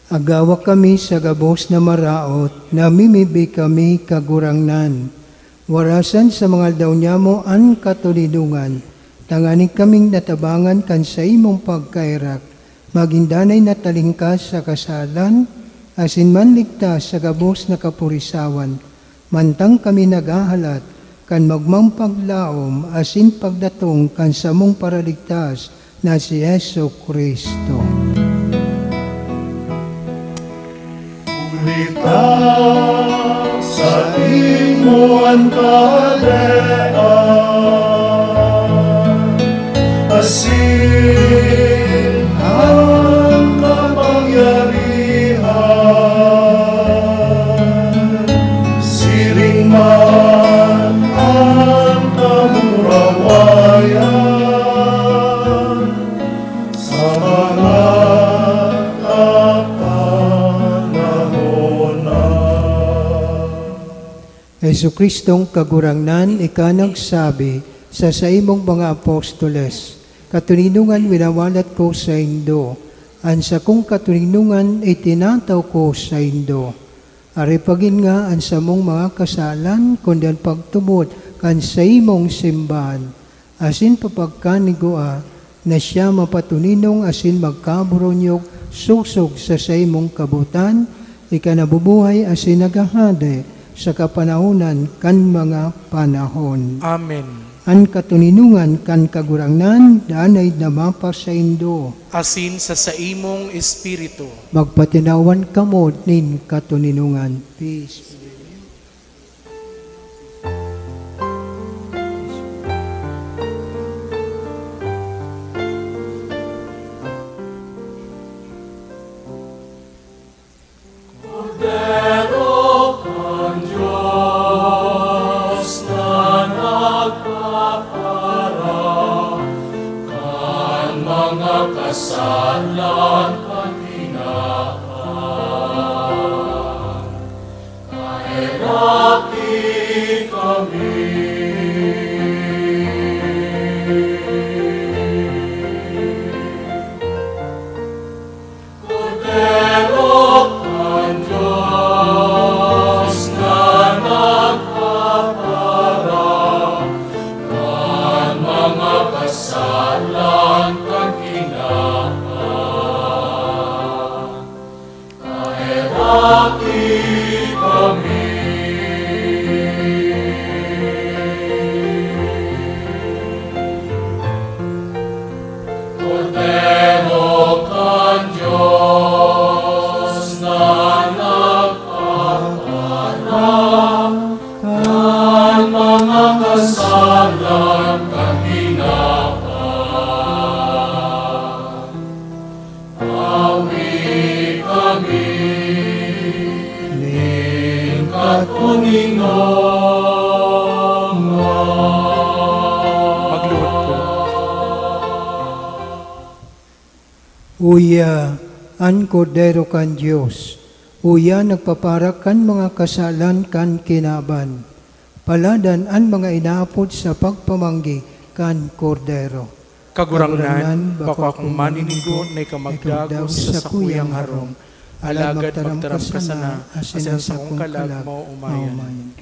Agawa kami sa gabos na maraot, namimibi kami kagurangnan. Warasan sa mga daw niya mo ang katulidungan, tanganig kaming natabangan kan sa imong pagkairak, magindanay na talingkas sa kasalan, asin man ligtas sa gabos na kapurisawan, mantang kami nagahalat, kan magmampaglaom, asin pagdatong kan samong paraligtas na si Yesu Kristo. Ulita sa imo ang kalayaan, asin ang kapangyarihan, siring man ang kamurawayan sa mga Yesu Kristong kagurangnan, ika nagsabi sa imong mga apostoles, katuninungan winawalat ko sa indo, ansa kong katuninungan itinataw ko sa indo. Aripagin nga ansa mong mga kasalan, kundi ang pagtubot kan sa imong simbahan, asin papagkanigua na siya mapatuninong asin magkaburonyok susog sa imong kabutan, ika nabubuhay asin nagahade sa kapanahunan kan mga panahon. Amen. An katuninungan kan kagurangnan, danay namapa sa indo. Asin sa imong espiritu. Magpatinawan kamo nin katuninungan. Peace. Amen. Magluhod po. Uya, an kordero kan Diyos. Uya, nagpaparak kan mga kasalan kan kinaban. Paladan an mga inaapod sa pagpamanggi kan kordero. Kagurangnan, bako akong maninigo na ikamagdagos sa sakuyang harong. Alagad magtarap ka sana, asin sa kong kalag mo umayan.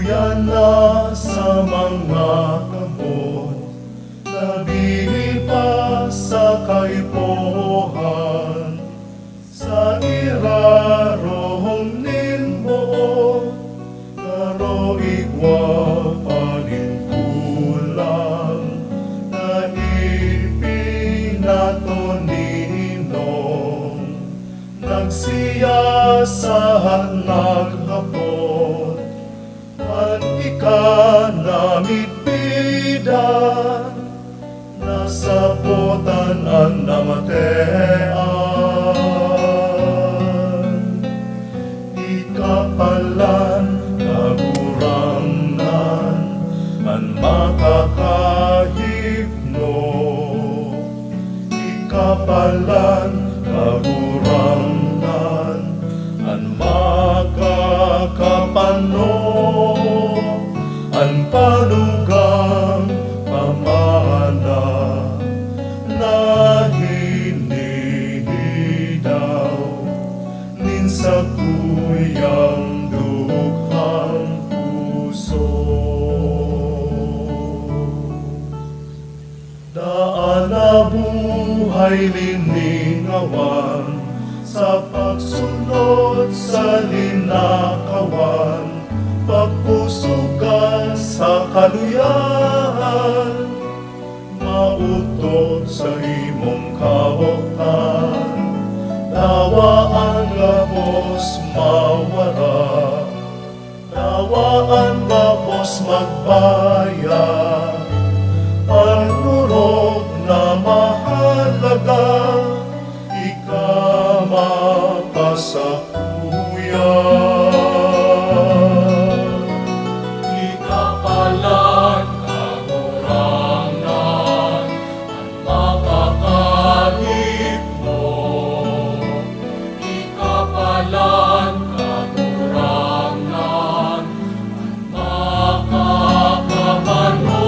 Uyan na sa mga kamot, nabili pa sa kaipohan, sa irarong ninmo, karo igwa panintulang, na ipinato ninong, nagsiya sa naghapon, an ikanamit bidan, nasa potan ang namatean. Ikapalan, kagurangnan, an makakahipno. Ikapalan, kagurangnan, an makakapano. Ang panugang pamana na hinihidaw nin sa tuyang dukhang puso. Daan na buhay liningawan sa pagsunod sa linakawan, pagpusukan sa kaluyahan, mautot sa imong kabutan. Dawa ang gabos mawara, dawa ang gabos magbaya, panurog na mahalaga, ikamapasakuyan. Ikapalan, kagurangan, ang makakahipno. Ikapalan, kagurangan, ang makakapano,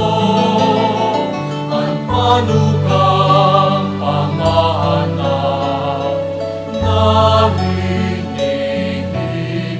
ang panugang pamahana na hinihidaw.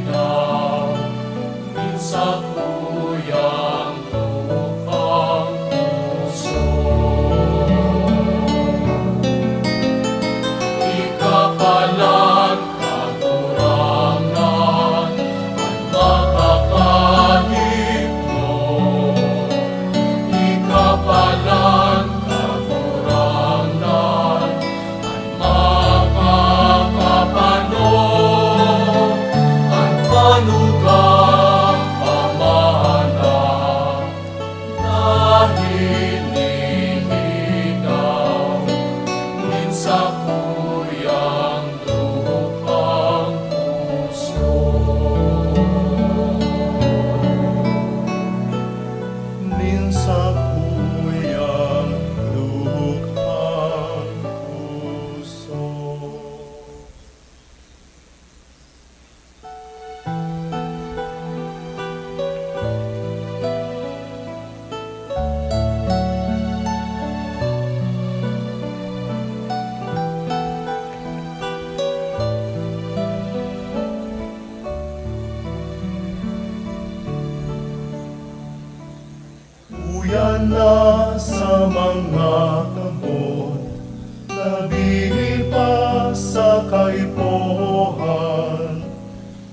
Tuhan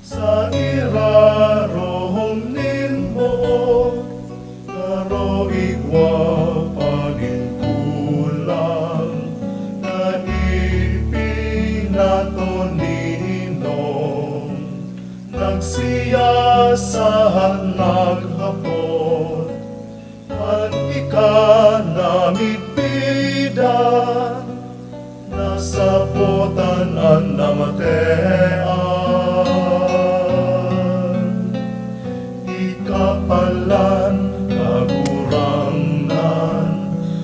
sa irarong ninmo karo igwa paningkulang na ipinato ninong nagsiyasahan naghapon an ikanamit bidan nasapotan ang namatean ikapalan kagurangnan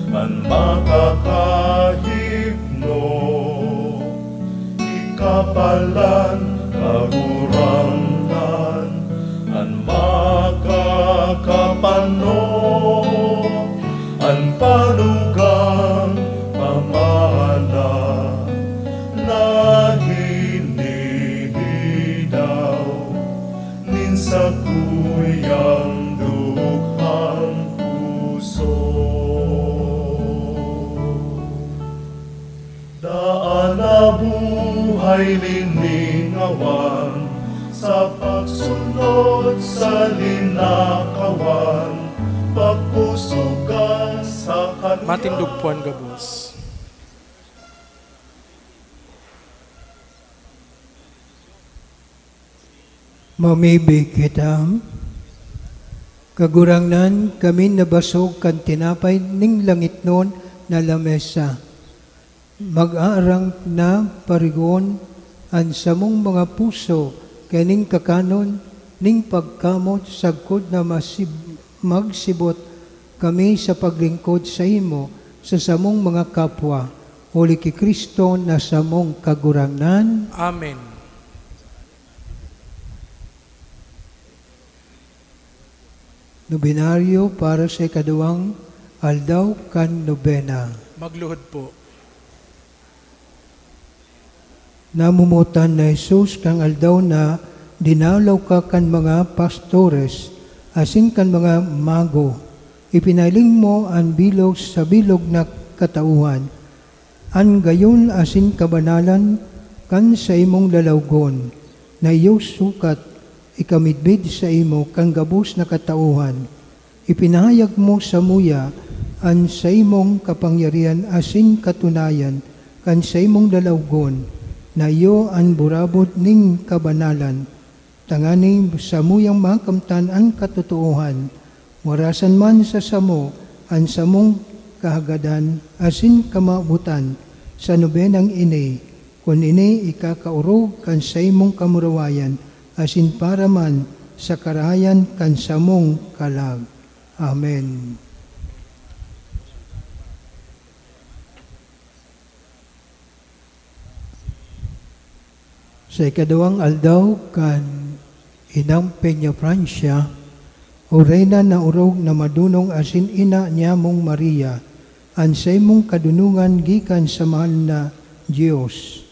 ang makakahigno ikapalan kagurangnan ang makakapano ang panugang pamana na hinihidaw minsa kuyang dukhang puso daan na buhay liningawan sa pagsunod sa linakawan pagpusugan sa kaluyan. Matindugpuan gabos. Mamibig kita, kagurangnan kami nabasog kan tinapay ning langit nun na lamesa. Mag-aarang na parigon ang samong mga puso kaning kakanon ning pagkamot sagkod na magsibot kami sa paglingkod sa imo sa samong mga kapwa. Uli ki Kristo na samong kagurangnan. Amen. Nobinaryo para sa ikaduwang aldaw kan nobena. Magluhod po. Namumutan na Jesus kang aldaw na dinalaw ka kan mga pastores, asin kan mga mago. Ipinaling mo ang bilog sa bilog na katauhan. An gayon asin kabanalan kan sa imong lalawgon, na iyo sukat ikamidbid sa imo kan gabos na katauhan. Ipinahayag mo sa muya an sa imong kapangyarihan asin katunayan kan sa imong lalawgon, na iyo ang burabot ning kabanalan, tanganing sa muyang makamtan ang katotohan, warasan man sa samo, ang samong kahagadan, asin kamabutan, sa nobenang ini, kung ini ikakaurog kan sa imong kamurawayan, asin para man sa karahayan kan samong kalag. Amen. Sa ikadawang aldaw kan inang Peña Francia, o reyna na urog na madunong asin ina niya mong Maria, ang sa imong kadunungan gikan sa mahal na Diyos.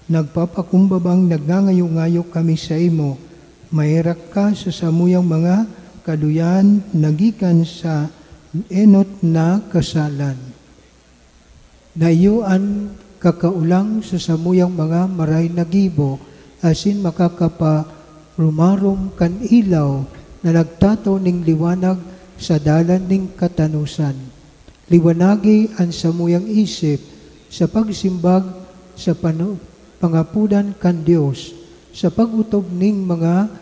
Nagpapakumbabang nagngangayo-ngayo kami sa imo, mahirak ka sa samuyang mga kaluyan nagikan sa enot na kasalan. Na iyo ang kakaulang sa samuyang mga maray na gibo, asin makakaparumarom kan ilaw na nagtato ning liwanag sa dalan ning katanusan. Liwanagi ang samuyang isip sa pagsimbag sa pangapudan kan Dios, sa pagutob ning mga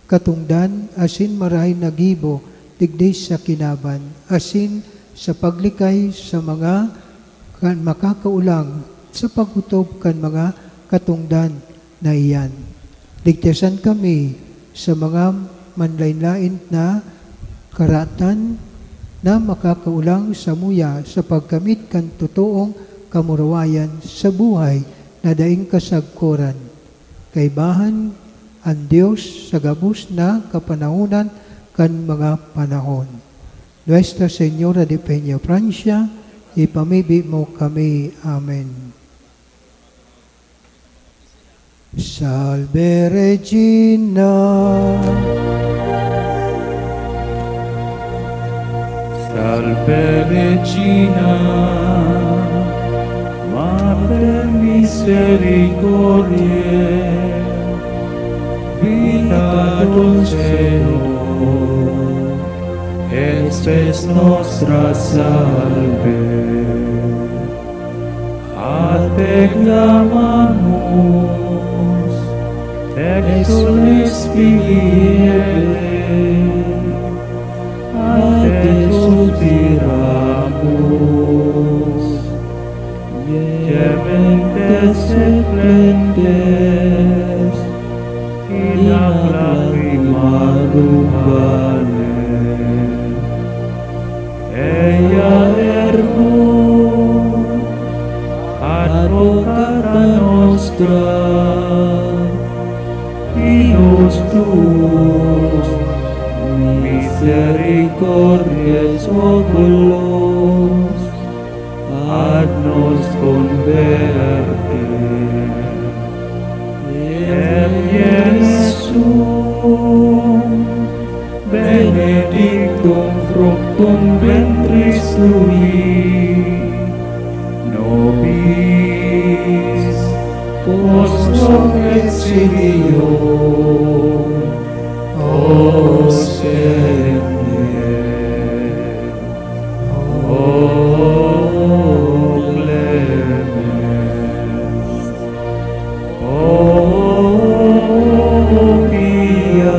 katungdan asin maray na gibo digdi sa kinaban, asin sa paglikay sa mga kan makakaulang sa pagutob kan mga katungdan na iyan. Ligtasan kami sa mga manlain-lain na karatan na makakaulang sa muya sa pagkamit kan totoong kamurawayan sa buhay na daing kasagkuran. Kaibahan ang Diyos sa gabos na kapanahunan kan mga panahon. Nuestra Señora de Peña Francia, ipamibi mo kami. Amen. Salve Regina, Salve Regina, Mater Mater misericordiae, vita dulcedo, et spes nostra salve. A te clamamus, exules Filii, a te suspiramus, gementes et plentes, in ac lacrimarum vale. Eia ergo, advocata nostra, Dios tuus, misericordiae oculos, ad nos converte. Iesum, benedictum fructum ventris tui, nobis post hoc exilio, o Semper, o clemens, o pia,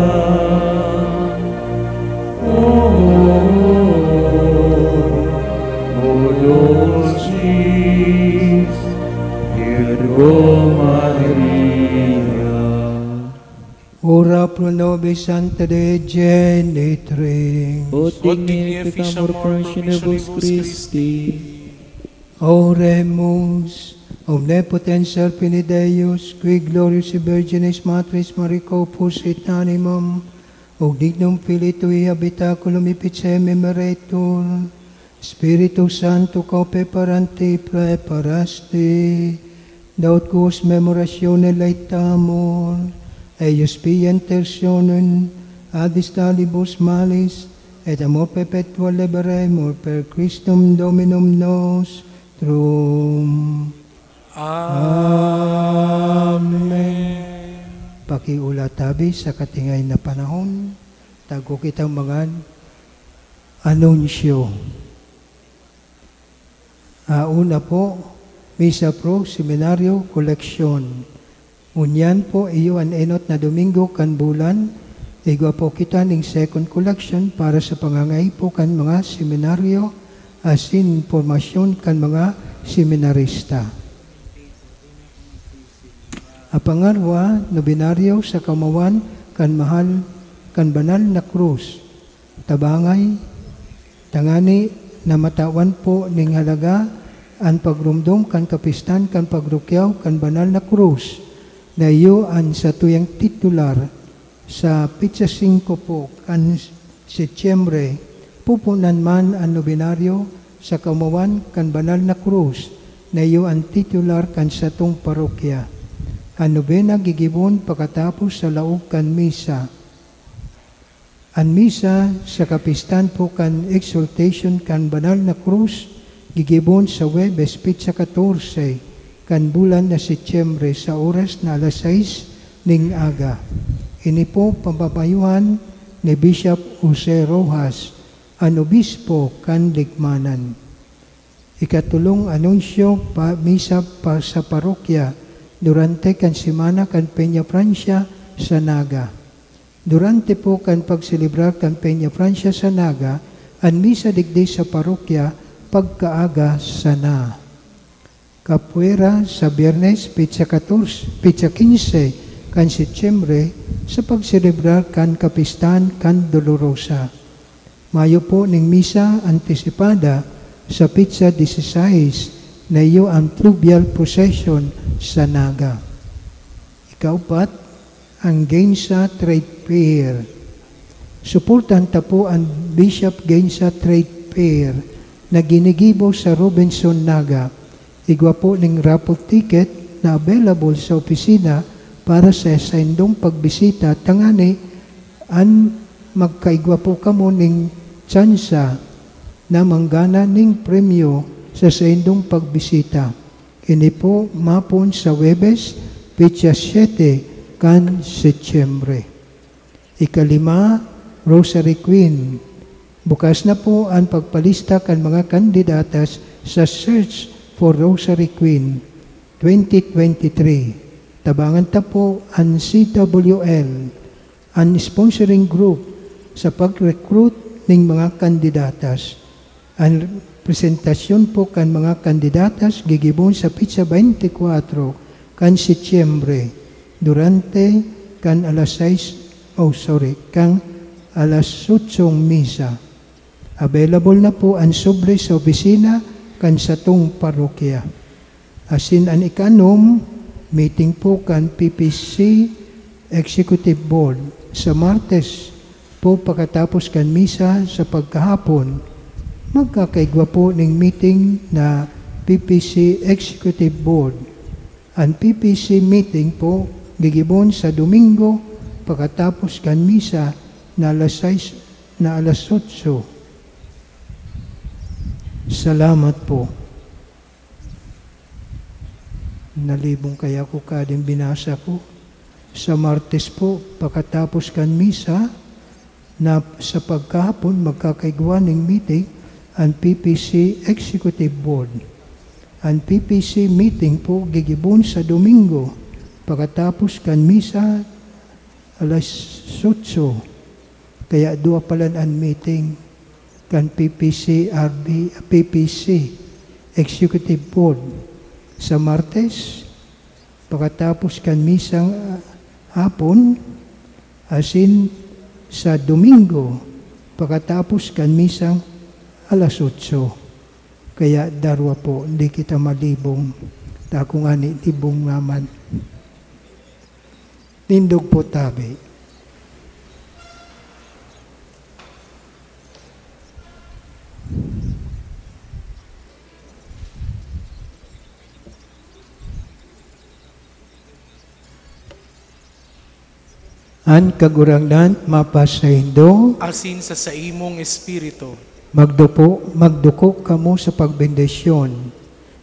o dulcis Virgo Maria. Ora pro nobis Sancta Dei Genitrix. Ut digni efficiamur promissionibus Christi. Oremus, omnipotens Serpini Deus, qui glorious Virginis Matris Maricopus et animum, o dignum Filii Tui habitaculum ipicem emeretur, Spiritus Sancto cope paranti preparasti, daut quos memoratione laetamur, eius pia intercessionem adis talibus malis, et amor perpetuo liberemur per Christum Dominum nostrum. Amen. Pakiulatabi sa katingay na panahon, tago kitang mga anunsyo. Una po, Misa Pro Seminario Collection. Unyan po iyo ang enot na Domingo kan bulan, igwa po kita ng second collection para sa pangangay po kan mga seminaryo asin formasyon kan mga seminarista. A pangarwa, nobinaryo sa kamawan kan mahal kan banal na krus. Tabangay, tangani na matawan po ning halaga ang pagrumdum kan kapistan kan pagrukyaw kan banal na krus na iyo ang sa tuyang titular sa Pitsa 5 po kan Setyembre pupunan man ang nobinaryo sa kamawan kan banal na krus na iyo ang titular kan sa tong parokya. Ang nobena gigibon pagkatapos sa laog kan misa. Ang misa sa kapistan po kan exaltation kan banal na krus gigibon sa Webes Pitsa 14 kan bulan na Setyembre sa oras na alas 6 ning aga. Ini po pampapayuhan ni Bishop Jose Rojas, ang obispo kan Ligmanan. Ikatulong anunsyo pa misa pa sa parokya durante kan semana kan Peña Francia sa Naga. Durante po kan pagselebrar kan Peña Francia sa Naga, ang misa digdi sa parokya pagkaaga sana. Kapuera sa Biyernes, Pitsa 15, kan Setyembre, sa pagselebrar kan Kapistan kan Dolorosa. Mayo po ning misa antisipada sa Pitsa 16 na iyo ang fluvial procession sa Naga. Ikaupat, ang Gainsa Trade Fair. Suportan ta po ang Bishop Gainsa Trade Fair na ginigibo sa Robinson, Naga. Igwa po ning raffle ticket na available sa opisina para sa indong pagbisita. Tangani, an magkaigwa po kamo ning tsansa na manggana ning premyo sa indong pagbisita. Ini po mapon sa Webes, Pitsa 7, kan Setyembre. Ikalima, Rosary Queen. Bukas na po ang pagpalista kan mga kandidatas sa Search for Rosary Queen 2023. Tabangan ta po ang CWL, ang sponsoring group sa pag-recruit ng mga kandidatas. Ang presentasyon po kan mga kandidatas gigibon sa Pitsa 24 kan Setyembre durante kan alas 8 misa. Available na po ang sobre sa opisina kan satong parokya. Asin ang ikanom, meeting po kan PPC Executive Board sa Martes po pagkatapos kan misa sa pagkahapon. Magkakaigwa po ng meeting na PPC Executive Board. Ang PPC meeting po gigibon sa Domingo pagkatapos kan misa na alas 8. Salamat po. Nalibong kaya ko kading binasa ko. Sa Martes po, pagkatapos kan misa, na sa pagkahapon magkakaigwa ng meeting ang PPC Executive Board. Ang PPC meeting po gigibon sa Domingo, pagkatapos kan misa, alas 8. Kaya dua pala ang meeting kan PPC Executive Board. Sa Martes, pagkatapos kan misang hapon, asin sa Domingo, pagkatapos kan misang alas 8. Kaya darwa po, hindi kita malibong. Takong ani, libong naman. Tindog po tabi. An kagurangnan mapasaindo, asin sa saimong espiritu. magduko kamo sa pagbendisyon.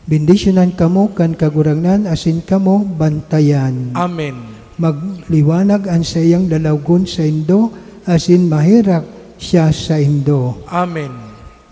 Bendisyonan kamo kan kagurangnan, asin kamo bantayan. Amen. Magliwanag ang sayang dalawgon sa indo, asin mahirak siya sa indo. Amen.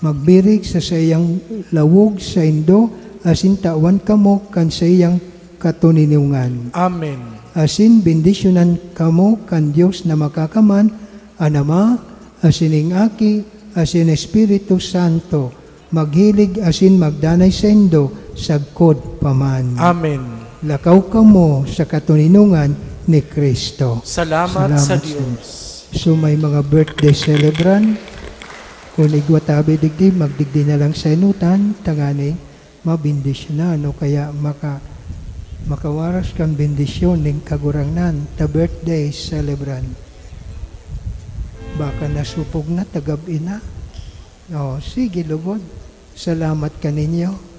Magbirig sa sayang lawog sa indo, asin tawan kamo kan sayang katuninungan. Amen. Asin bendisyonan kamo kan Dios na makakaman, ang Ama, asin ing Aki, asin Espiritu Santo, maghilig asin magdanay sa indo, sagkod paman. Amen. Lakaw kamo sa katuninungan ni Kristo. Salamat sa Diyos. So may mga birthday celebrant, kung igwatabi digdi, magdigdi na lang sa inutan, tangani, mabindisyon na, no? Kaya makawaras kang bendisyon ng kagurangnan, ta birthday celebrant. Baka nasupog na, tagab ina. O, sige, lugod. Salamat ka ninyo.